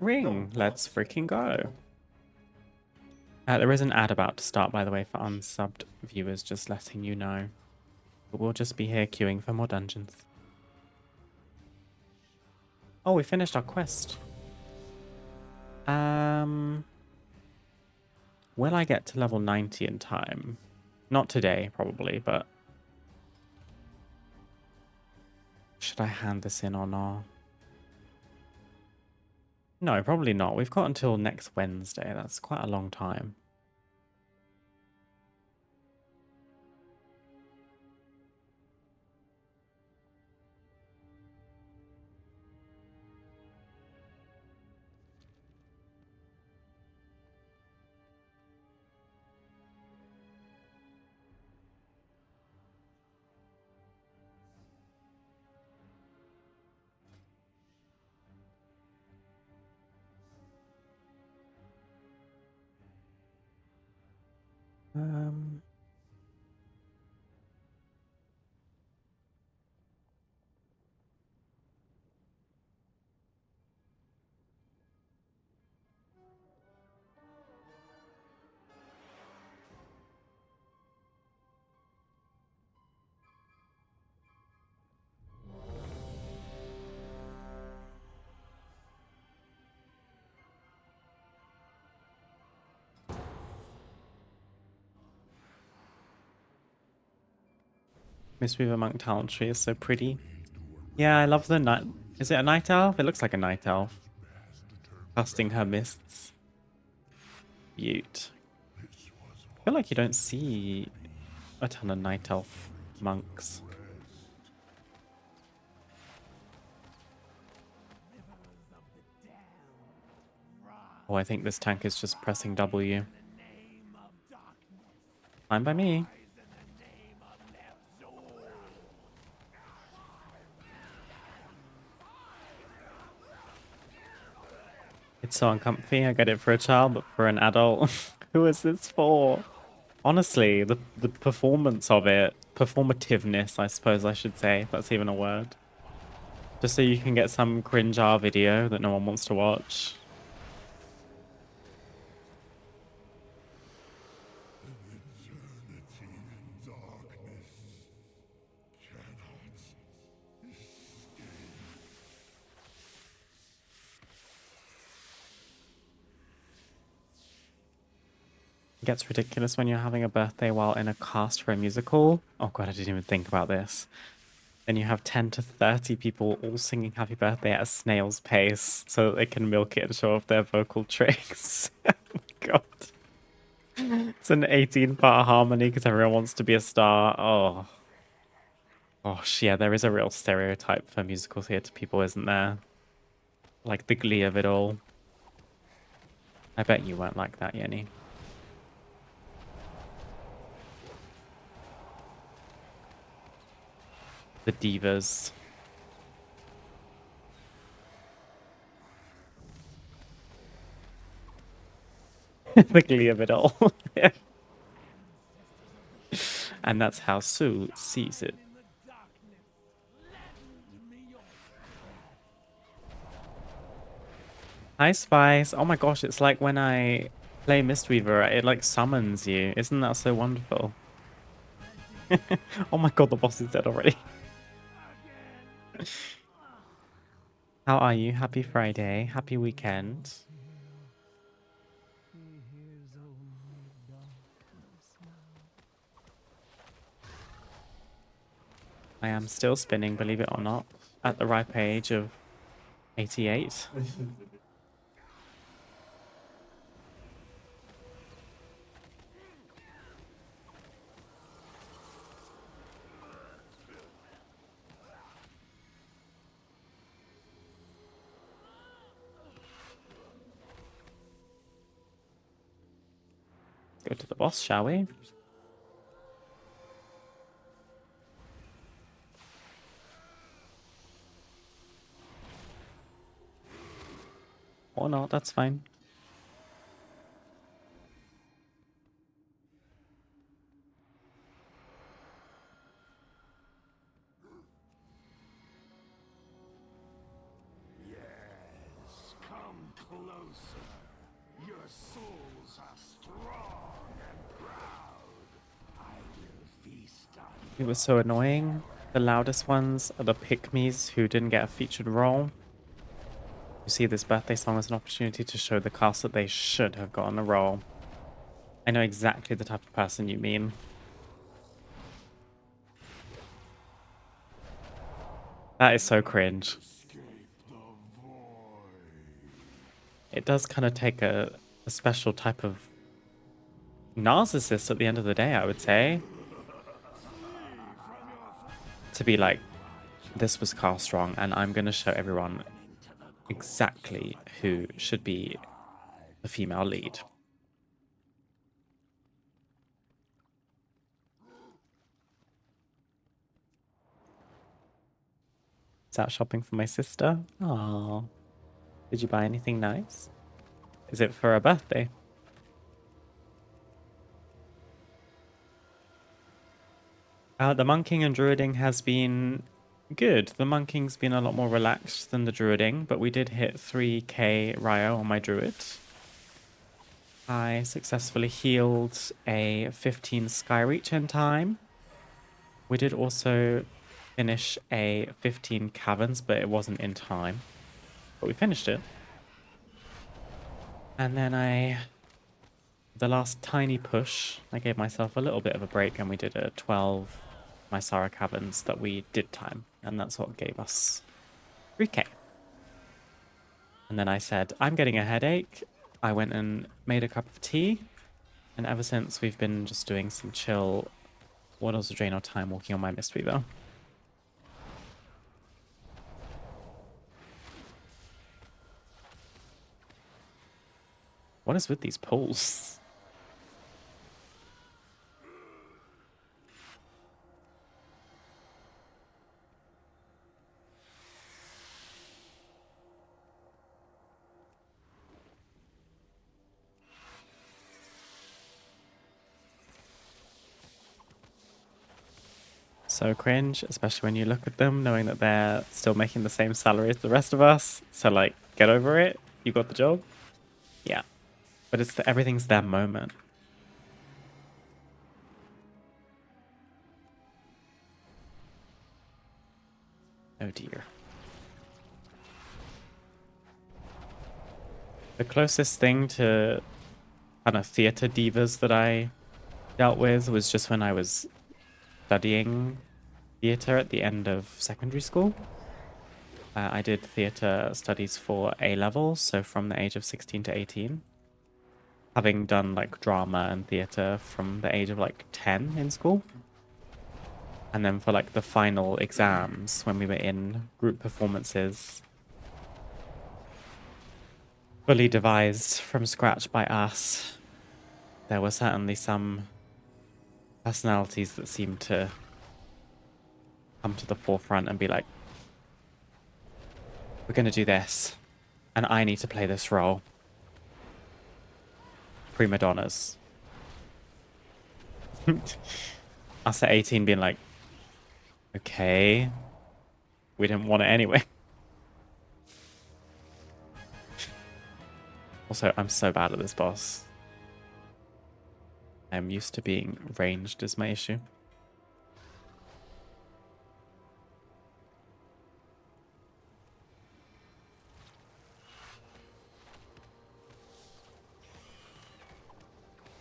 Speaker 1: ring. Let's freaking go. There is an ad about to start, by the way, for unsubbed viewers, just letting you know. But we'll just be here queuing for more dungeons. Oh, we finished our quest. Will I get to level 90 in time? Not today, probably, but... Should I hand this in or not? No, probably not. We've got until next Wednesday. That's quite a long time. Um... Mistweaver Monk talent tree is so pretty. Yeah, I love the night. Is it a night elf? It looks like a night elf. Casting her mists. Beaut. I feel like you don't see a ton of night elf monks. Oh, I think this tank is just pressing W. Fine by me. It's so uncomfy. I get it for a child, but for an adult, who is this for? Honestly, the performance of it, performativeness, I suppose I should say, if that's even a word. Just so you can get some cringe R video that no one wants to watch. It gets ridiculous when you're having a birthday while in a cast for a musical. Oh god, I didn't even think about this. Then you have 10 to 30 people all singing happy birthday at a snail's pace so that they can milk it and show off their vocal tricks. Oh my god. It's an 18-part harmony because everyone wants to be a star. Oh. Gosh, yeah, there is a real stereotype for musical theatre people, isn't there? Like the glee of it all. I bet you weren't like that, Yenny. The divas. The glee of it all. And that's how Sue sees it. Hi, Spice. Oh my gosh, it's like when I play Mistweaver, it like summons you. Isn't that so wonderful? Oh my god, the boss is dead already. How are you? Happy Friday. Happy weekend. I am still spinning, believe it or not, at the ripe age of 88. Go to the boss, shall we? Or not, that's fine. It was so annoying. The loudest ones are the pick-me's who didn't get a featured role. You see this birthday song as an opportunity to show the cast that they should have gotten a role. I know exactly the type of person you mean. That is so cringe. It does kind of take a special type of narcissist at the end of the day, I would say. To be like, this was cast wrong, and I'm going to show everyone exactly who should be the female lead. Is out shopping for my sister? Aww. Did you buy anything nice? Is it for her birthday? The monking and druiding has been good. The monking's been a lot more relaxed than the druiding, but we did hit 3k Ryo on my druid. I successfully healed a 15 Skyreach in time. We did also finish a 15 Caverns, but it wasn't in time. But we finished it. And then the last tiny push, I gave myself a little bit of a break and we did a 12 Mysara Caverns that we did time. And that's what gave us 3k. And then I said, I'm getting a headache. I went and made a cup of tea. And ever since, we've been just doing some chill Warlords of Draenor time walking on my Mistweaver. What is with these pulls? So cringe, especially when you look at them, knowing that they're still making the same salary as the rest of us. So like, get over it. You got the job. Yeah. But it's everything's their moment. Oh dear. The closest thing to kind of theater divas that I dealt with was just when I was studying theater at the end of secondary school. I did theater studies for A levels, so from the age of 16 to 18. Having done like drama and theater from the age of like 10 in school. And then for like the final exams, when we were in group performances, fully devised from scratch by us, there were certainly some personalities that seemed to come to the forefront and be like, we're going to do this, and I need to play this role. Prima donnas. Us at 18 being like, okay, we didn't want it anyway. Also, I'm so bad at this boss. I'm used to being ranged is my issue.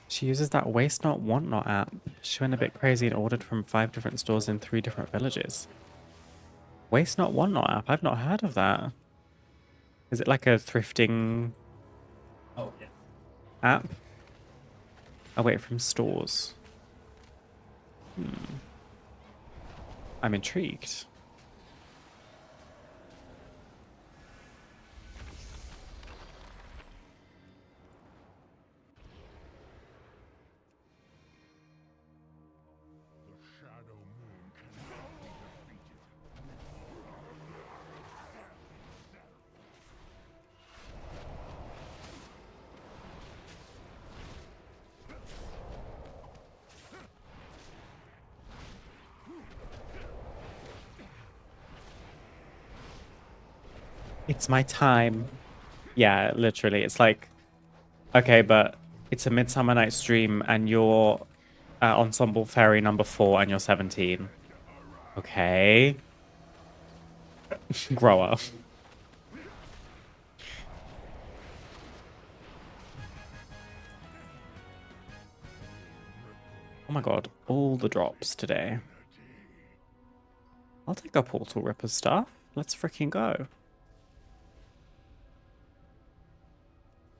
Speaker 1: She uses that Waste Not, Want Not app. She went a bit crazy and ordered from 5 different stores in 3 different villages. Waste Not, Want Not app? I've not heard of that. Is it like a thrifting app? Oh wait, from stores. I'm intrigued. It's my time. Yeah, literally. It's like, okay, but it's a Midsummer Night stream and you're Ensemble Fairy number 4 and you're 17. Okay. Grow up. Oh my god, all the drops today. I'll take a Portal Ripper stuff. Let's freaking go.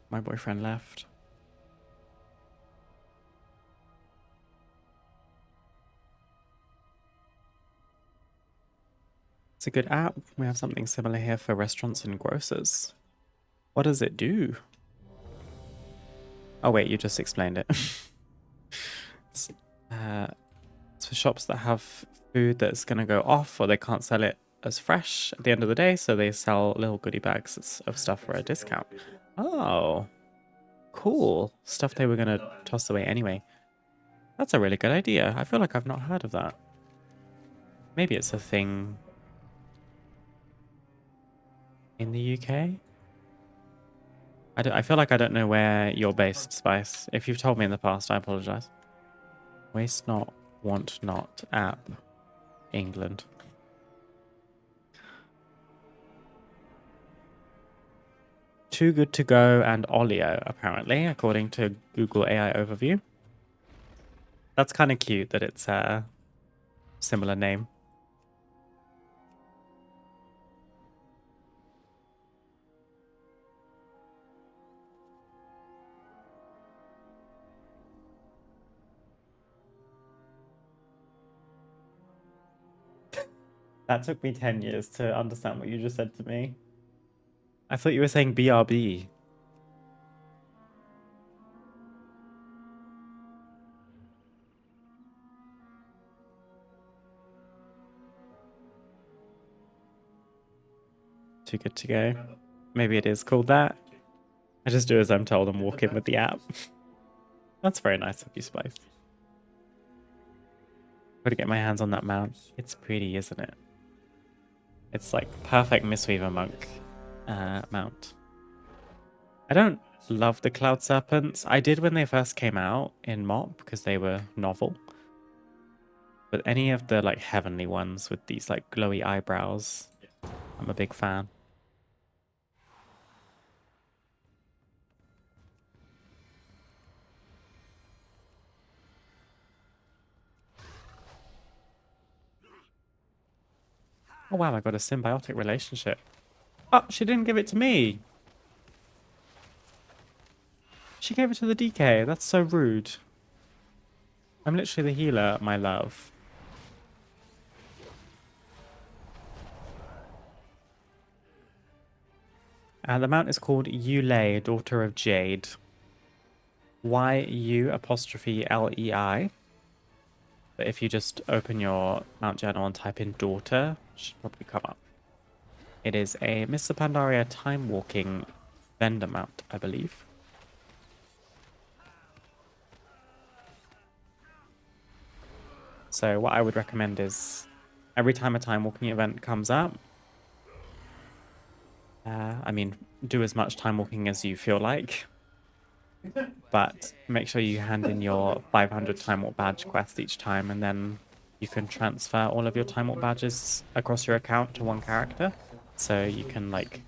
Speaker 1: My boyfriend left. It's a good app. We have something similar here for restaurants and grocers. What does it do? Oh wait, you just explained it. It's for shops that have food that's going to go off or they can't sell it as fresh at the end of the day, so they sell little goodie bags of stuff for a discount. Oh, cool. Stuff they were going to toss away anyway. That's a really good idea. I feel like I've not heard of that. Maybe it's a thing in the UK? I feel like I don't know where you're based, Spice. If you've told me in the past, I apologize. Waste not, want not app. England. Too Good To Go and Olio, apparently, according to Google AI Overview. That's kind of cute that it's a similar name. That took me 10 years to understand what you just said to me. I thought you were saying BRB. Too Good To Go. Maybe it is called that. I just do as I'm told and walk in with the app. That's very nice of you, Spice. Gotta get my hands on that mount. It's pretty, isn't it? It's like perfect Mistweaver Monk mount. I don't love the Cloud Serpents. I did when they first came out in MOP because they were novel. But any of the like heavenly ones with these like glowy eyebrows, I'm a big fan. Oh wow, I got a symbiotic relationship. Oh, she didn't give it to me. She gave it to the DK. That's so rude. I'm literally the healer, my love. The mount is called Yulei, Daughter of Jade. YU''LEI. But if you just open your mount journal and type in daughter, it should probably come up. It is a Mr. Pandaria timewalking vendor mount, I believe. So what I would recommend is every time a timewalking event comes up, I mean, do as much timewalking as you feel like. But make sure you hand in your 500 time walk badge quest each time, and then you can transfer all of your time walk badges across your account to one character, so you can like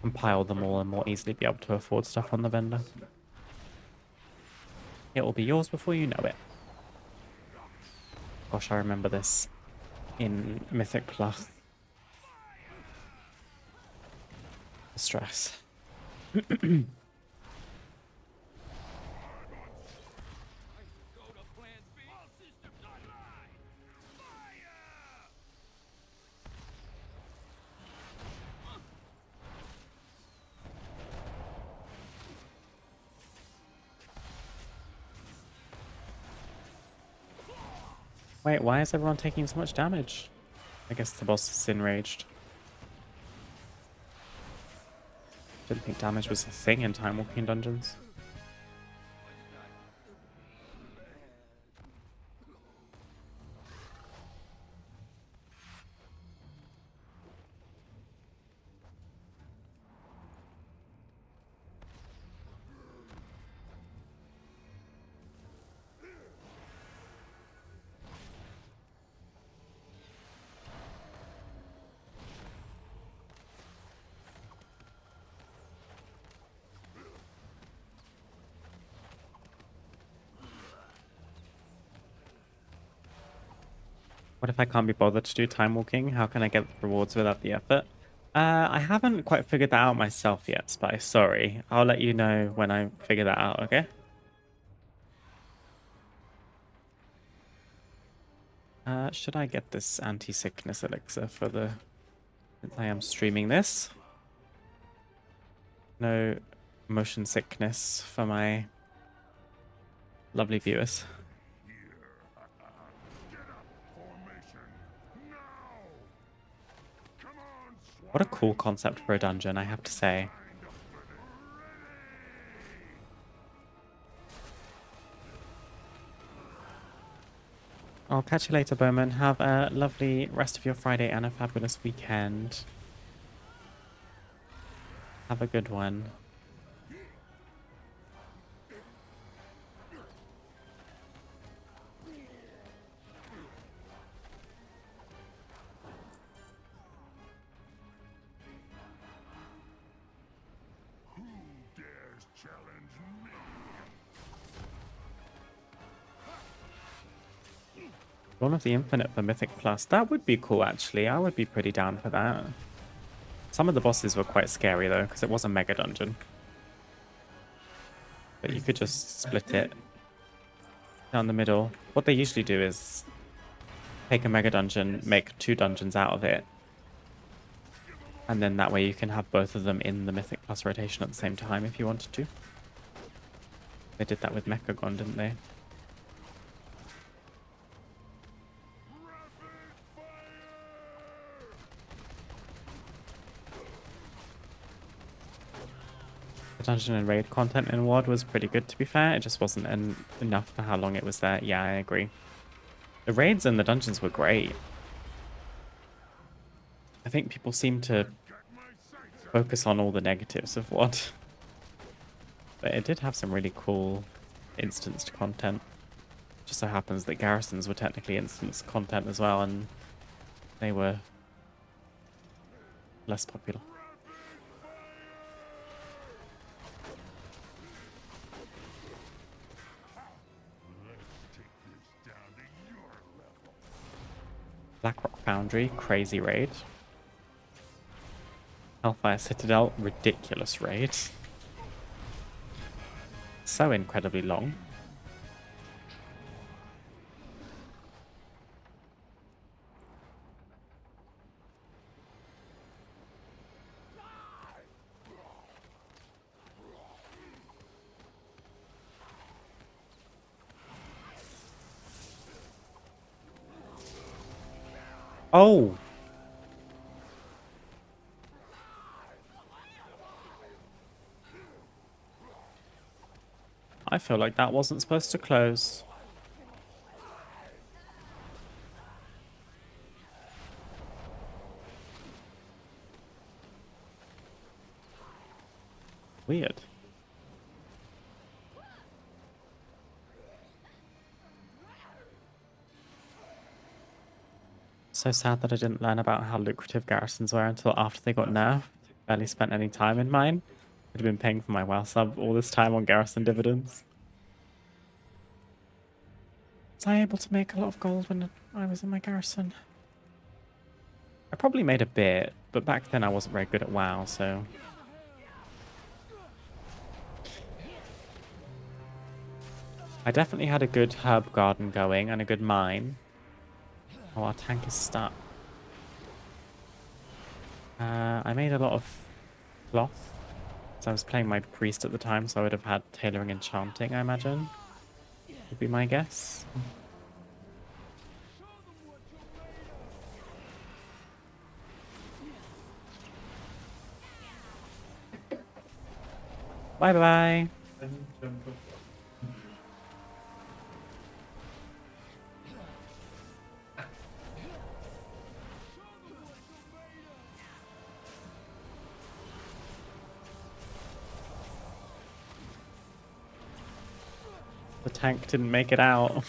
Speaker 1: compile them all and more easily be able to afford stuff on the vendor. It will be yours before you know it. Gosh, I remember this in Mythic Plus. The stress. Wait, why is everyone taking so much damage? I guess the boss is enraged. Didn't think damage was a thing in time walking dungeons. What if I can't be bothered to do time walking? How can I get the rewards without the effort? I haven't quite figured that out myself yet, Spice. Sorry. I'll let you know when I figure that out, okay? Should I get this anti-sickness elixir for the... since I am streaming this? No motion sickness for my lovely viewers. What a cool concept for a dungeon, I have to say. I'll catch you later, Bowman. Have a lovely rest of your Friday and a fabulous weekend. Have a good one. Dawn of the Infinite for Mythic Plus. That would be cool, actually. I would be pretty down for that. Some of the bosses were quite scary, though, because it was a mega dungeon. But you could just split it down the middle. What they usually do is take a mega dungeon, make 2 dungeons out of it. And then that way you can have both of them in the Mythic Plus rotation at the same time if you wanted to. They did that with Mechagon, didn't they? Dungeon and raid content in WoD was pretty good, to be fair. It just wasn't enough for how long it was there. Yeah, I agree. The raids and the dungeons were great. I think people seem to focus on all the negatives of WoD. But it did have some really cool instanced content. Just so happens that garrisons were technically instanced content as well, and they were less popular. Blackrock Foundry, crazy raid. Hellfire Citadel, ridiculous raid. So incredibly long. Oh! I feel like that wasn't supposed to close. Weird. So sad that I didn't learn about how lucrative garrisons were until after they got nerfed. Barely spent any time in mine. I'd have been paying for my WoW sub all this time on garrison dividends. Was I able to make a lot of gold when I was in my garrison? I probably made a bit, but back then I wasn't very good at WoW, so... I definitely had a good herb garden going and a good mine. Oh, our tank is stuck. I made a lot of cloth. So I was playing my priest at the time, so I would have had tailoring and chanting, I imagine. Would be my guess. Bye-bye. The tank didn't make it out.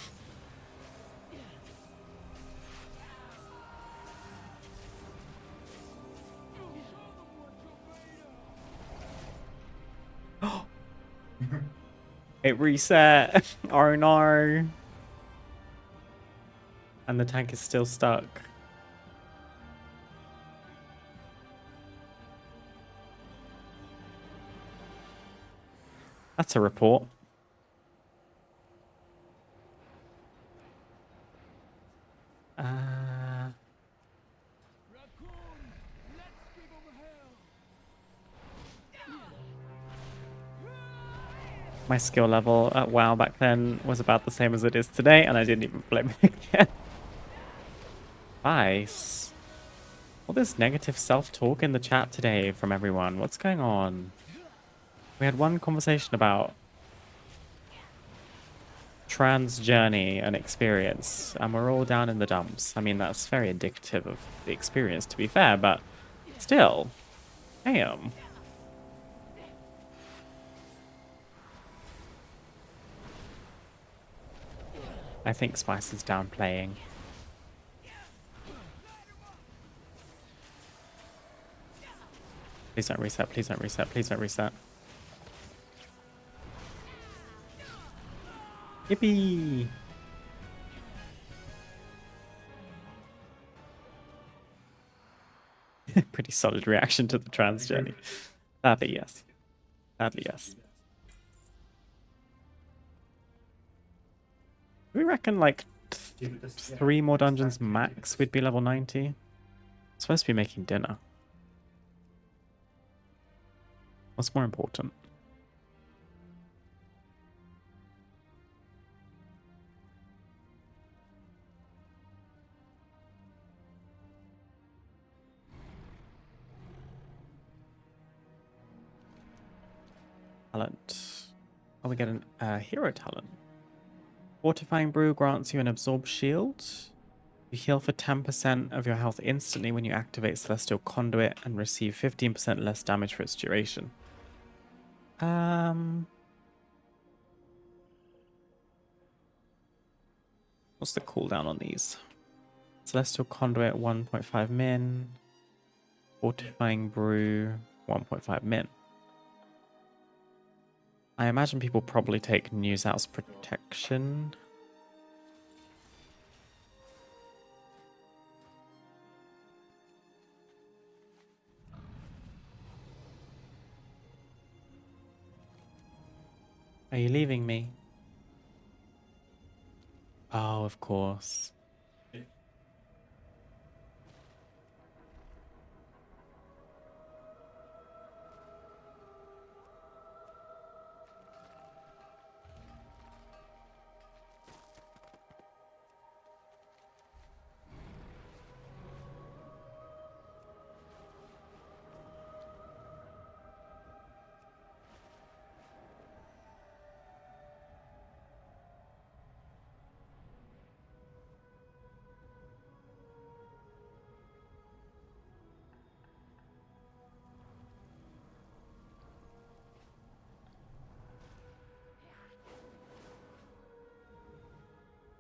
Speaker 1: It reset. Oh no. And the tank is still stuck. That's a report. My skill level at WoW back then was about the same as it is today, and I didn't even play it again. Nice. All this negative self-talk in the chat today from everyone. What's going on? We had one conversation about trans journey and experience, and we're all down in the dumps. I mean, that's very indicative of the experience, to be fair, but still, damn. I think Spice is downplaying. Please don't reset, please don't reset, please don't reset. Yippee! Pretty solid reaction to the trans journey. Sadly, yes. Sadly, yes. We reckon like 3 more dungeons max we'd be level 90. Supposed to be making dinner. What's more important? Talent. Oh, we get a hero talent. Fortifying Brew grants you an absorb shield. You heal for 10% of your health instantly when you activate Celestial Conduit and receive 15% less damage for its duration. What's the cooldown on these? Celestial Conduit 1.5 min. Fortifying Brew 1.5 min. I imagine people probably take News Out's Protection. Are you leaving me? Oh, of course.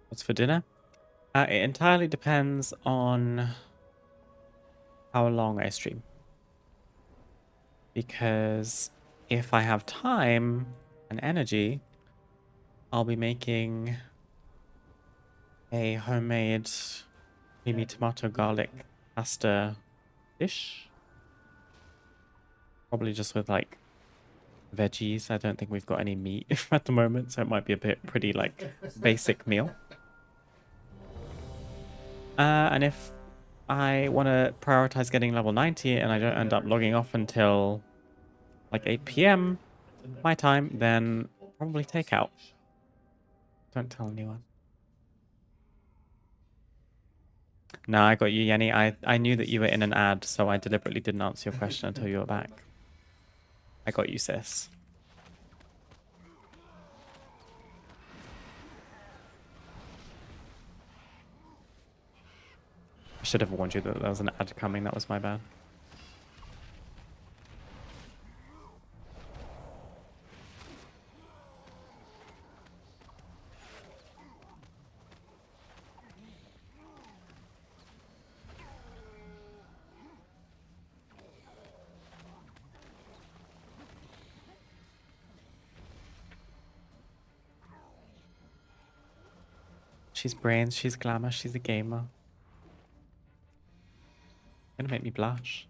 Speaker 1: What's for dinner? It entirely depends on how long I stream. Because if I have time and energy, I'll be making a homemade creamy tomato garlic pasta dish. Probably just with like veggies. I don't think we've got any meat at the moment, so it might be a bit pretty like basic meal. And if I want to prioritize getting level 90 and I don't end up logging off until like 8 p.m. my time, then probably takeout. Don't tell anyone. No, I got you, Yenny. I knew that you were in an ad, so I deliberately didn't answer your question until you were back. I got you, sis. I should have warned you that there was an ad coming. That was my bad. She's brains, she's glamour, she's a gamer. Gonna make me blush.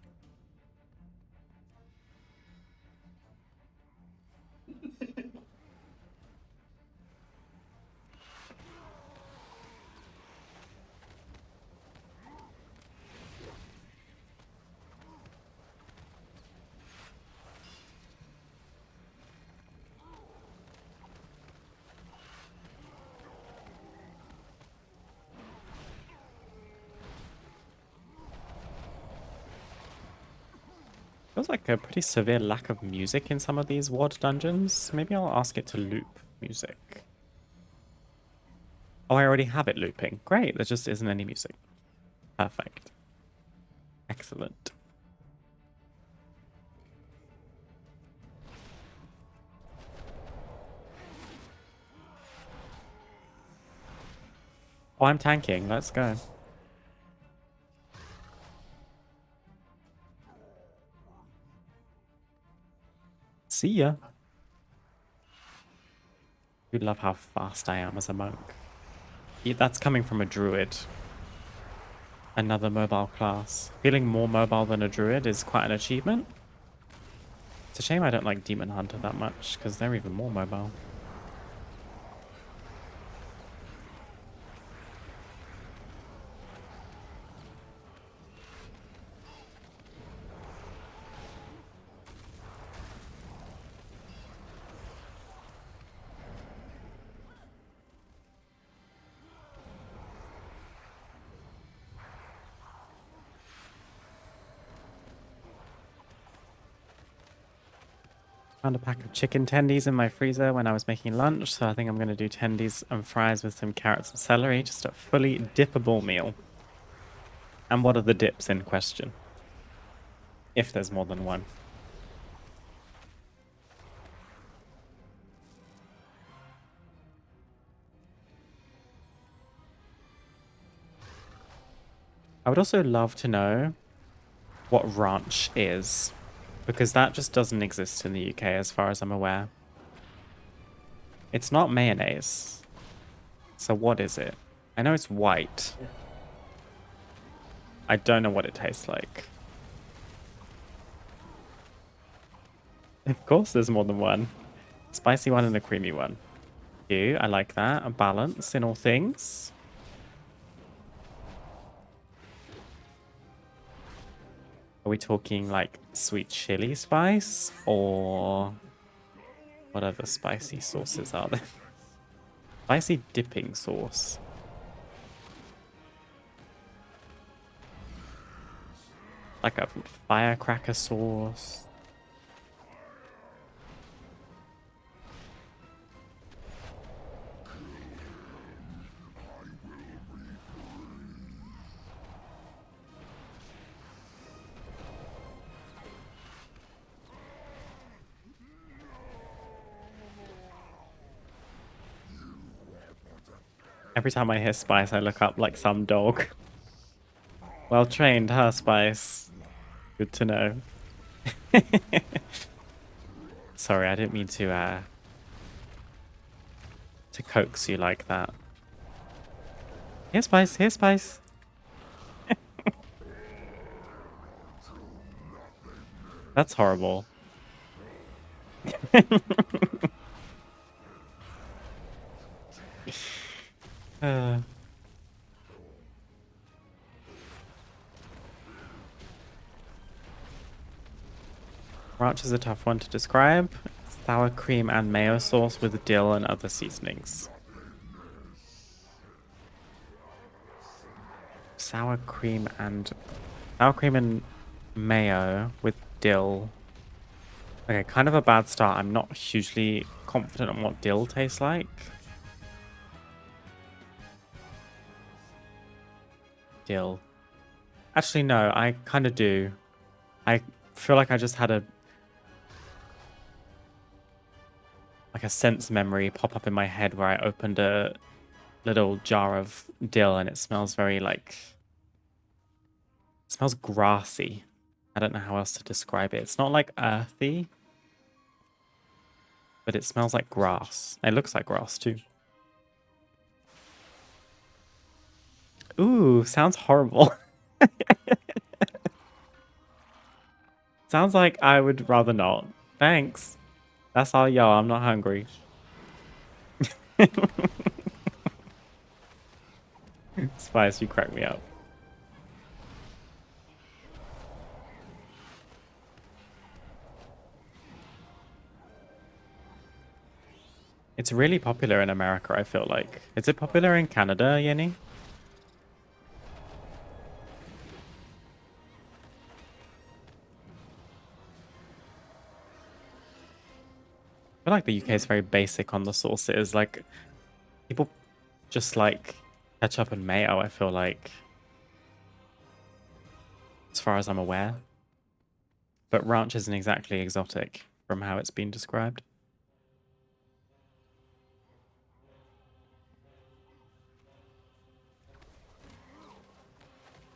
Speaker 1: Feels like a pretty severe lack of music in some of these ward dungeons. Maybe I'll ask it to loop music. Oh, I already have it looping. Great, there just isn't any music. Perfect. Excellent. Oh, I'm tanking. Let's go. See ya. You love how fast I am as a monk. Yeah, that's coming from a druid. Another mobile class. Feeling more mobile than a druid is quite an achievement. It's a shame I don't like Demon Hunter that much, because they're even more mobile. Found a pack of chicken tendies in my freezer when I was making lunch, so I think I'm going to do tendies and fries with some carrots and celery, just a fully dippable meal. And what are the dips in question? If there's more than one. I would also love to know what ranch is, because that just doesn't exist in the UK as far as I'm aware. It's not mayonnaise. So what is it? I know it's white. I don't know what it tastes like. Of course there's more than one. Spicy one and a creamy one. Cute, I like that. A balance in all things. Are we talking like sweet chili spice, or what other spicy sauces are there? Spicy dipping sauce. Like a firecracker sauce. Every time I hear Spice, I look up like some dog. Well trained, huh, Spice? Good to know. Sorry, I didn't mean to coax you like that. Here, Spice. Here, Spice. That's horrible. Ranch is a tough one to describe. Sour cream and mayo sauce with dill and other seasonings. Sour cream and mayo with dill. Okay, kind of a bad start. I'm not hugely confident on what dill tastes like. Dill. Actually, no, I kind of do. I feel like I just had a sense memory pop up in my head where I opened a little jar of dill and it smells very like... It smells grassy. I don't know how else to describe it. It's not like earthy, but it smells like grass. It looks like grass too. Ooh, sounds horrible. Sounds like I would rather not. Thanks. That's all, yo. I'm not hungry. Spice, you crack me up. It's really popular in America, I feel like. Is it popular in Canada, Yenny? I feel like the UK is very basic on the sauces. Like, people just like ketchup and mayo, I feel like. As far as I'm aware. But ranch isn't exactly exotic from how it's been described.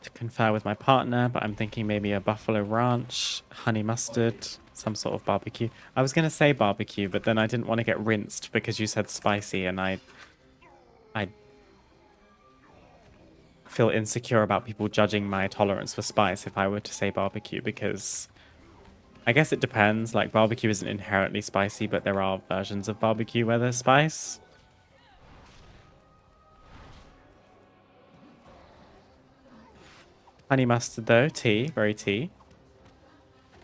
Speaker 1: To confer with my partner, but I'm thinking maybe a buffalo ranch, honey mustard, some sort of barbecue. I was going to say barbecue, but then I didn't want to get rinsed because you said spicy, and I feel insecure about people judging my tolerance for spice if I were to say barbecue, because I guess it depends. Like, barbecue isn't inherently spicy, but there are versions of barbecue where there's spice. Honey mustard though, tea, very tea.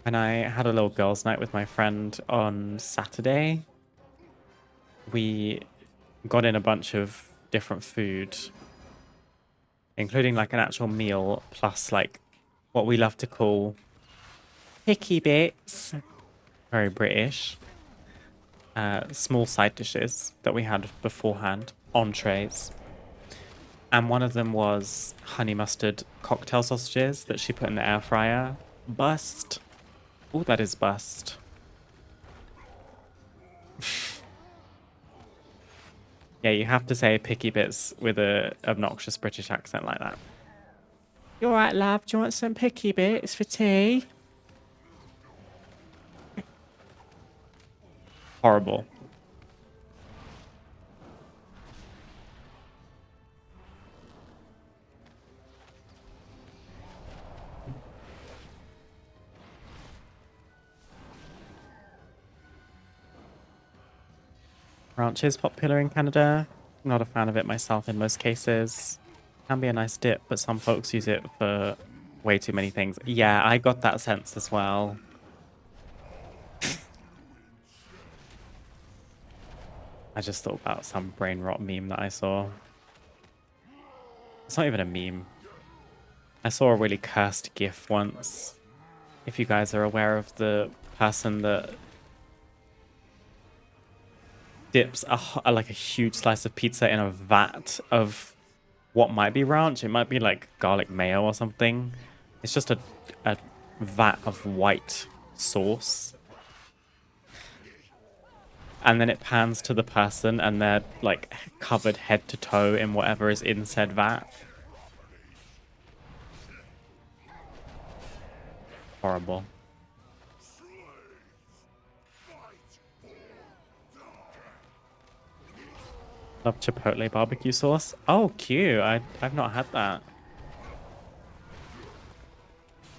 Speaker 1: When I had a little girls' night with my friend on Saturday, we got in a bunch of different food, including like an actual meal, plus like what we love to call picky bits, very British, small side dishes that we had beforehand, entrees. And one of them was honey mustard cocktail sausages that she put in the air fryer. Bust. Oh, that is bust. Yeah, you have to say picky bits with a obnoxious British accent like that. You alright, love? Do you want some picky bits for tea? Horrible. Ranch is popular in Canada. Not a fan of it myself in most cases. Can be a nice dip, but some folks use it for way too many things. Yeah, I got that sense as well. I just thought about some brain rot meme that I saw. It's not even a meme. I saw a really cursed GIF once. If you guys are aware of the person that dips like a huge slice of pizza in a vat of what might be ranch. It might be like garlic mayo or something. It's just a vat of white sauce. And then it pans to the person and they're like covered head to toe in whatever is in said vat. Horrible. Love chipotle barbecue sauce. Oh, cute. I've not had that.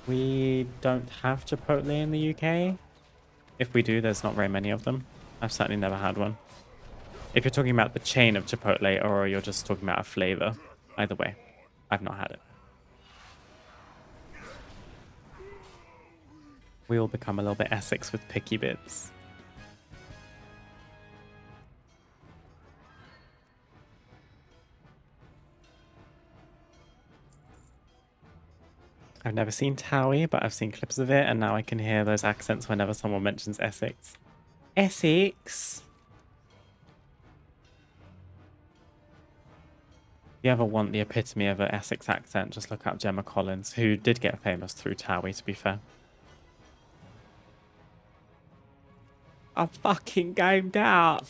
Speaker 1: We don't have chipotle in the UK. If we do, there's not very many of them. I've certainly never had one. If you're talking about the chain of chipotle or you're just talking about a flavor, either way, I've not had it. We all become a little bit Essex with picky bits. I've never seen Towie, but I've seen clips of it, and now I can hear those accents whenever someone mentions Essex. Essex! If you ever want the epitome of an Essex accent, just look up Gemma Collins, who did get famous through Towie, to be fair. I'm fucking gamed out.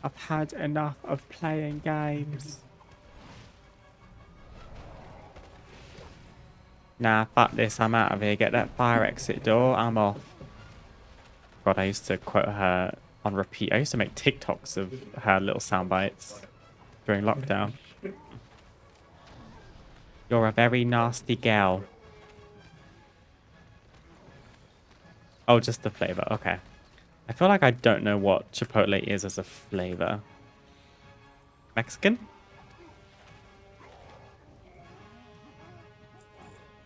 Speaker 1: I've had enough of playing games. Nah, fuck this, I'm out of here. Get that fire exit door, I'm off. God, I used to quote her on repeat. I used to make TikToks of her little sound bites. during lockdown. You're a very nasty gal. Oh, just the flavor. Okay. I feel like I don't know what Chipotle is as a flavor. Mexican?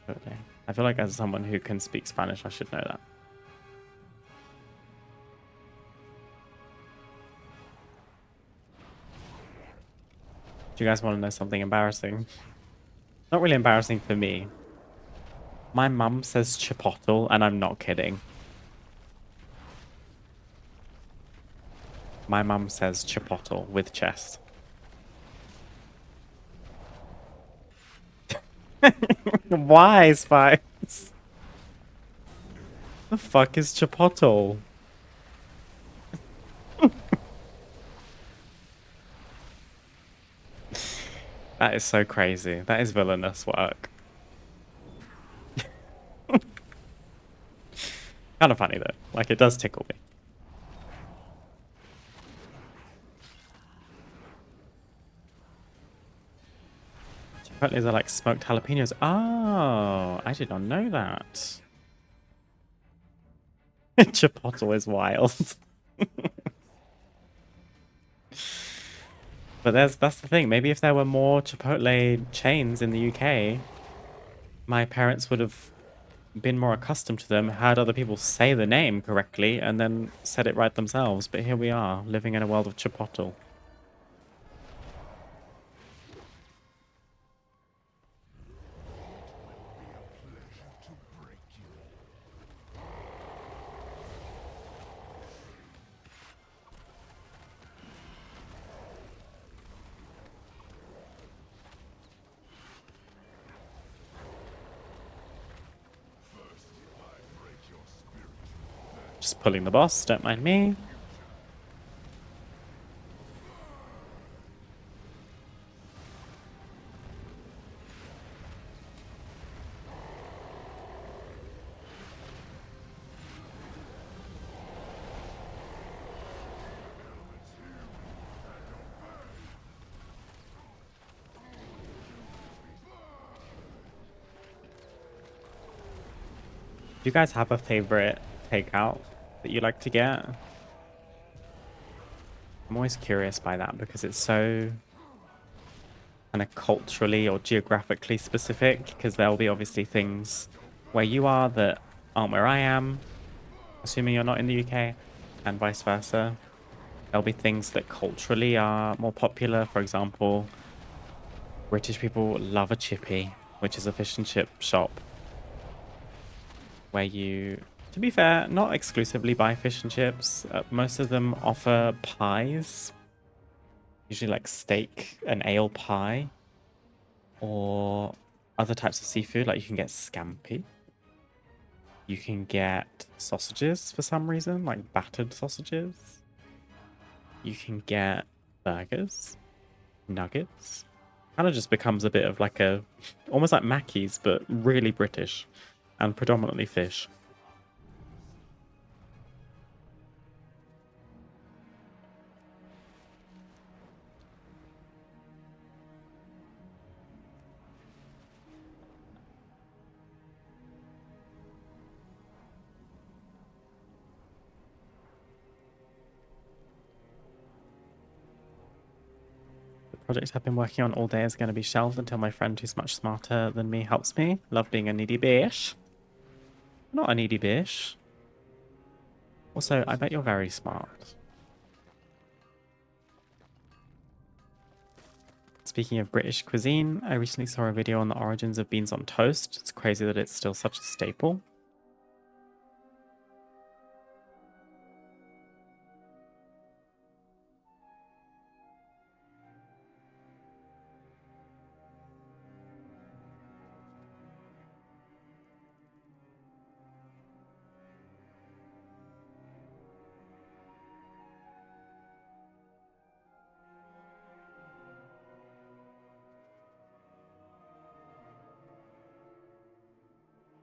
Speaker 1: Okay. I feel like as someone who can speak Spanish, I should know that. Do you guys want to know something embarrassing? Not really embarrassing for me. My mum says chipotle, and I'm not kidding. My mum says chipotle with chest. Why, Spice? The fuck is chipotle? That is so crazy. That is villainous work. Kind of funny though. Like, it does tickle me. Chipotles are like smoked jalapenos. Oh, I did not know that. Chipotle is wild. But that's the thing. Maybe if there were more Chipotle chains in the UK, my parents would have been more accustomed to them, heard other people say the name correctly, and then said it right themselves. But here we are, living in a world of Chipotle. Just pulling the boss, don't mind me. Do you guys have a favorite takeout that you like to get? I'm always curious by that because it's so kind of culturally or geographically specific, because there'll be obviously things where you are that aren't where I am, assuming you're not in the UK, and vice versa. There'll be things that culturally are more popular. For example, British people love a chippy, which is a fish and chip shop where you, to be fair, not exclusively buy fish and chips. Most of them offer pies, usually like steak and ale pie, or other types of seafood. Like you can get scampi. You can get sausages for some reason, like battered sausages. You can get burgers, nuggets. Kind of just becomes a bit of like a, almost like Mackey's, but really British and predominantly fish. Project I've been working on all day is going to be shelved until my friend who's much smarter than me helps me. Love being a needy bish. Not a needy bish. Also, I bet you're very smart. Speaking of British cuisine, I recently saw a video on the origins of beans on toast. It's crazy that it's still such a staple.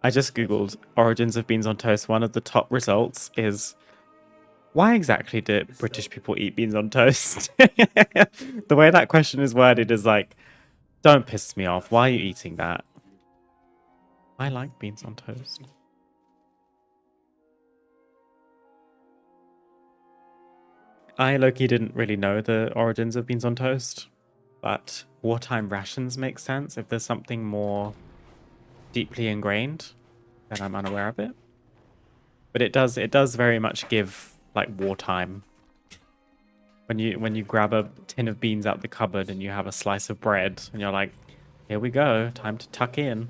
Speaker 1: I just googled origins of beans on toast. One of the top results is Why exactly do British people eat beans on toast? The way that question is worded is like, don't piss me off. Why are you eating that? I like beans on toast. I, Loki, didn't really know the origins of beans on toast, but wartime rations make sense. If there's something more deeply ingrained, then I'm unaware of it. But it does very much give like wartime. When you grab a tin of beans out the cupboard and you have a slice of bread and you're like, here we go, time to tuck in.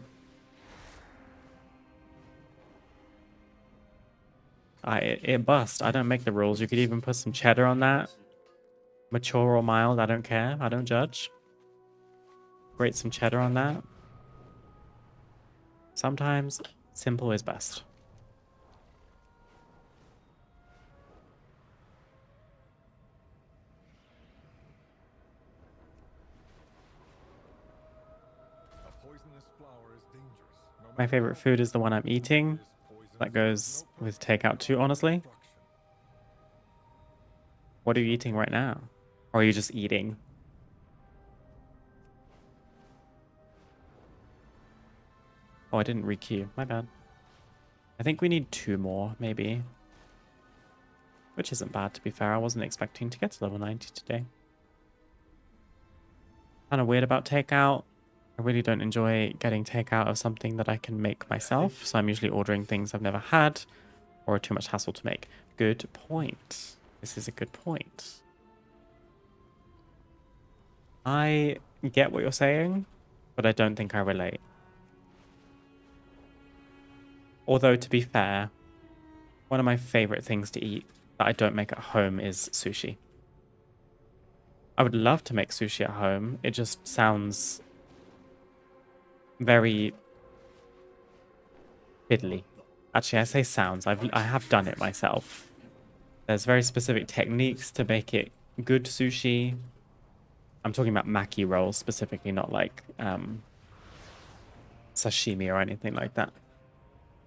Speaker 1: It bust. I don't make the rules. You could even put some cheddar on that. Mature or mild, I don't care. I don't judge. Grate some cheddar on that. Sometimes simple is best. My favorite food is the one I'm eating. That goes with takeout too, honestly. What are you eating right now? Or are you just eating? Oh, I didn't requeue. My bad. I think we need 2 more, maybe. Which isn't bad, to be fair. I wasn't expecting to get to level 90 today. Kind of weird about takeout. I really don't enjoy getting takeout of something that I can make myself. So I'm usually ordering things I've never had or are too much hassle to make. Good point. This is a good point. I get what you're saying, but I don't think I relate. Although, to be fair, one of my favorite things to eat that I don't make at home is sushi. I would love to make sushi at home. It just sounds very fiddly. Actually, I say sounds. I have done it myself. There's very specific techniques to make it good sushi. I'm talking about maki rolls specifically, not like sashimi or anything like that.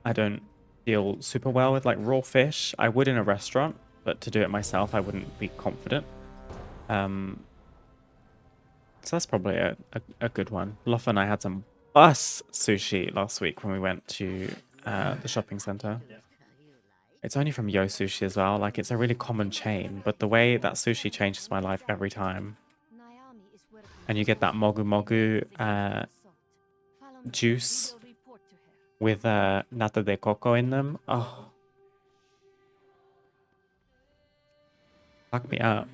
Speaker 1: I don't deal super well with like raw fish. I would in a restaurant, but to do it myself, I wouldn't be confident. So that's probably a good one. Lofa and I had some bus sushi last week when we went to the shopping center. It's only from Yo Sushi as well. Like, it's a really common chain, but the way that sushi changes my life every time. And you get that mogu mogu juice with nata de coco in them. Oh. Fuck me up.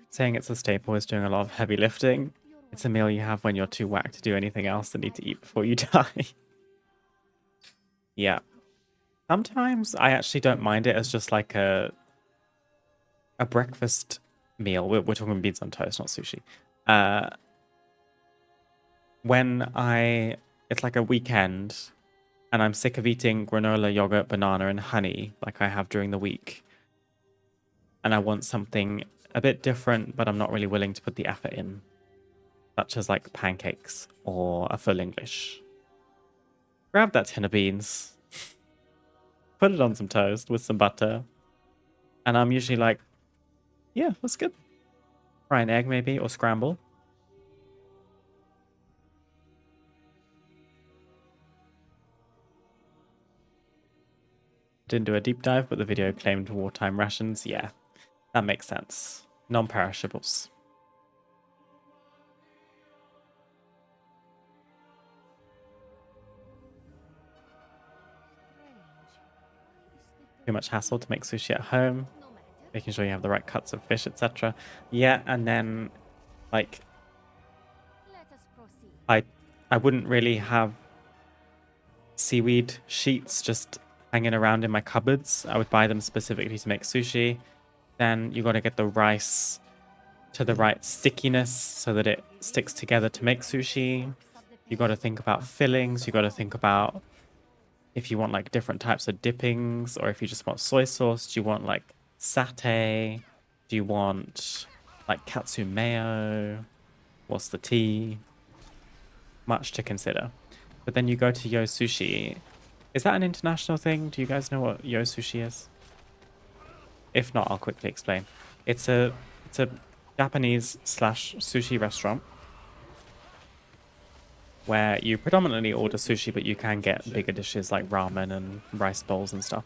Speaker 1: Saying it's a staple is doing a lot of heavy lifting. It's a meal you have when you're too whacked to do anything else and need to eat before you die. Yeah. Sometimes I actually don't mind it as just like a breakfast meal. We're talking beans on toast, not sushi. When it's like a weekend and I'm sick of eating granola, yogurt, banana, and honey like I have during the week, and I want something a bit different, but I'm not really willing to put the effort in, such as like pancakes or a full English. Grab that tin of beans, put it on some toast with some butter, and I'm usually like, yeah, that's good. Fry an egg maybe, or scramble. Didn't do a deep dive, but the video claimed wartime rations. Yeah, that makes sense. Non-perishables. Too much hassle to make sushi at home. Making sure you have the right cuts of fish, etc. Yeah, and then, like, I wouldn't really have seaweed sheets just hanging around in my cupboards. I would buy them specifically to make sushi. Then you got to get the rice to the right stickiness so that it sticks together to make sushi. You got to think about fillings. You got to think about if you want like different types of dippings, or if you just want soy sauce. Do you want like satay? Do you want like katsu mayo? What's the tea? Much to consider. But then you go to Yo Sushi Is that an international thing? Do you guys know what yo sushi is? If not, I'll quickly explain. It's a Japanese slash sushi restaurant where you predominantly order sushi, but you can get bigger dishes like ramen and rice bowls and stuff.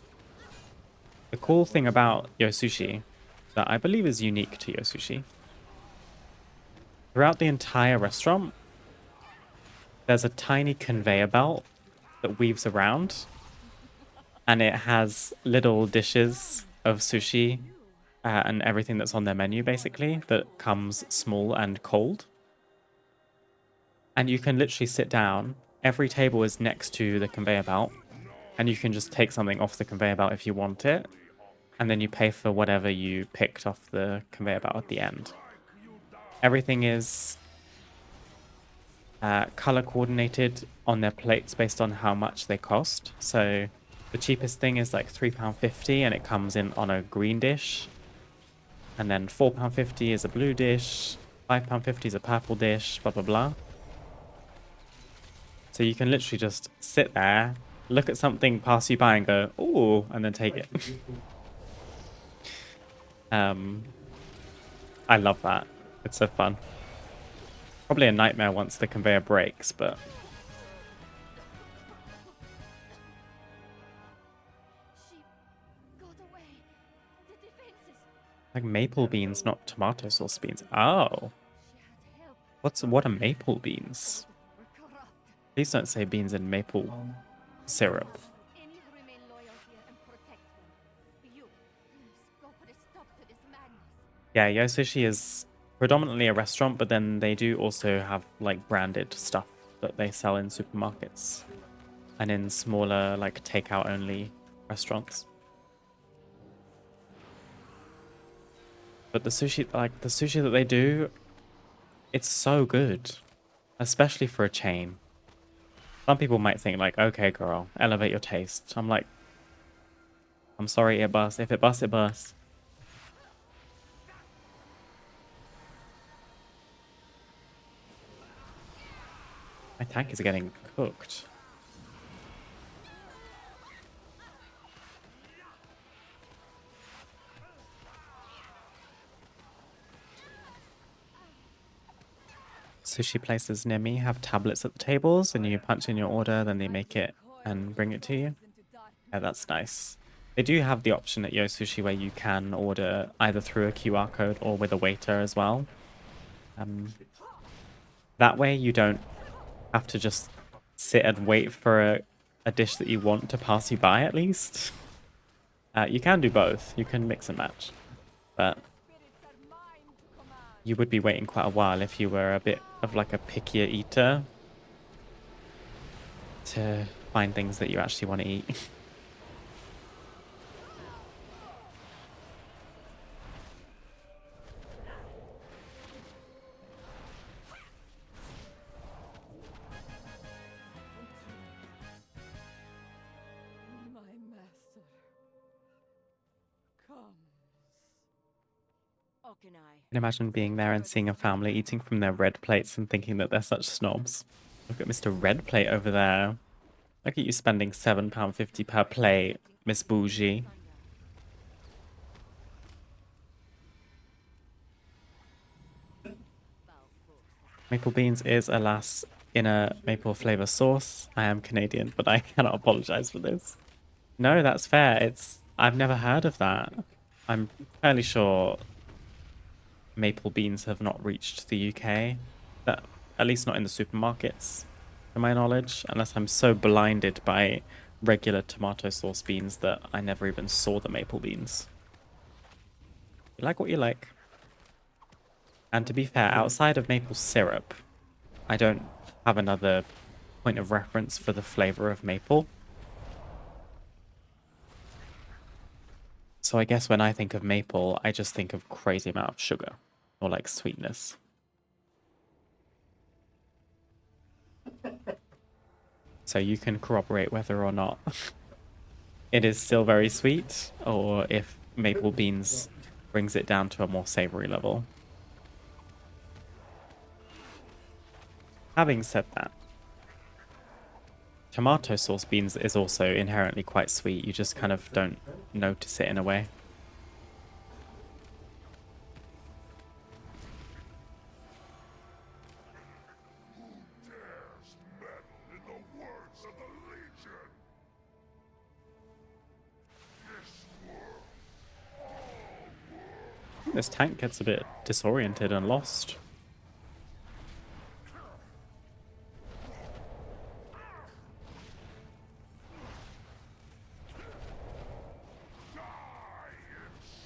Speaker 1: The cool thing about yo sushi that I believe is unique to yo sushi, throughout the entire restaurant, there's a tiny conveyor belt that weaves around, and it has little dishes of sushi and everything that's on their menu, basically, that comes small and cold. And you can literally sit down. Every table is next to the conveyor belt, and you can just take something off the conveyor belt if you want it, and then you pay for whatever you picked off the conveyor belt at the end. Everything is color coordinated on their plates based on how much they cost. So the cheapest thing is like £3.50, and it comes in on a green dish. And then £4.50 is a blue dish, £5.50 is a purple dish, blah, blah, blah. So you can literally just sit there, look at something pass you by and go, ooh, and then take it. I love that. It's so fun. Probably a nightmare once the conveyor breaks, but...
Speaker 7: She got away. The defenses.
Speaker 1: Like maple beans, not tomato sauce beans. Oh.
Speaker 7: She had help.
Speaker 1: What are maple beans?
Speaker 7: We're corrupt.
Speaker 1: Please don't say beans and maple syrup.
Speaker 7: Any who remain loyal here and protect them. You, please go put a stop to this madness.
Speaker 1: Yeah, Yo Sushi is predominantly a restaurant, but then they do also have like branded stuff that they sell in supermarkets and in smaller like takeout only restaurants. But the sushi that they do, it's so good, especially for a chain. Some people might think like, okay, girl, elevate your taste. I'm like, I'm sorry, it busts. If it busts, it busts. My tank is getting cooked. Sushi places near me have tablets at the tables, and you punch in your order, then they make it and bring it to you. Yeah, that's nice. They do have the option at Yo Sushi where you can order either through a QR code or with a waiter as well. That way you don't have to just sit and wait for a dish that you want to pass you by, at least. You can do both. You can mix and match. But you would be waiting quite a while if you were a bit of like a pickier eater to find things that you actually want to eat.
Speaker 2: My master comes. How can I?
Speaker 1: Can imagine being there and seeing a family eating from their red plates and thinking that they're such snobs. Look at Mr. Red Plate over there. Look at you spending £7.50 per plate, Miss Bougie. Maple beans is, alas, in a maple flavor sauce. I am Canadian, but I cannot apologize for this. No, that's fair. I've never heard of that. I'm fairly sure maple beans have not reached the UK. At least not in the supermarkets, to my knowledge, unless I'm so blinded by regular tomato sauce beans that I never even saw the maple beans. You like what you like. And to be fair, outside of maple syrup, I don't have another point of reference for the flavor of maple. So I guess when I think of maple, I just think of crazy amount of sugar or like sweetness. So you can corroborate whether or not it is still very sweet or if maple beans brings it down to a more savory level. Having said that, tomato sauce beans is also inherently quite sweet. You just kind of don't notice it in a way.
Speaker 8: In the words of the Legion.
Speaker 1: This tank gets a bit disoriented and lost.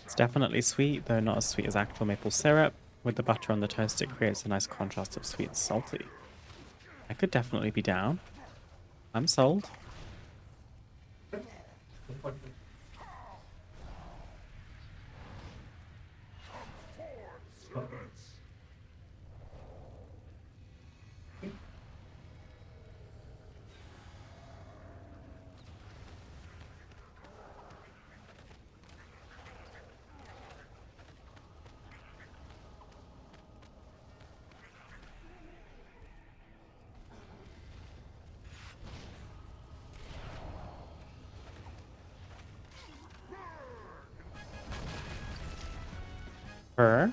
Speaker 1: It's definitely sweet, though not as sweet as actual maple syrup. With the butter on the toast, it creates a nice contrast of sweet and salty. I could definitely be down. I'm sold. Her.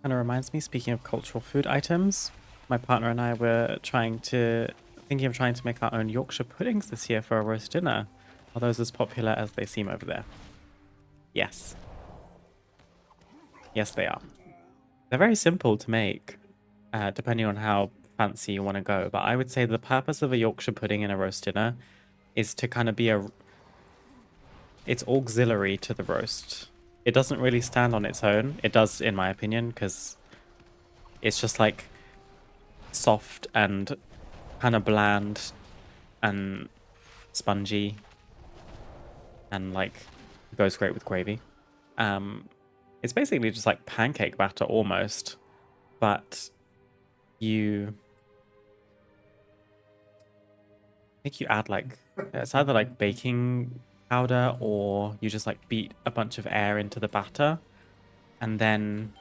Speaker 1: Kind of reminds me, speaking of cultural food items, my partner and I were thinking of trying to make our own Yorkshire puddings this year for a roast dinner. Are those as popular as they seem over there? Yes. Yes, they are. They're very simple to make, depending on how fancy you want to go. But I would say the purpose of a Yorkshire pudding in a roast dinner is to kind of be it's auxiliary to the roast. It doesn't really stand on its own. It does, in my opinion, because it's just like soft and kind of bland and spongy and like goes great with gravy. It's basically just like pancake batter almost, but I think you add like, it's either like baking powder or you just like beat a bunch of air into the batter and then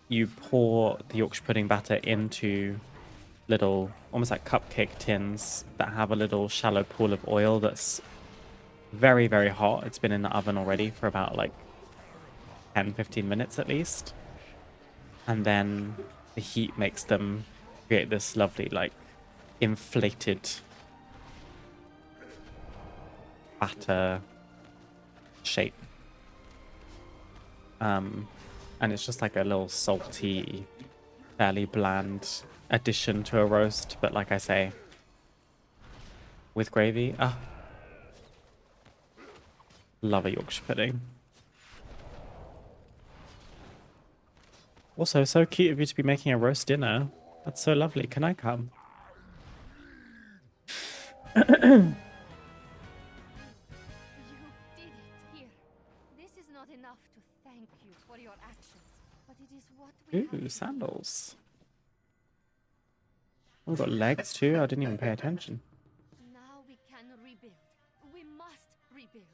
Speaker 1: you pour the Yorkshire pudding batter into little almost like cupcake tins that have a little shallow pool of oil that's very, very hot. It's been in the oven already for about like 10-15 minutes at least, and then the heat makes them create this lovely like inflated batter shape. And it's just like a little salty, fairly bland addition to a roast, but like I say, with gravy. Love a Yorkshire pudding. Also, so cute of you to be making a roast dinner. That's so lovely. Can I come?
Speaker 7: You did it here. This is not enough to thank you for your actions, but it is what we have to
Speaker 1: Ooh,
Speaker 7: do.
Speaker 1: sandals. Oh, we've got legs too. I didn't even pay attention.
Speaker 7: Now we can rebuild. We must rebuild.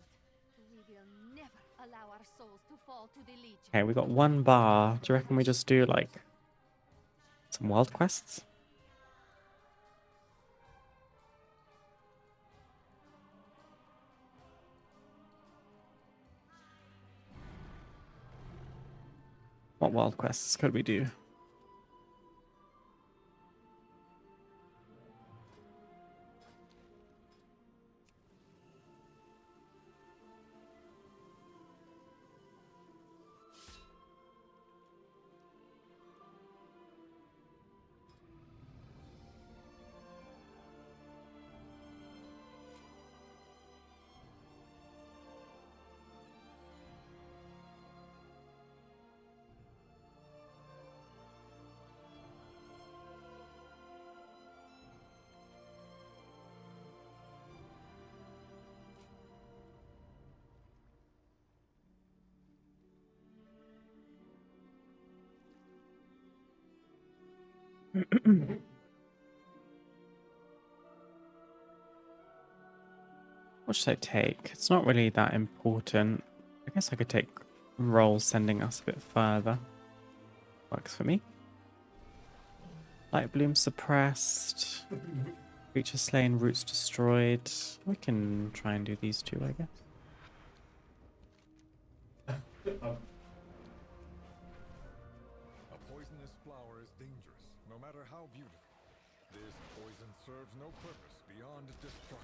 Speaker 7: We will never allow our souls to fall to the Legion.
Speaker 1: Okay, we got one bar. Do you reckon we just do like some wild quests? What wild quests could we do? What should I take? It's not really that important. I guess I could take roll sending us a bit further. Works for me. Light bloom suppressed. Creature slain, roots destroyed. We can try and do these two, I guess.
Speaker 8: A poisonous flower is dangerous, no matter how beautiful. This poison serves no purpose beyond destruction.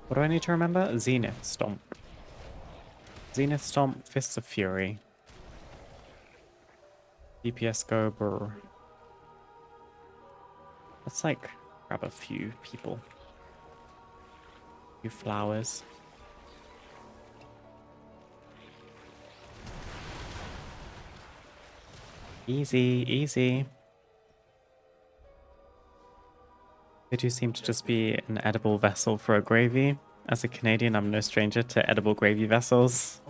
Speaker 1: What do I need to remember? Zenith Stomp. Zenith Stomp, Fists of Fury. DPS go, brr. Let's like grab a few people. A few flowers. Easy, easy. They do seem to just be an edible vessel for a gravy. As a Canadian, I'm no stranger to edible gravy vessels.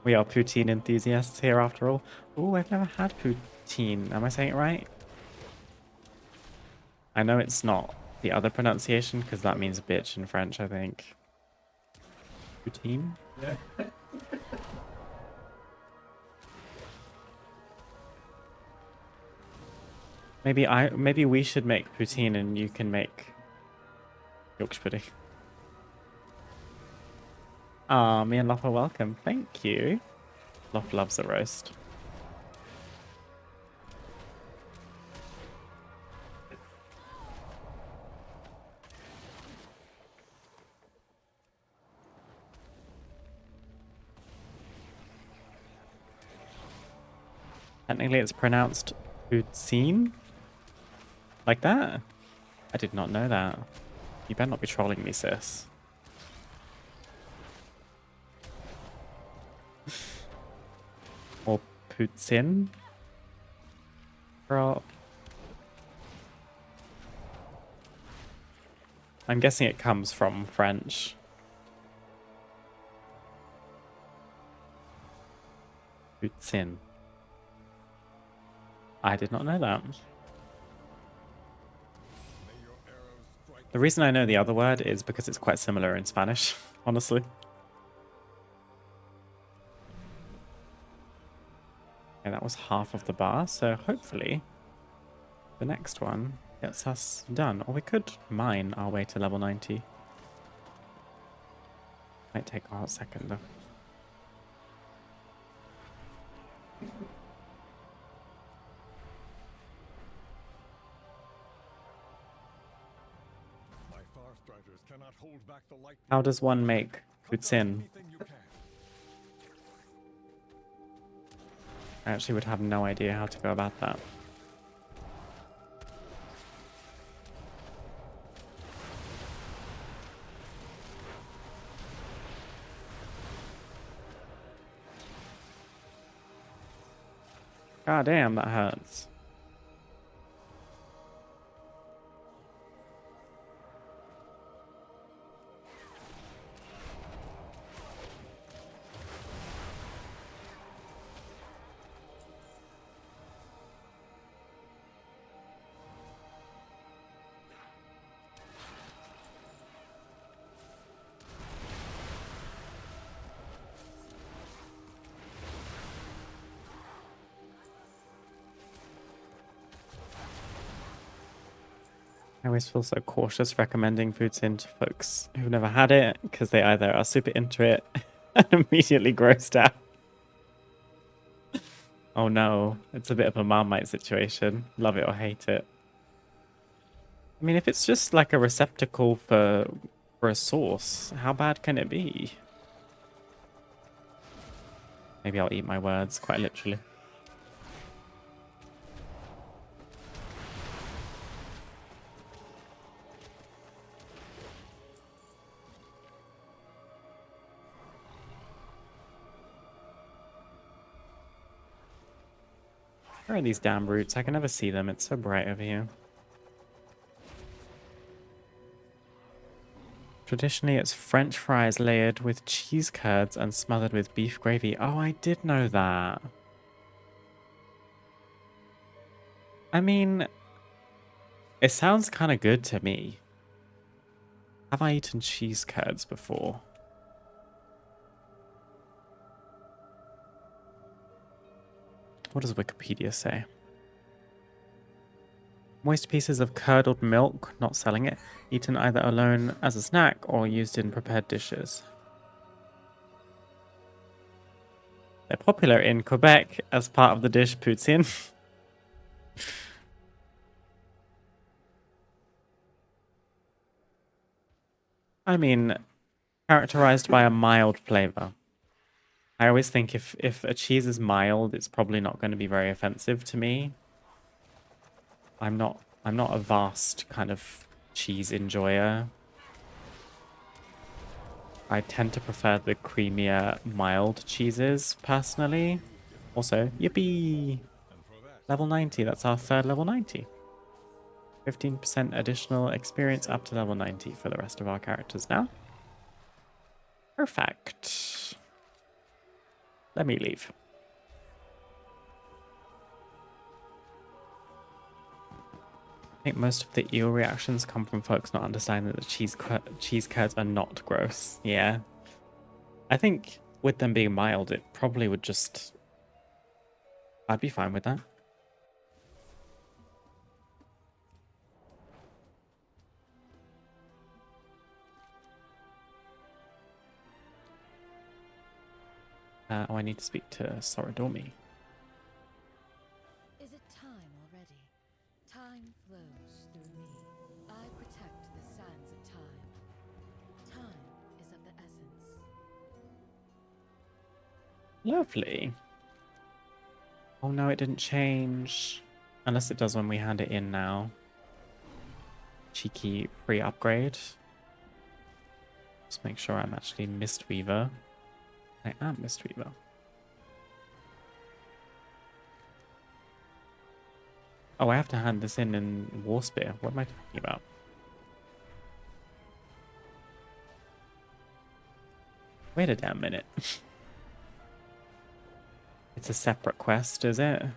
Speaker 1: We are poutine enthusiasts here after all. Oh, I've never had poutine. Am I saying it right? I know it's not the other pronunciation because that means bitch in French, I think. Poutine?
Speaker 5: Yeah.
Speaker 1: Maybe we should make poutine and you can make Yorkshire pudding. Ah, me and Lop are welcome. Thank you. Lop loves a roast. Technically it's pronounced poutine? Like that? I did not know that. You better not be trolling me, sis. Or poutine? Girl. I'm guessing it comes from French. Poutine. I did not know that. The reason I know the other word is because it's quite similar in Spanish, honestly. Okay, that was half of the bar, so hopefully the next one gets us done. Or we could mine our way to level 90. Might take a hot second though. How does one make poutine? I actually would have no idea how to go about that. God damn, that hurts. I always feel so cautious recommending poutine to folks who've never had it because they either are super into it and immediately grossed out. Oh no, it's a bit of a Marmite situation. Love it or hate it. I mean, if it's just like a receptacle for a sauce, how bad can it be? Maybe I'll eat my words quite literally. Where are these damn roots? I can never see them. It's so bright over here. Traditionally, it's French fries layered with cheese curds and smothered with beef gravy. Oh, I did know that. I mean, it sounds kind of good to me. Have I eaten cheese curds before? What does Wikipedia say? Moist pieces of curdled milk, not selling it, eaten either alone as a snack or used in prepared dishes. They're popular in Quebec as part of the dish poutine. I mean, characterized by a mild flavor. I always think if a cheese is mild, it's probably not going to be very offensive to me. I'm not a vast kind of cheese enjoyer. I tend to prefer the creamier, mild cheeses, personally. Also, yippee! Level 90, that's our third level 90. 15% additional experience up to level 90 for the rest of our characters now. Perfect. Let me leave. I think most of the eel reactions come from folks not understanding that the cheese curds are not gross. Yeah. I think with them being mild, it probably would just... I'd be fine with that. Oh, I need to speak to Soradomi.
Speaker 4: Is it time already? Time flows through me. I protect the sands of time. Time is of the essence.
Speaker 1: Lovely. Oh no, it didn't change. Unless it does when we hand it in now. Cheeky free upgrade. Just make sure I'm actually Mistweaver. I am Mistweaver. Oh, I have to hand this in Warspear. What am I talking about? Wait a damn minute. It's a separate quest, is it?
Speaker 3: All that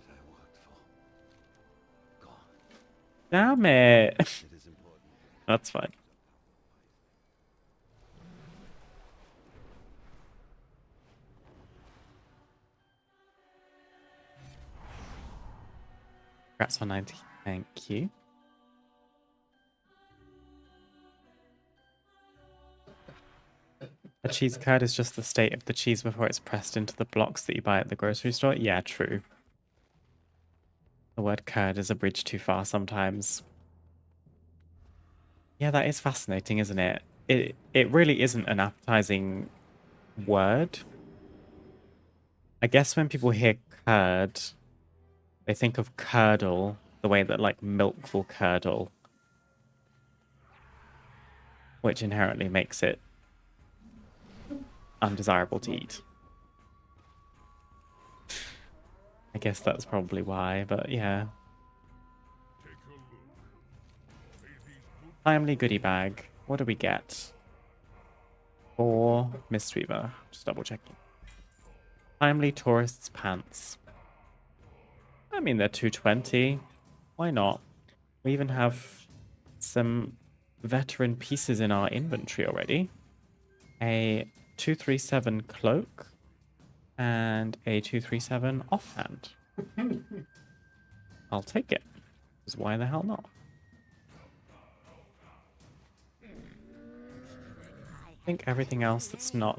Speaker 3: I worked for. Gone.
Speaker 1: Damn it.
Speaker 3: It is important.
Speaker 1: That's fine. Congrats on 90. Thank you. A cheese curd is just the state of the cheese before it's pressed into the blocks that you buy at the grocery store. Yeah, true. The word curd is a bridge too far sometimes. Yeah, that is fascinating, isn't it? It really isn't an appetizing word. I guess when people hear curd, they think of curdle, the way that like milk will curdle, which inherently makes it undesirable to eat. I guess that's probably why, but yeah. Timely goodie bag. What do we get? For Mistweaver. Just double checking. Timely tourist's pants. I mean, they're 220. Why not? We even have some veteran pieces in our inventory already. A 237 cloak and a 237 offhand. I'll take it. Because why the hell not? think everything else that's not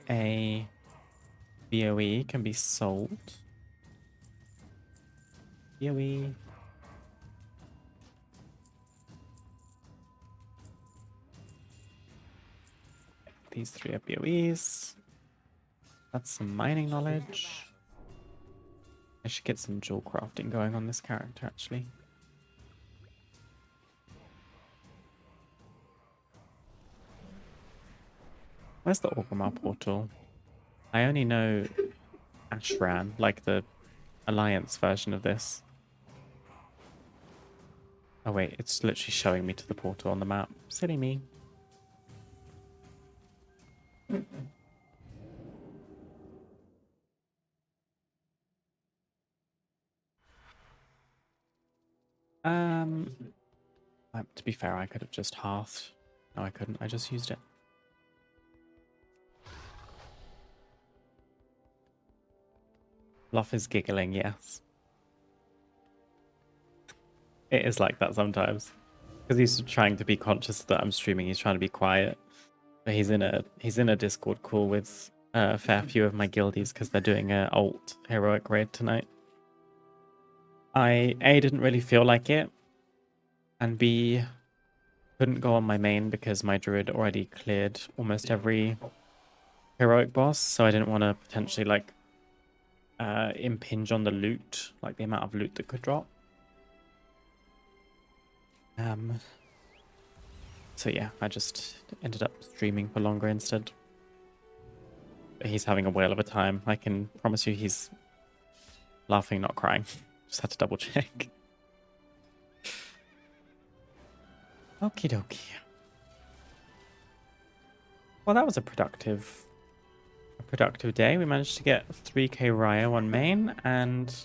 Speaker 1: a BOE can be sold. BOE. These 3 are BOEs. That's some mining knowledge. I should get some jewel crafting going on this character, actually. Where's the Orgrimmar portal? I only know Ashran, like the Alliance version of this. Oh wait, it's literally showing me to the portal on the map. Silly me. To be fair, I could have just halved. No, I couldn't. I just used it. Luff is giggling, yes. It is like that sometimes. Because he's trying to be conscious that I'm streaming, he's trying to be quiet. But he's in a Discord call with a fair few of my guildies because they're doing a alt heroic raid tonight. I A, didn't really feel like it, and B, couldn't go on my main because my druid already cleared almost every heroic boss, so I didn't want to potentially like impinge on the loot, like the amount of loot that could drop. So yeah, I just ended up streaming for longer instead. But he's having a whale of a time. I can promise you he's laughing, not crying. Just had to double check. Okie dokie. Well, that was a productive day. We managed to get 3k Raya on main and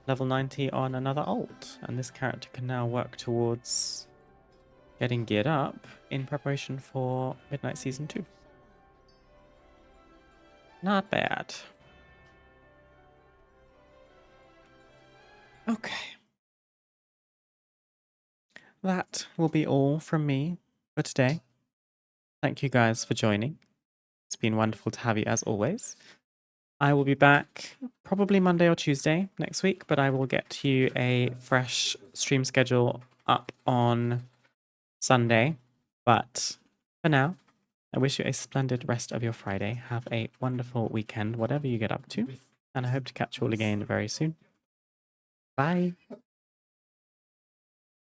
Speaker 1: level 90 on another ult. And this character can now work towards getting geared up in preparation for Midnight Season 2. Not bad. Okay. That will be all from me for today. Thank you guys for joining. It's been wonderful to have you as always. I will be back probably Monday or Tuesday next week, but I will get you a fresh stream schedule up on Sunday. But for now, I wish you a splendid rest of your Friday. Have a wonderful weekend, whatever you get up to. And I hope to catch you all again very soon. Bye.